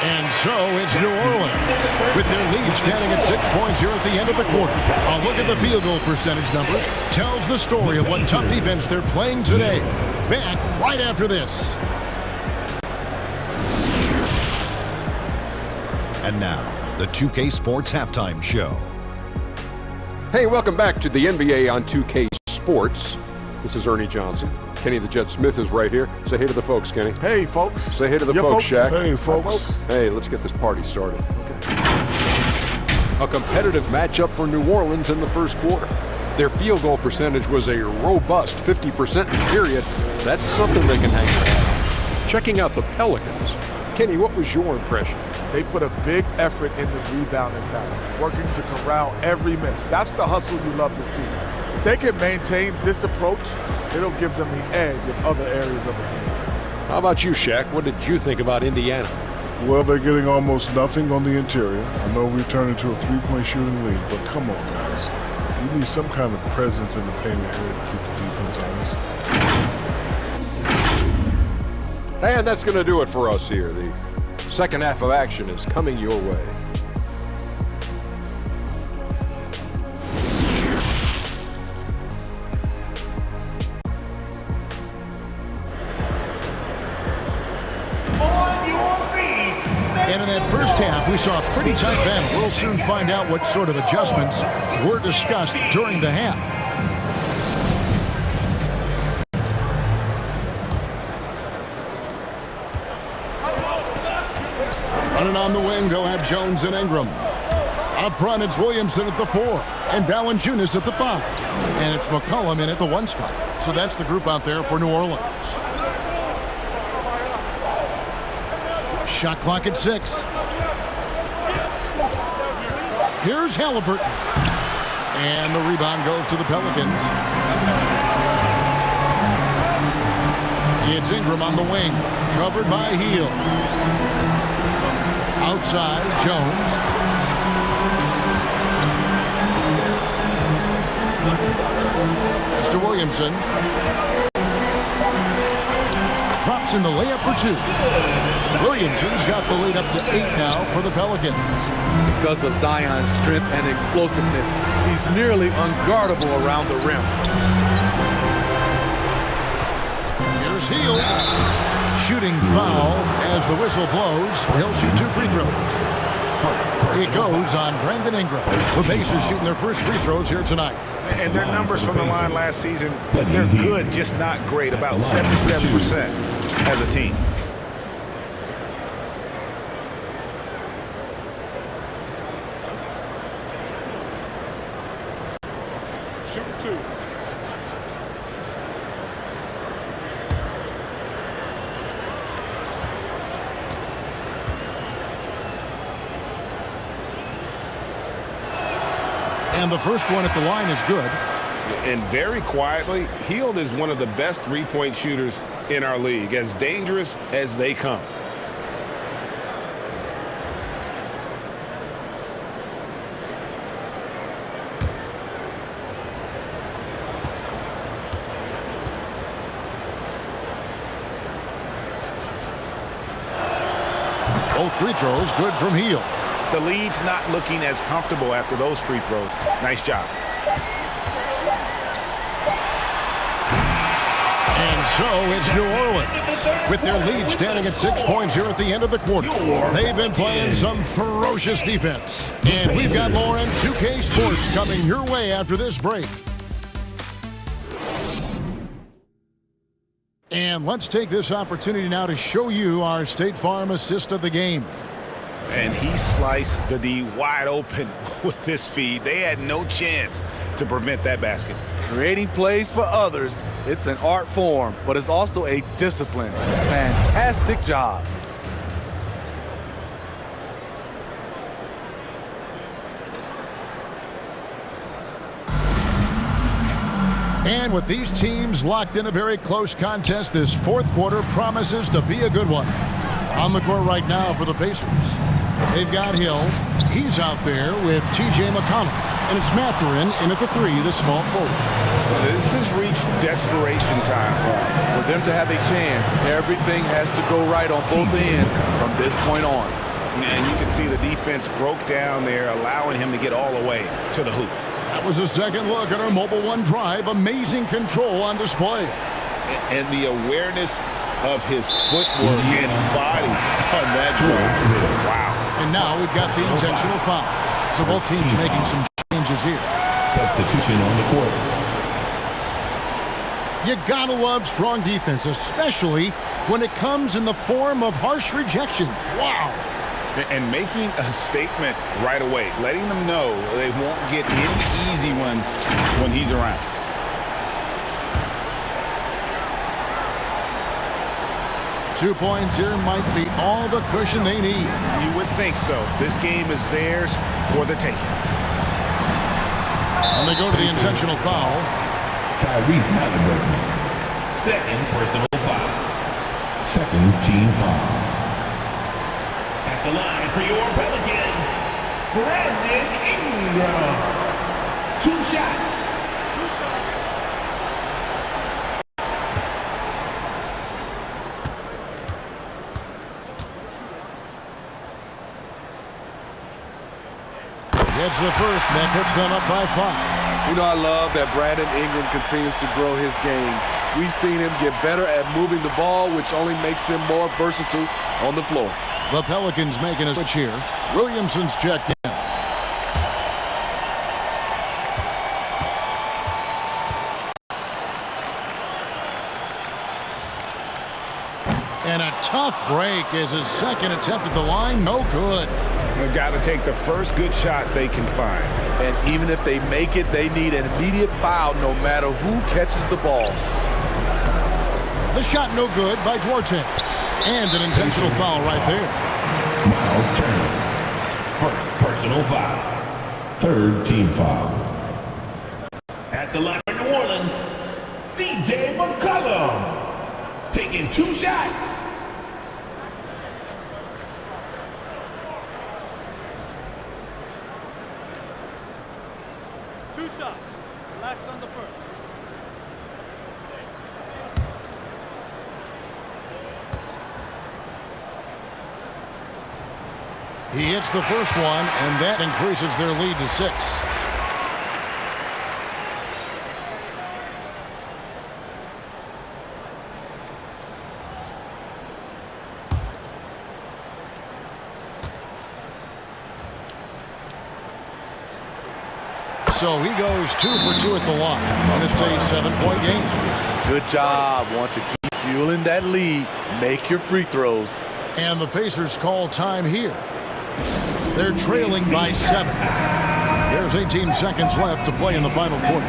And so it's New Orleans with their lead standing at 6 points here at the end of the quarter. A look at the field goal percentage numbers tells the story of what tough defense they're playing today. Back right after this. And now, the 2K Sports Halftime Show. Hey, welcome back to the NBA on 2K Sports. This is Ernie Johnson. Kenny the Jet Smith is right here. Say hey to the folks, Kenny. Hey, folks. Say hey to the folks, Shaq. Hey, folks. Hey, let's get this party started. Okay. A competitive matchup for New Orleans in the first quarter. Their field goal percentage was a robust 50% in the period. That's something they can hang their hat on. Checking out the Pelicans. Kenny, what was your impression? They put a big effort in the rebounding battle, working to corral every miss. That's the hustle you love to see. If they can maintain this approach, it'll give them the edge in other areas of the game. How about you, Shaq? What did you think about Indiana? Well, they're getting almost nothing on the interior. I know we've turned into a three-point shooting lead, but come on, guys. You need some kind of presence in the painted area to keep the defense honest. And that's going to do it for us here. The second half of action is coming your way. And in that first half, we saw a pretty tight battle. We'll soon find out what sort of adjustments were discussed during the half. Running on the wing, they'll have Jones and Ingram. Up front, it's Williamson at the 4 and Valanciunas at the 5. And it's McCollum in at the 1 spot. So that's the group out there for New Orleans. Shot clock at 6. Here's Halliburton. And the rebound goes to the Pelicans. It's Ingram on the wing, covered by Hield. Outside, Jones. Mr. Williamson. Drops in the layup for 2. Williamson's got the lead up to 8 now for the Pelicans. Because of Zion's strength and explosiveness, he's nearly unguardable around the rim. Here's Hield. Shooting foul as the whistle blows. He'll shoot 2 free throws. It goes on Brandon Ingram. The Pacers shooting their first free throws here tonight. And their numbers from the line last season, they're good, just not great. About 77% as a team. Shoot 2. And the first one at the line is good. And very quietly, Hield is one of the best three-point shooters in our league, as dangerous as they come. Both free throws good from Heel. The lead's not looking as comfortable after those free throws. Nice job. And so it's New Orleans, with their lead standing at 6 points here at the end of the quarter. They've been playing some ferocious defense. And we've got more on 2K Sports coming your way after this break. And let's take this opportunity now to show you our State Farm assist of the game. And he sliced the D wide open with this feed. They had no chance to prevent that basket. Creating plays for others, it's an art form, but it's also a discipline. Fantastic job. And with these teams locked in a very close contest, this fourth quarter promises to be a good one. On the court right now for the Pacers, they've got Hill. He's out there with T.J. McConnell. And it's Mathurin in at the 3, the small forward. This has reached desperation time. For them to have a chance, everything has to go right on both ends from this point on. And you can see the defense broke down there, allowing him to get all the way to the hoop. That was a second look at our Mobile One drive. Amazing control on display. And the awareness of his footwork and body on that drive. Wow. And now we've got the intentional foul. So both teams making some changes here. Substitution on the court. You gotta love strong defense, especially when it comes in the form of harsh rejections. Wow. And making a statement right away, letting them know they won't get any easy ones when he's around. Two points here might be all the cushion they need. You would think so. This game is theirs for the taking. And they go to the intentional foul. Tyrese Halliburton. Second personal foul. Second team foul. At the line for your Pelicans, Brandon Ingram. 2 shots. Gets the first, and that puts them up by 5. You know, I love that Brandon Ingram continues to grow his game. We've seen him get better at moving the ball, which only makes him more versatile on the floor. The Pelicans making a switch here. Williamson's checked in. And a tough break as his second attempt at the line, no good. They've got to take the first good shot they can find. And even if they make it, they need an immediate foul no matter who catches the ball. The shot no good by Duarte. And an intentional foul right there. Miles Turner. First personal foul. Third team foul. At the line for New Orleans, C.J. McCollum. Taking 2 shots. Relax on the first. He hits the first one, and that increases their lead to 6. So he goes 2 for 2 at the line, and it's a 7-point game. Good job. Want to keep fueling that lead. Make your free throws. And the Pacers call time here. They're trailing by 7. There's 18 seconds left to play in the final quarter.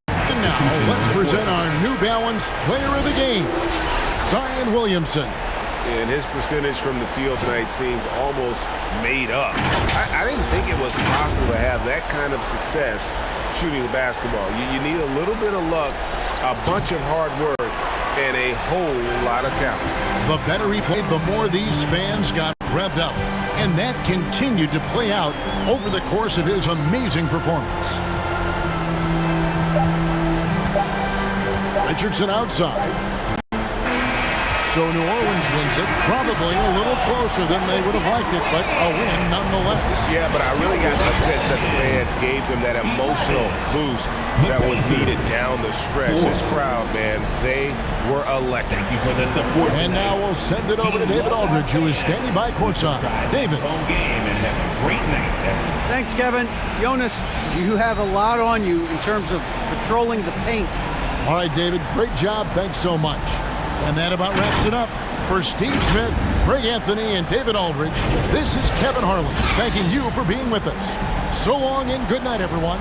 And now let's present our New Balance Player of the Game, Zion Williamson. And his percentage from the field tonight seems almost made up. I didn't think it was possible to have that kind of success shooting the basketball. You need a little bit of luck, a bunch of hard work, and a whole lot of talent. The better he played, the more these fans got revved up. And that continued to play out over the course of his amazing performance. Richardson outside. So New Orleans wins it, probably a little closer than they would have liked it, but a win nonetheless. Yeah, but I really got the sense that the fans gave them that emotional boost that was needed down the stretch. This crowd, man, they were electric. Thank you for the support. And now we'll send it over to David Aldridge, who is standing by courtside. David. Home game and have a great night. Thanks, Kevin. Jonas, you have a lot on you in terms of patrolling the paint. All right, David, great job. Thanks so much. And that about wraps it up. For Steve Smith, Greg Anthony, and David Aldridge, this is Kevin Harlan thanking you for being with us. So long and good night, everyone.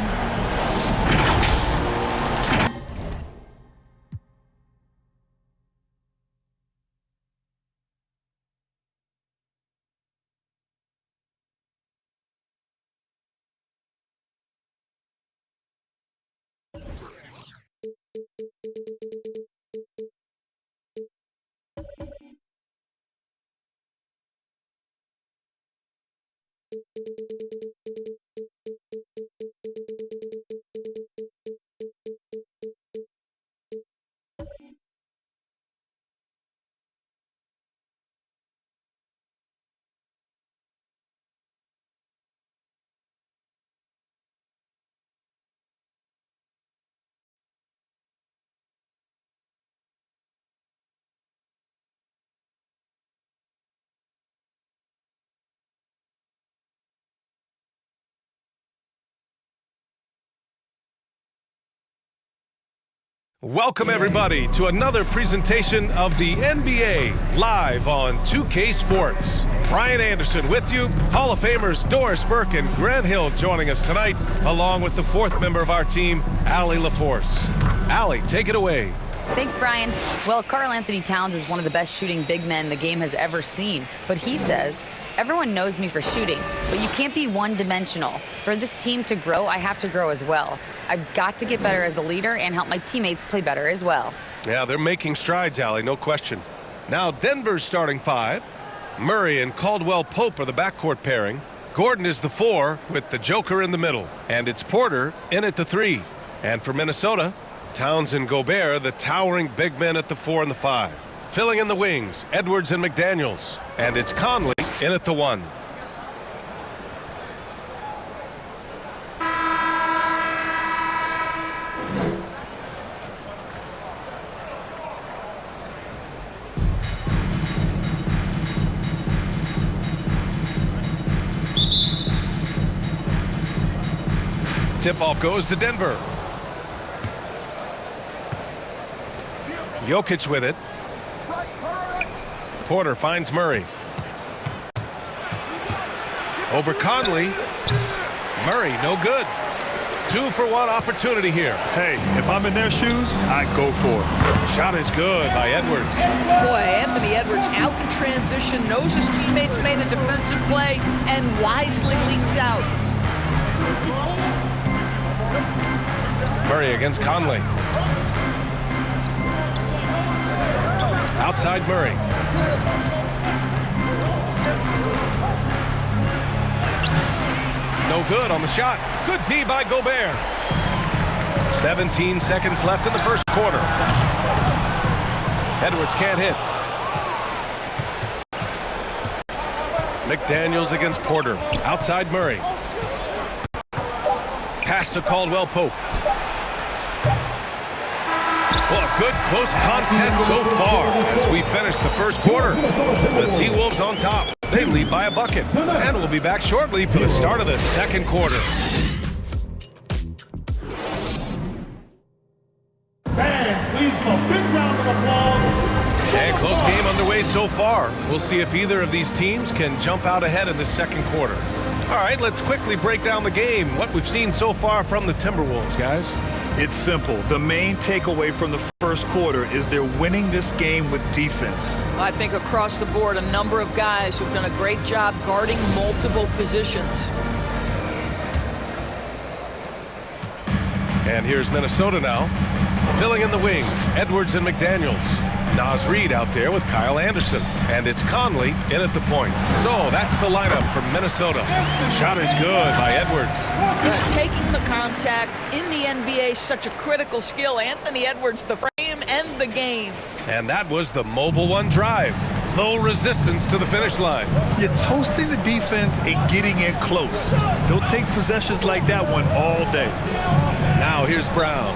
Welcome, everybody, to another presentation of the NBA live on 2K Sports. Brian Anderson with you, Hall of Famers Doris Burke and Grant Hill joining us tonight, along with the fourth member of our team, Allie LaForce. Allie, take it away. Thanks, Brian. Well, Karl Anthony Towns is one of the best shooting big men the game has ever seen. But he says, everyone knows me for shooting, but you can't be one-dimensional. For this team to grow, I have to grow as well. I've got to get better as a leader and help my teammates play better as well. Yeah, they're making strides, Allie, no question. Now, Denver's starting five. Murray and Caldwell Pope are the backcourt pairing. Gordon is the 4 with the Joker in the middle. And it's Porter in at the 3. And for Minnesota, Towns and Gobert, the towering big men at the 4 and the 5. Filling in the wings, Edwards and McDaniels. And it's Conley in at the 1. Tip-off goes to Denver. Jokic with it. Porter finds Murray. Over Conley. Murray, no good. 2-for-1 opportunity here. Hey, if I'm in their shoes, I'd go for it. Shot is good by Edwards. Boy, Anthony Edwards out in transition, knows his teammates made a defensive play, and wisely leaks out. Murray against Conley. Outside Murray. No good on the shot. Good D by Gobert. 17 seconds left in the first quarter. Edwards can't hit. McDaniels against Porter. Outside Murray. Pass to Caldwell Pope. Well, a good close contest so far as we finish the first quarter. The T-Wolves on top. They lead by a bucket. And we'll be back shortly for the start of the second quarter. Fans, please give a big round of applause. And close game underway so far. We'll see if either of these teams can jump out ahead in the second quarter. All right, let's quickly break down the game, what we've seen so far from the Timberwolves, guys. It's simple. The main takeaway from the first quarter is they're winning this game with defense. I think across the board, a number of guys who've done a great job guarding multiple positions. And here's Minnesota now. Filling in the wings, Edwards and McDaniels. Naz Reid out there with Kyle Anderson. And it's Conley in at the point. So that's the lineup for Minnesota. Shot is good by Edwards. Taking the contact in the NBA, such a critical skill. Anthony Edwards, the frame and the game. And that was the Mobile One drive. Low resistance to the finish line. You're toasting the defense and getting in close. They'll take possessions like that one all day. Now here's Brown.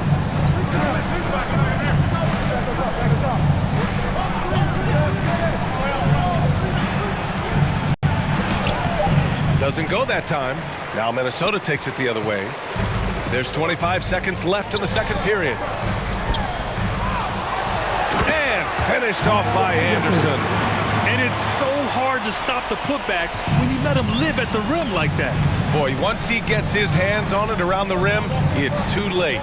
Doesn't go that time. Now Minnesota takes it the other way. There's 25 seconds left in the second period. And finished off by Anderson. And it's so hard to stop the putback when you let him live at the rim like that. Boy, once he gets his hands on it around the rim, it's too late.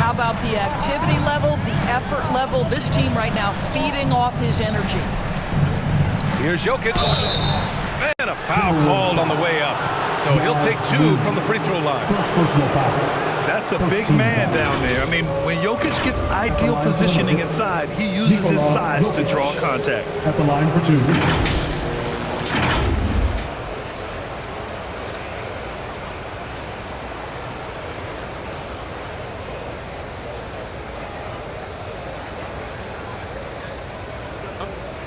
How about the activity level, the effort level? This team right now feeding off his energy. Here's Jokic. And a foul called on the way up. So he'll take 2 from the free throw line. That's a big man down there. I mean, when Jokic gets ideal positioning inside, he uses his size to draw contact. At the line for 2.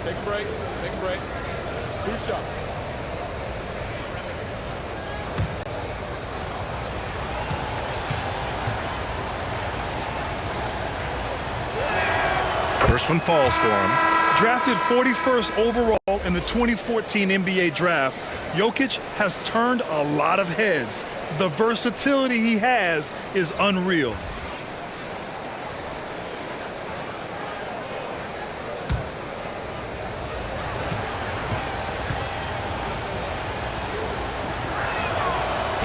Take a break. Take a break. 2 shots. First one falls for him. Drafted 41st overall in the 2014 NBA draft, Jokic has turned a lot of heads. The versatility he has is unreal.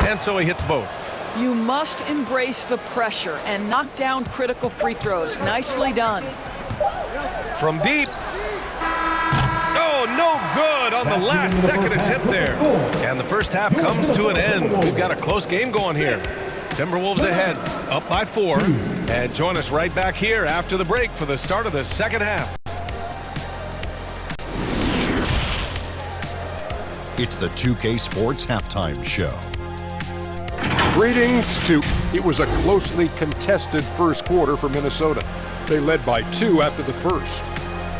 And so he hits both. You must embrace the pressure and knock down critical free throws. Nicely done. From deep. Oh, no good on the last second attempt there. And the first half comes to an end. We've got a close game going here. Timberwolves ahead, up by 4. And join us right back here after the break for the start of the second half. It's the 2K Sports Halftime Show. Greetings to... It was a closely contested first quarter for Minnesota. They led by 2 after the first.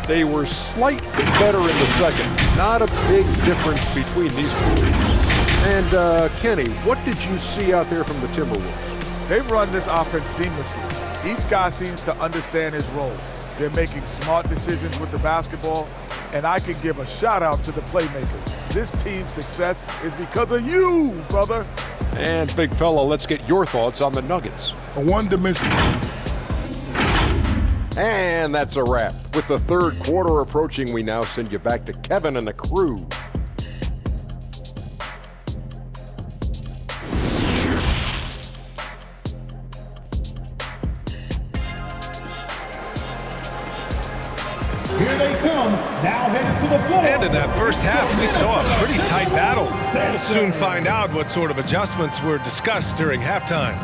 They were slightly better in the second. Not a big difference between these two. And Kenny, what did you see out there from the Timberwolves? They run this offense seamlessly. Each guy seems to understand his role. They're making smart decisions with the basketball, and I can give a shout out to the playmakers. This team's success is because of you, brother. And big fella, let's get your thoughts on the Nuggets. A one-dimensional. And that's a wrap. With the third quarter approaching, we now send you back to Kevin and the crew. Here they come, now headed to the floor. And in that first half, we saw a pretty tight battle. We'll soon find out what sort of adjustments were discussed during halftime.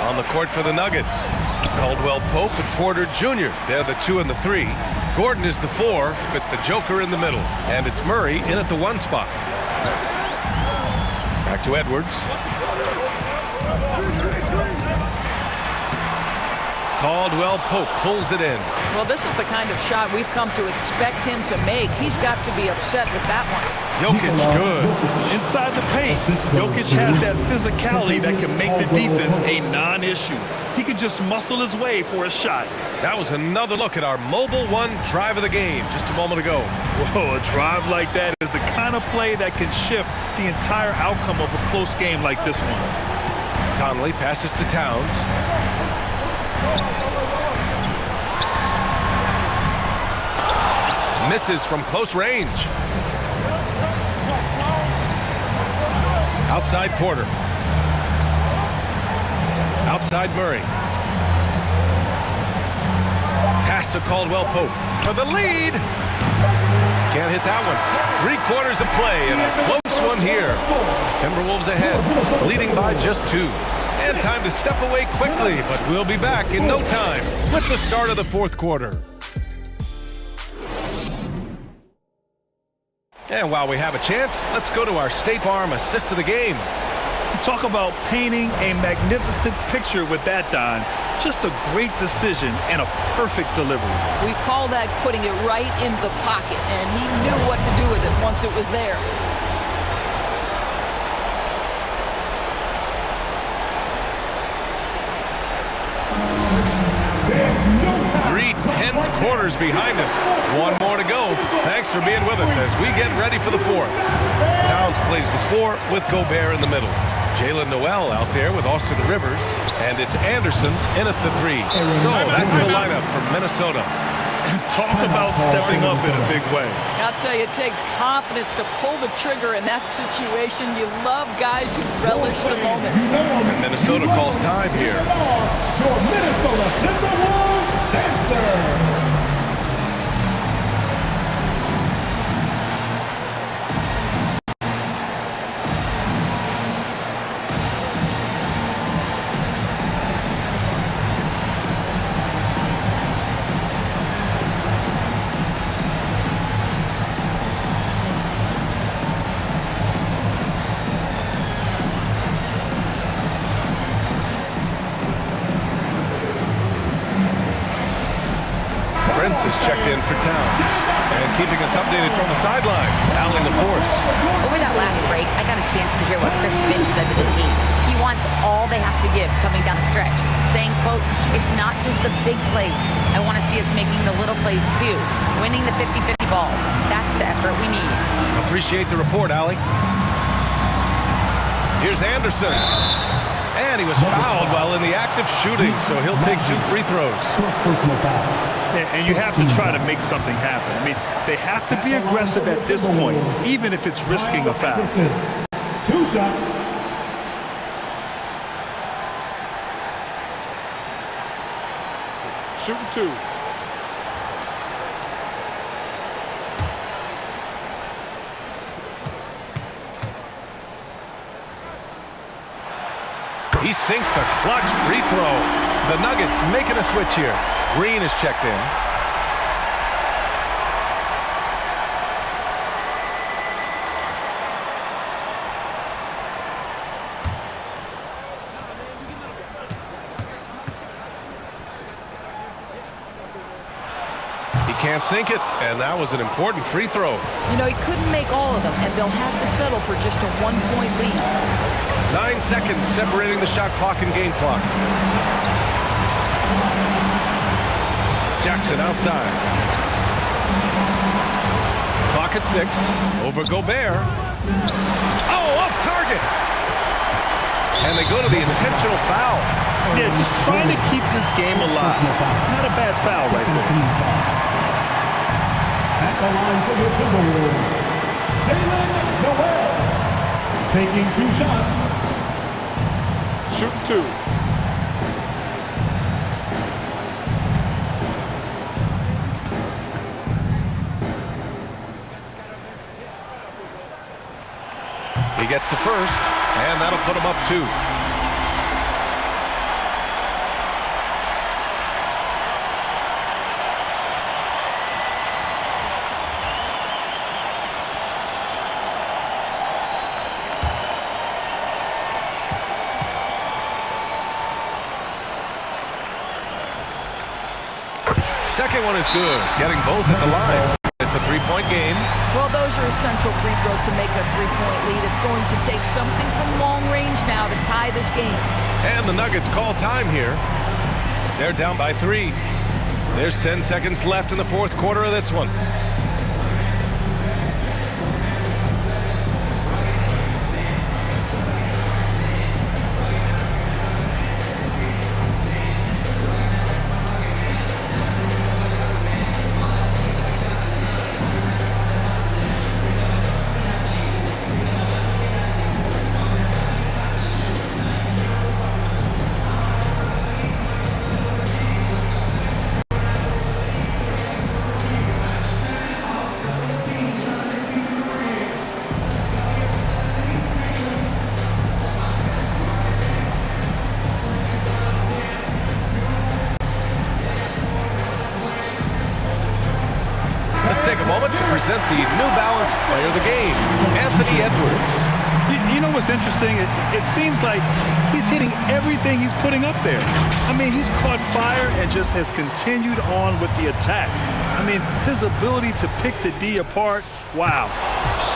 On the court for the Nuggets, Caldwell Pope and Porter Jr. They're the 2 and the 3. Gordon is the 4 with the Joker in the middle. And it's Murray in at the 1 spot. Back to Edwards. Caldwell Pope pulls it in. Well, this is the kind of shot we've come to expect him to make. He's got to be upset with that one. Jokic, good. Inside the paint, Jokic has that physicality that can make the defense a non-issue. He can just muscle his way for a shot. That was another look at our Mobile One drive of the game just a moment ago. Whoa, a drive like that is the kind of play that can shift the entire outcome of a close game like this one. Conley passes to Towns. Misses from close range. Outside Porter. Outside Murray. Pass to Caldwell Pope for the lead. Can't hit that one. 3/4 of play and a close one here. Timberwolves ahead, leading by just 2. And time to step away quickly, but we'll be back in no time with the start of the 4th quarter. And while we have a chance, let's go to our State Farm assist of the game. The Talk about painting a magnificent picture with that dime. Just a great decision and a perfect delivery. We call that putting it right in the pocket, and he knew what to do with it once it was there. Tense quarters behind us. One more to go. Thanks for being with us as we get ready for the fourth. Towns plays the 4 with Gobert in the middle. Jalen Noel out there with Austin Rivers. And it's Anderson in at the 3. So that's the lineup from Minnesota. Talk about stepping up in a big way. I'll tell you, it takes confidence to pull the trigger in that situation. You love guys who relish the moment. And Minnesota calls time here. Your Minnesota Timberwolves dancer. Is checked in for Towns. And keeping us updated from the sideline, Allie LaForce. Over that last break, I got a chance to hear what Chris Finch said to the team. He wants all they have to give coming down the stretch, saying, quote, "It's not just the big plays. I want to see us making the little plays too, winning the 50-50 balls. That's the effort we need." Appreciate the report, Allie. Here's Anderson. And he was fouled while in the act of shooting, so he'll take 2 free throws. Personal foul. And you have to try to make something happen. I mean, they have to be aggressive at this point, even if it's risking a foul. 2 shots. Shooting 2. He sinks the clutch free throw. The Nuggets making a switch here. Green is checked in. He can't sink it, and that was an important free throw. You know, he couldn't make all of them, and they'll have to settle for just a 1-point lead. 9 seconds separating the shot clock and game clock. Jackson outside. Clock at 6. Over Gobert. Oh, off target. And they go to the intentional foul. Yeah, just trying to keep this game alive. Not a bad foul right there. At the line for the Timberwolves, Jalen Noel. Taking 2 shots. Shooting 2. He gets the first, and that'll put him up 2. Second one is good, getting both at the line. It's a 3-point game. Well, those are essential free throws to make a 3-point lead. It's going to take something from long range now to tie this game. And the Nuggets call time here. They're down by 3. There's 10 seconds left in the fourth quarter of this one. Present the New Balance Player of the Game, Anthony Edwards. You know what's interesting? It seems like he's hitting everything he's putting up there. I mean, he's caught fire and just has continued on with the attack. I mean, his ability to pick the D apart, wow.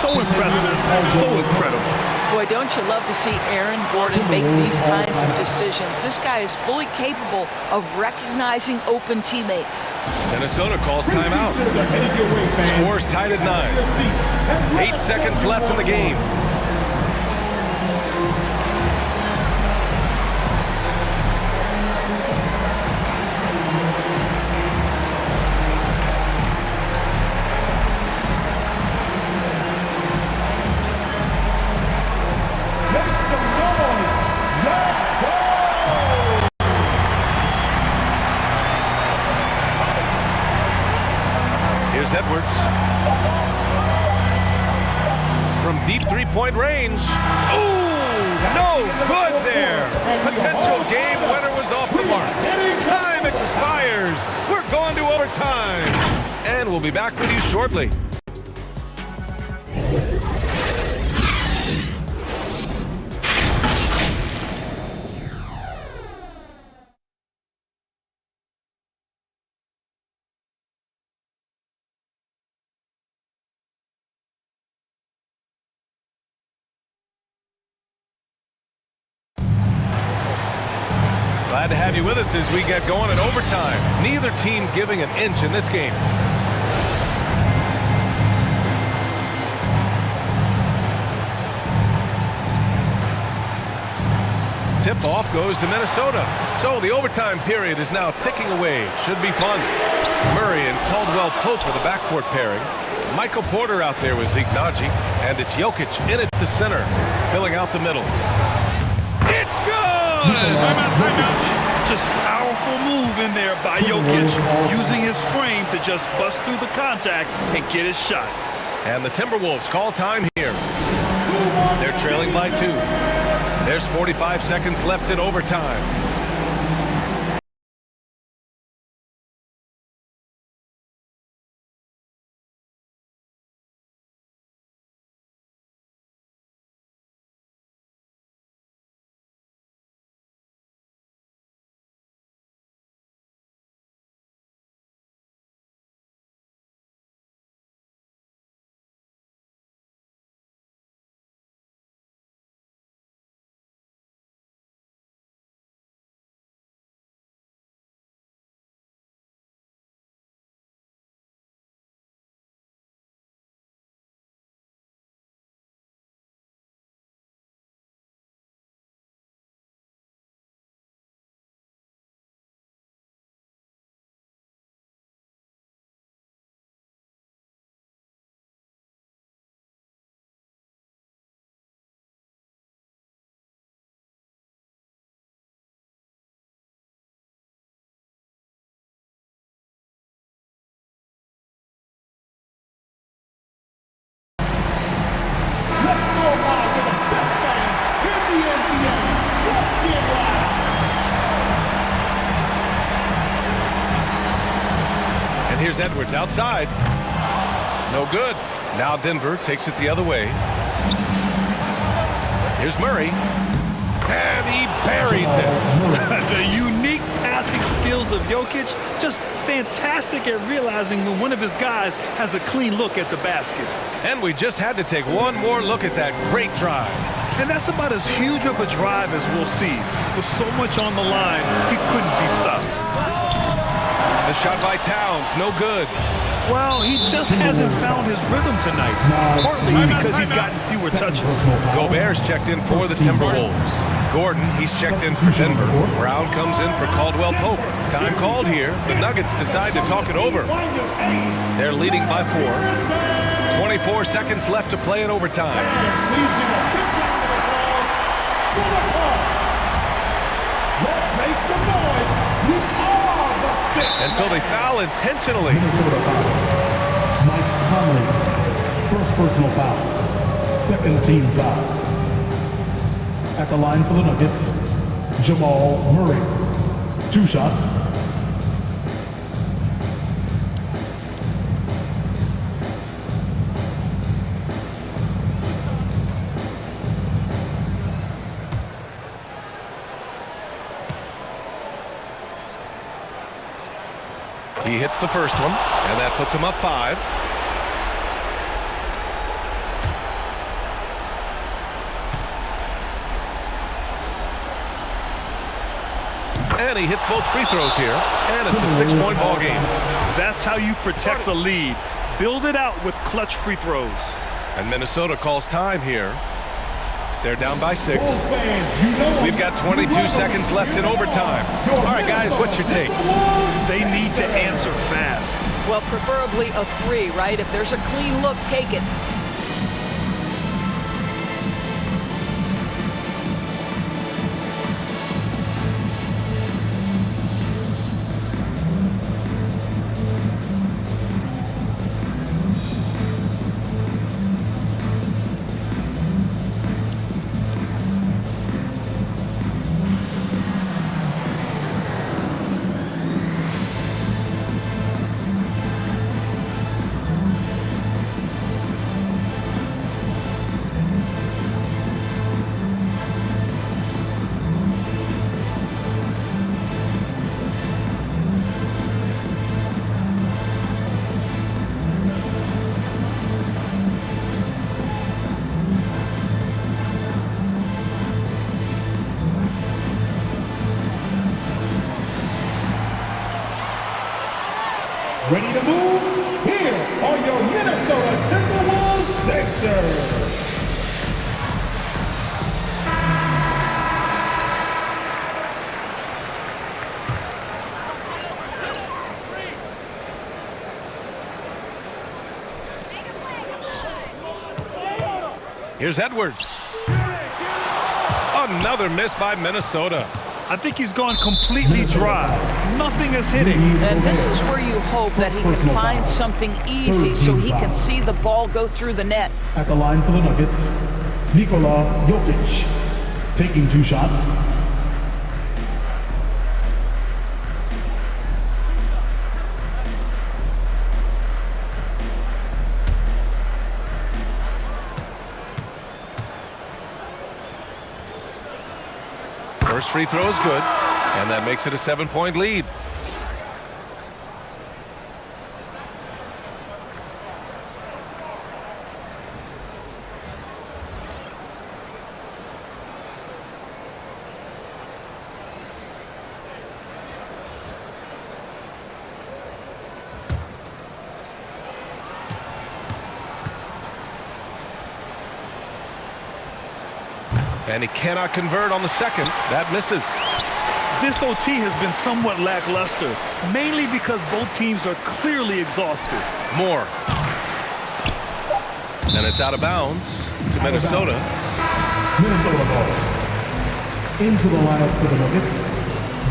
So impressive, so incredible. Boy, don't you love to see Aaron Gordon make these kinds of decisions. This guy is fully capable of recognizing open teammates. Minnesota calls timeout. Score's tied at 9. 8 seconds left in the game. Here's Edwards. From deep three-point range. Ooh, no good there. Potential game winner was off the mark. Time expires. We're going to overtime. And we'll be back with you shortly. Glad to have you with us as we get going in overtime. Neither team giving an inch in this game. Tip-off goes to Minnesota. So the overtime period is now ticking away. Should be fun. Murray and Caldwell Pope are the backcourt pairing. Michael Porter out there with Zeke Naji. And it's Jokic in at the center, filling out the middle. It's good! Just powerful move in there by Jokic, using his frame to just bust through the contact and get his shot. And the Timberwolves call time here. They're trailing by 2. There's 45 seconds left in overtime. And here's Edwards outside. No good. Now Denver takes it the other way. Here's Murray. And he buries it. The unique passing skills of Jokic, just fantastic at realizing when one of his guys has a clean look at the basket. And we just had to take one more look at that great drive. And that's about as huge of a drive as we'll see. With so much on the line, he couldn't be stopped. The shot by Towns, no good. Well, he just hasn't found his rhythm tonight, partly because he's gotten fewer touches. Gobert's checked in for the Timberwolves. Gordon, he's checked in for Denver. Brown comes in for Caldwell Pope. Time called here. The Nuggets decide to talk it over. They're leading by 4. 24 seconds left to play in overtime. And so they foul intentionally. Mike Conley, first personal foul, second team foul. At the line for the Nuggets, Jamal Murray. 2 shots. He hits the first one, and that puts him up 5. And he hits both free throws here, and it's a 6-point ball game. That's how you protect the lead. Build it out with clutch free throws. And Minnesota calls time here. They're down by 6. We've got 22 seconds left in overtime. All right, guys, what's your take? They need to answer fast. Well, preferably a 3, right? If there's a clean look, take it. Ready to move? Here are your Minnesota Timberwolves Sixers. Here's Edwards. Another miss by Minnesota. I think he's gone completely dry. Nothing is hitting. And this is where you hope that he can find something easy so he can see the ball go through the net. At the line for the Nuggets, Nikola Jokic taking 2 shots. First free throw is good, and that makes it a 7-point lead. And he cannot convert on the second. That misses. This OT has been somewhat lackluster, mainly because both teams are clearly exhausted. More. And it's out of bounds to Minnesota. Minnesota ball. Into the lineup for the Nuggets,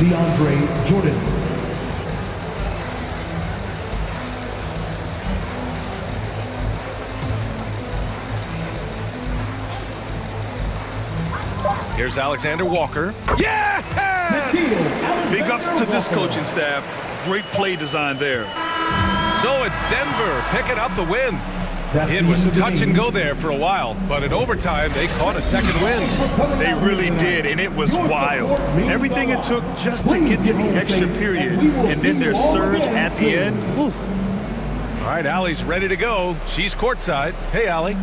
DeAndre Jordan. Here's Alexander Walker. Yeah! Big ups to this coaching staff. Great play design there. So it's Denver picking up the win. It was touch and go there for a while, but in overtime, they caught a second win. They really did, and it was wild. Everything it took just to get to the extra period, and then their surge at the end. Whew. All right, Allie's ready to go. She's courtside. Hey, Allie.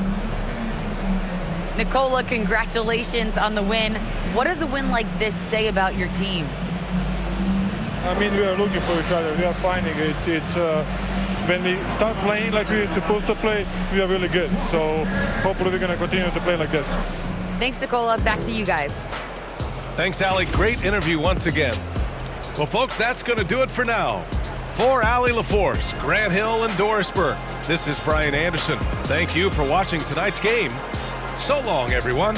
Nikola, congratulations on the win. What does a win like this say about your team? I mean, we are looking for each other. We are finding it. When we start playing like we're supposed to play, we are really good. So hopefully we're going to continue to play like this. Thanks, Nikola. Back to you guys. Thanks, Allie. Great interview once again. Well, folks, that's going to do it for now. For Allie LaForce, Grant Hill, and Dorisburg, this is Brian Anderson. Thank you for watching tonight's game. So long, everyone.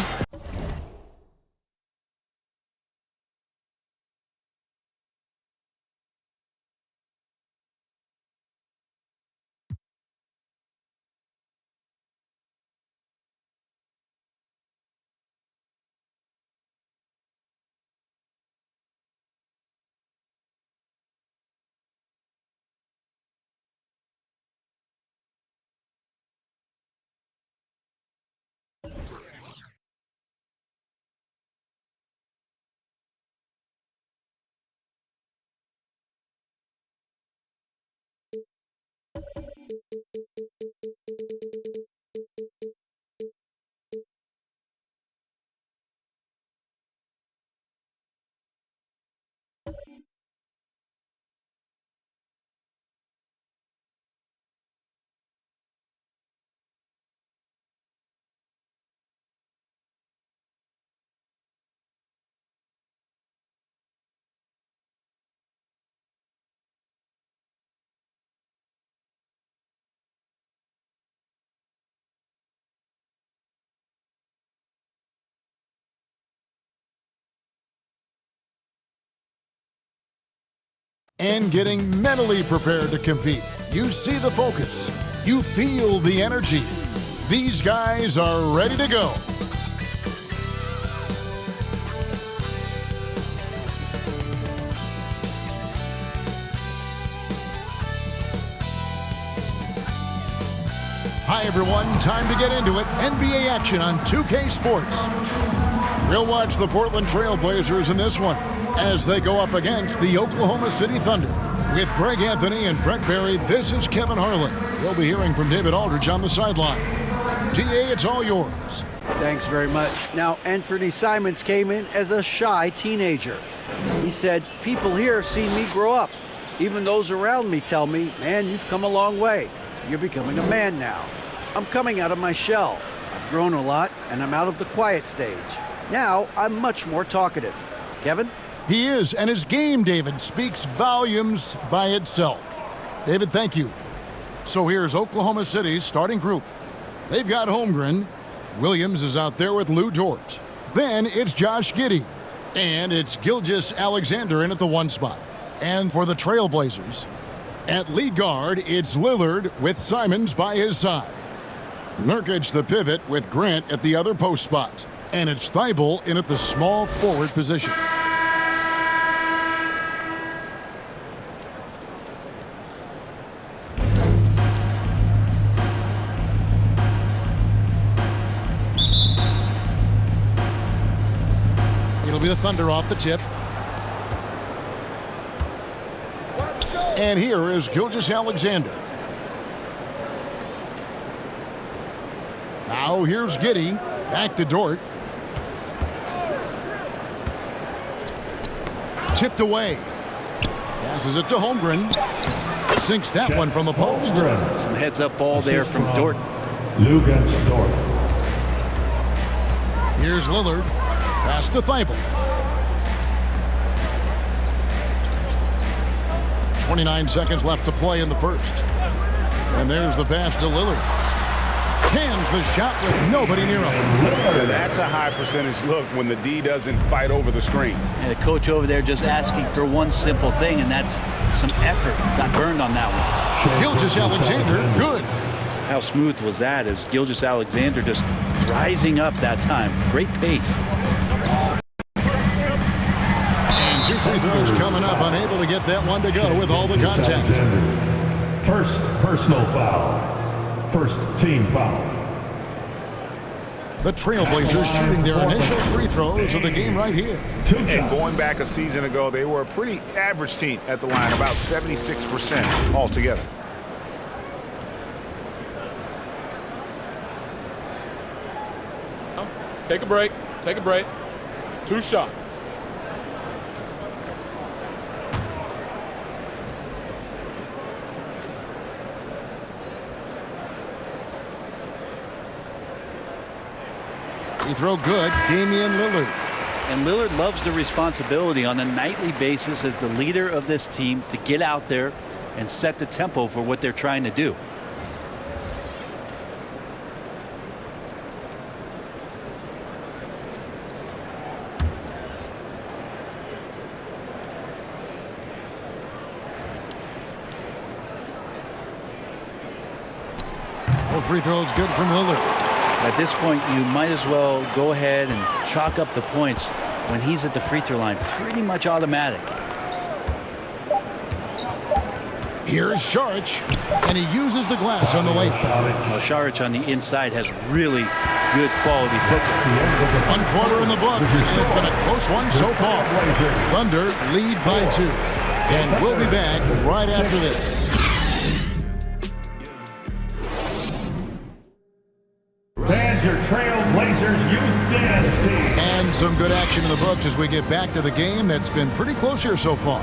and getting mentally prepared to compete. You see the focus. You feel the energy. These guys are ready to go. Hi, everyone. Time to get into it. NBA action on 2K Sports. We'll watch the Portland Trail Blazers in this one as they go up against the Oklahoma City Thunder. With Greg Anthony and Brett Berry, this is Kevin Harlan. We'll be hearing from David Aldridge on the sideline. GA, it's all yours. Thanks very much. Now, Anthony Simons came in as a shy teenager. He said, people here have seen me grow up. Even those around me tell me, man, you've come a long way. You're becoming a man now. I'm coming out of my shell. I've grown a lot, and I'm out of the quiet stage. Now, I'm much more talkative. Kevin? He is, and his game, David, speaks volumes by itself. David, thank you. So here's Oklahoma City's starting group. They've got Holmgren. Williams is out there with Lou Dort. Then it's Josh Giddey. And it's Gilgeous-Alexander in at the 1 spot. And for the Trailblazers, at lead guard, it's Lillard with Simons by his side. Nurkic the pivot with Grant at the other post spot. And it's Thibault in at the small forward position. It'll be the Thunder off the tip. And here is Gilgeous-Alexander. Now here's Giddey. Back to Dort. Tipped away. Passes it to Holmgren. Sinks that one from the post. Some heads-up ball there from Dort. Lou against Dort. Here's Lillard. Pass to Thibault. 29 seconds left to play in the first. And there's the pass to Lillard. Cans the shot with nobody near him. Yeah, that's a high percentage look when the D doesn't fight over the screen. And the coach over there just asking for one simple thing, and that's some effort. Got burned on that one. Gilgeous-Alexander, good. How smooth was that as Gilgeous-Alexander just rising up that time. Great pace. And 2 free throws coming up, unable to get that one to go with all the contact. First personal foul. First team foul. The Trailblazers shooting their initial free throws of the game right here. And going back a season ago, they were a pretty average team at the line, about 76% altogether. Take a break. Take a break. 2 shots. Free throw good, Damian Lillard. And Lillard loves the responsibility on a nightly basis as the leader of this team to get out there and set the tempo for what they're trying to do. Well, free throws good from Lillard. At this point, you might as well go ahead and chalk up the points when he's at the free throw line. Pretty much automatic. Here's Saric, and he uses the glass on the way. Well, Saric on the inside has really good quality football. 1 quarter in the books, and it's been a close one so far. Thunder lead by 2. And we'll be back right after this. Your Trailblazers Youth Dance Team. And some good action in the books as we get back to the game that's been pretty close here so far.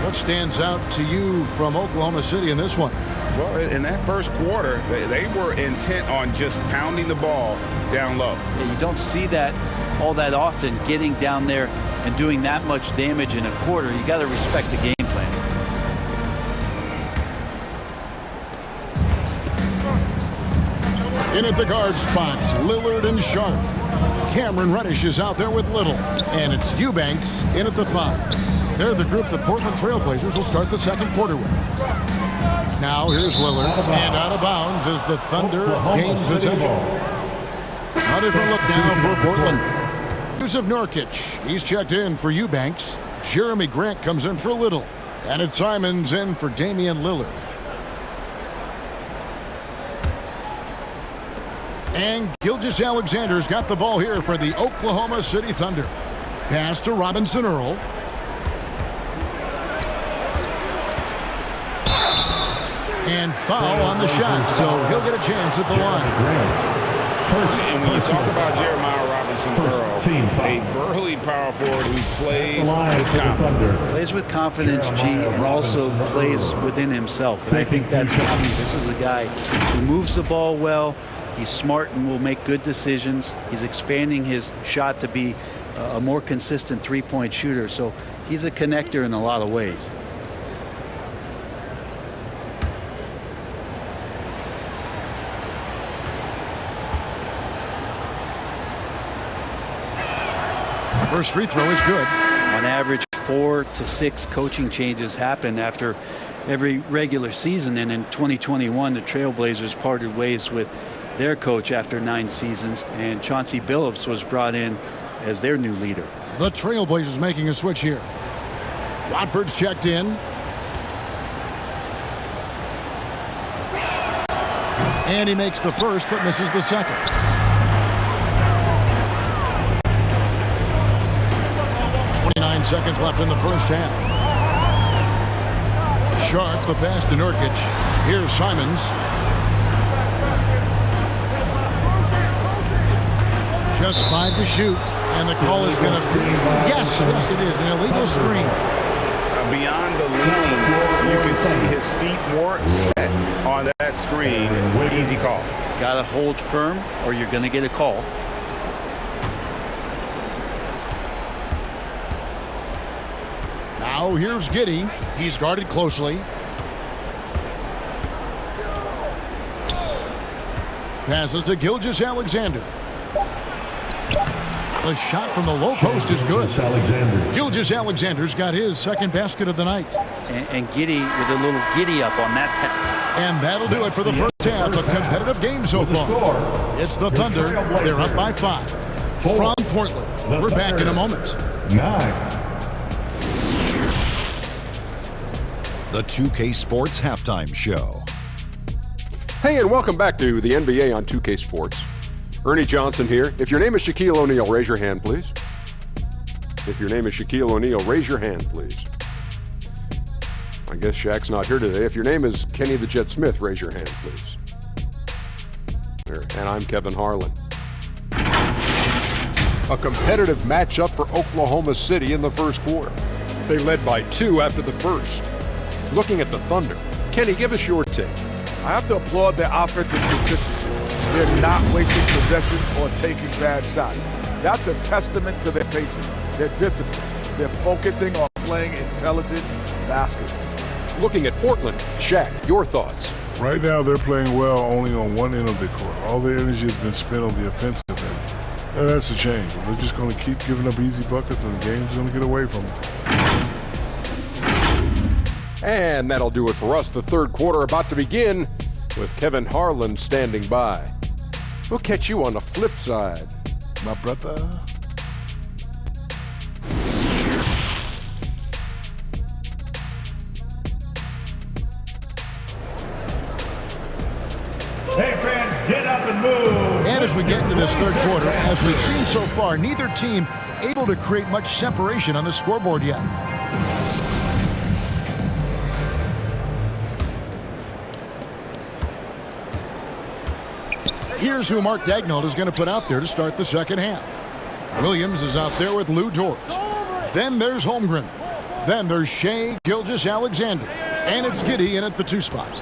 What stands out to you from Oklahoma City in this one? Well, in that first quarter, they were intent on just pounding the ball down low. Yeah, you don't see that all that often, getting down there and doing that much damage in a quarter. You got to respect the game plan. In at the guard spots, Lillard and Sharp. Cameron Reddish is out there with Little. And it's Eubanks in at the 5. They're the group the Portland Trailblazers will start the second quarter with. Now here's Lillard, and out of bounds as the Thunder gain possession. A different look now for Portland. Yusuf Nurkic, he's checked in for Eubanks. Jeremy Grant comes in for Little. And it's Simons in for Damian Lillard. And Gilgeous-Alexander's got the ball here for the Oklahoma City Thunder. Pass to Robinson Earl. And foul on the shot, so he'll get a chance at the line. And when you talk about Jeremiah Robinson Earl, a burly power forward who plays with confidence. Plays with confidence, G, and also plays within himself. And I think that's the key. This is a guy who moves the ball well. He's smart and will make good decisions. He's expanding his shot to be a more consistent three-point shooter. So he's a connector in a lot of ways. First free throw is good. On average, 4 to 6 coaching changes happen after every regular season. And in 2021, the Trailblazers parted ways with their coach after 9 seasons. And Chauncey Billups was brought in as their new leader. The Trailblazers making a switch here. Watford's checked in. And he makes the first but misses the second. Seconds left in the first half. Sharp the pass to Nurkic. Here's Simons. Just 5 to shoot, and the call is going to be yes, it is an illegal screen. Beyond the lane, you can see his feet more set on that screen. Easy call. Got to hold firm, or you're going to get a call. Now here's Giddey. He's guarded closely. Passes to Gilgeous-Alexander. The shot from the low post is good. Gilgeous-Alexander's got his second basket of the night. And Giddey with a little giddy up on that pass. And that'll do it for the first half. A competitive game so far. It's the Thunder. They're up by 5. From Portland. We're back in a moment. 9. The 2K Sports Halftime Show. Hey, and welcome back to the NBA on 2K Sports. Ernie Johnson here. If your name is Shaquille O'Neal, raise your hand, please. If your name is Shaquille O'Neal, raise your hand, please. I guess Shaq's not here today. If your name is Kenny the Jet Smith, raise your hand, please. There. And I'm Kevin Harlan. A competitive matchup for Oklahoma City in the first quarter. They led by 2 after the first. Looking at the Thunder, Kenny, give us your take. I have to applaud their offensive consistency. They're not wasting possessions or taking bad shots. That's a testament to their patience, their discipline. They're focusing on playing intelligent basketball. Looking at Portland, Shaq, your thoughts? Right now, they're playing well only on one end of the court. All their energy has been spent on the offensive end. And that's a change. They're just going to keep giving up easy buckets, and the game's going to get away from them. And that'll do it for us. The third quarter about to begin with Kevin Harlan standing by. We'll catch you on the flip side, my brother. Hey fans, get up and move. And as we get into this third quarter, as we've seen so far, neither team able to create much separation on the scoreboard yet. Here's who Mark Daigneault is going to put out there to start the second half. Williams is out there with Lou Dort. Then there's Holmgren. Then there's Shai Gilgeous-Alexander. And it's Giddey in at the 2 spot.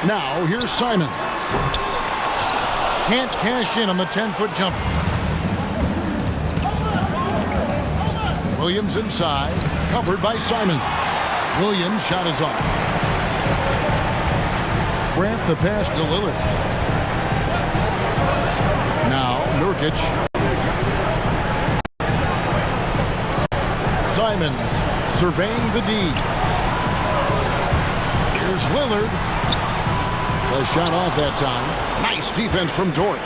Now here's Simons. Can't cash in on the 10-foot jumper. Williams inside, covered by Simons. Williams' shot is off. Grant the pass to Lillard. Now Nurkic. Simons surveying the D. Here's Lillard. The shot off that time. Nice defense from Dort.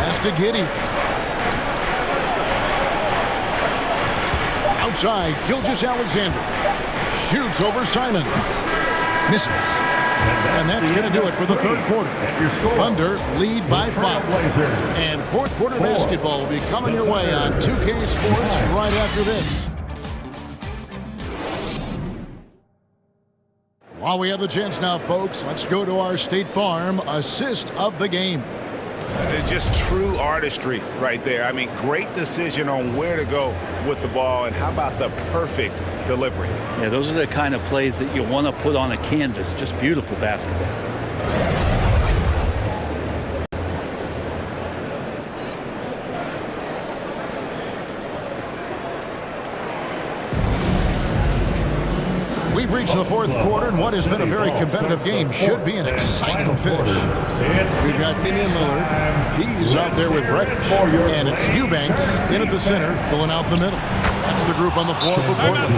Pass to Giddey. Outside, Gilgeous-Alexander. Shoots over Simon. Misses. And that's going to do it for the third quarter. Thunder lead by 5. And fourth quarter basketball will be coming your way on 2K Sports right after this. While we have the chance now, folks, let's go to our State Farm assist of the game. Just true artistry right there. I mean, great decision on where to go with the ball, and how about the perfect delivery? Yeah, those are the kind of plays that you want to put on a canvas. Just beautiful basketball. We've reached the fourth quarter, and what has been a very competitive game should be an exciting finish. We've got Damian Lillard. He's out there with Reddish. And it's Eubanks in at the center, filling out the middle. That's the group on the floor for Portland.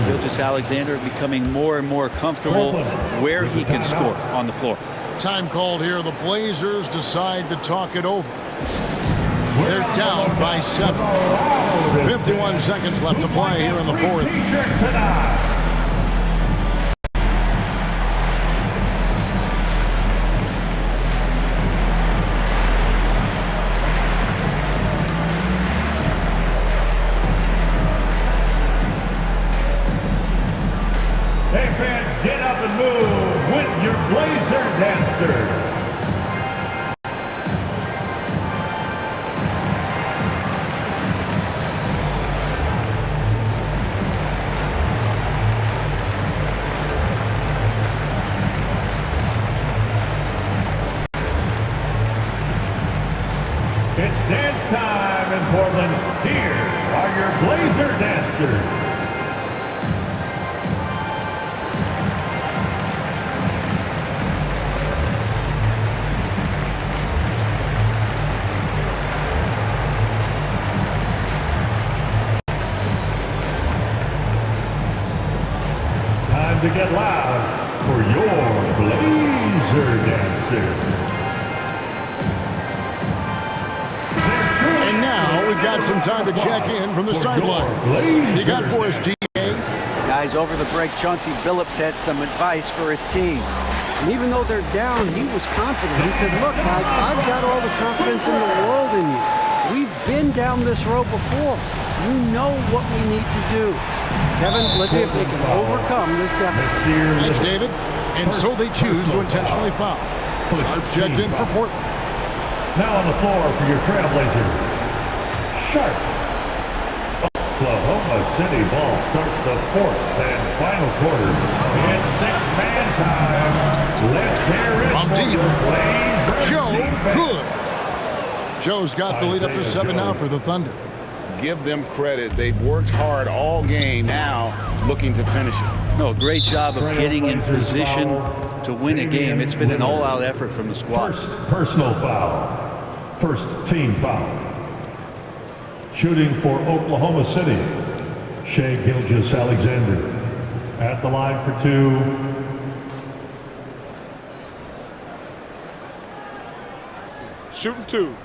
Gilgeous-Alexander becoming more and more comfortable where he can score on the floor. Time called here. The Blazers decide to talk it over. They're down by 7. 51 seconds left to play here in the fourth. Hey fans, get up and move with your Blazer dancer. It's dance time in Portland. Here are your Blazer dancers. Time to get loud for your Blazer dancers. And now we've got some time to check in from the sideline. You got for us, DA? Guys, over the break, Chauncey Billups had some advice for his team. And even though they're down, he was confident. He said, look, guys, I've got all the confidence in the world in you. We've been down this road before. You know what we need to do. Kevin, let's see if they can overcome this deficit. Thanks, David. And so they choose to intentionally foul. Sharps checked in for Portland. Now on the floor for your Trailblazers. Sharp. Oklahoma City ball starts the fourth and final quarter. It's six-man time. Let's hear it from deep. Joe defense. Good. Joe's got the lead up to 7 now for the Thunder. Give them credit. They've worked hard all game, now looking to finish it. No, great job of getting in position to win a game. It's been an all-out effort from the squad. First personal foul. First team foul. Shooting for Oklahoma City, Shai Gilgeous-Alexander. At the line for 2. Shooting 2.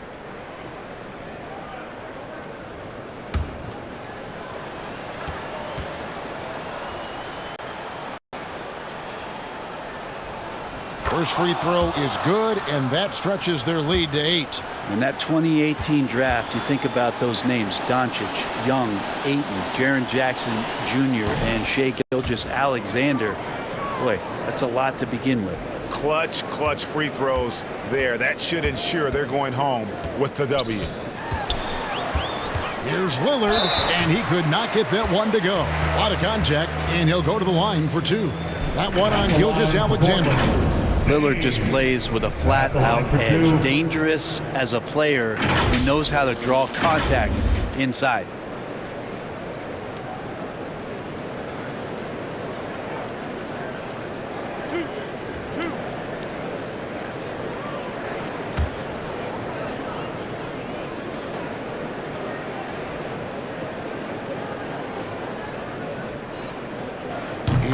First free throw is good, and that stretches their lead to 8. In that 2018 draft, you think about those names: Doncic, Young, Ayton, Jaren Jackson Jr., and Shai Gilgeous-Alexander. Boy, that's a lot to begin with. Clutch free throws there. That should ensure they're going home with the W. Here's Lillard, and he could not get that one to go. A lot of contact, and he'll go to the line for 2. That one on Gilgeous-Alexander. Lillard just plays with a flat-out edge. Dangerous as a player who knows how to draw contact inside.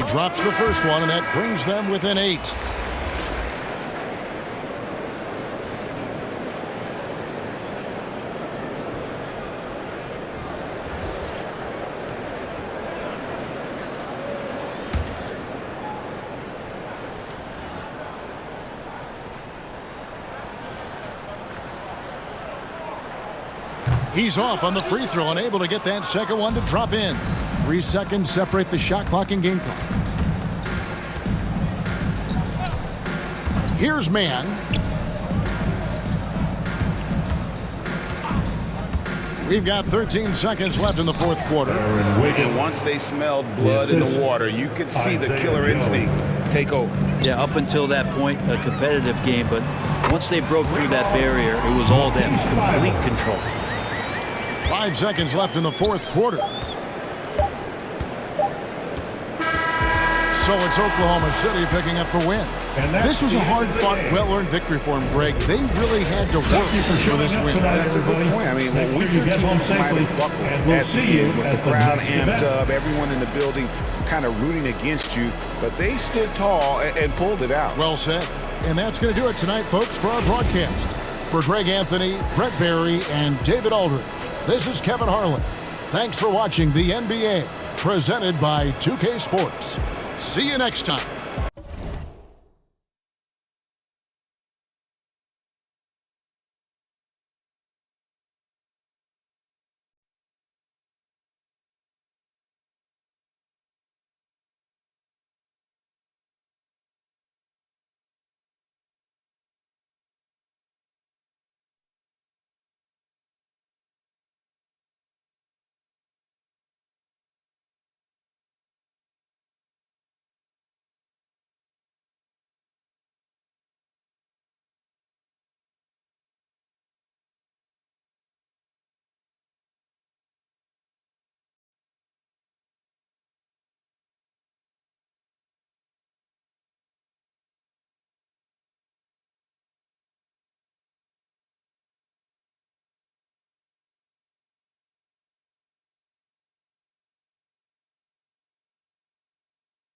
drops the first one, and that brings them within 8. He's off on the free throw, unable to get that second one to drop in. 3 seconds separate the shot clock and game clock. Here's Mann. We've got 13 seconds left in the fourth quarter. And once they smelled blood in the water, you could see the killer instinct take over. Yeah, up until that point, a competitive game, but once they broke through that barrier, it was all them, complete control. 5 seconds left in the fourth quarter. So it's Oklahoma City picking up the win. This was a hard-fought, well-earned victory for them, Greg. They really had to work for this win. That's a good point. I mean, when your team might have buckled at the end with the crowd amped up, everyone in the building kind of rooting against you, but they stood tall and pulled it out. Well said. And that's going to do it tonight, folks, for our broadcast. For Greg Anthony, Brett Barry, and David Aldridge, this is Kevin Harlan. Thanks for watching the NBA, presented by 2K Sports. See you next time.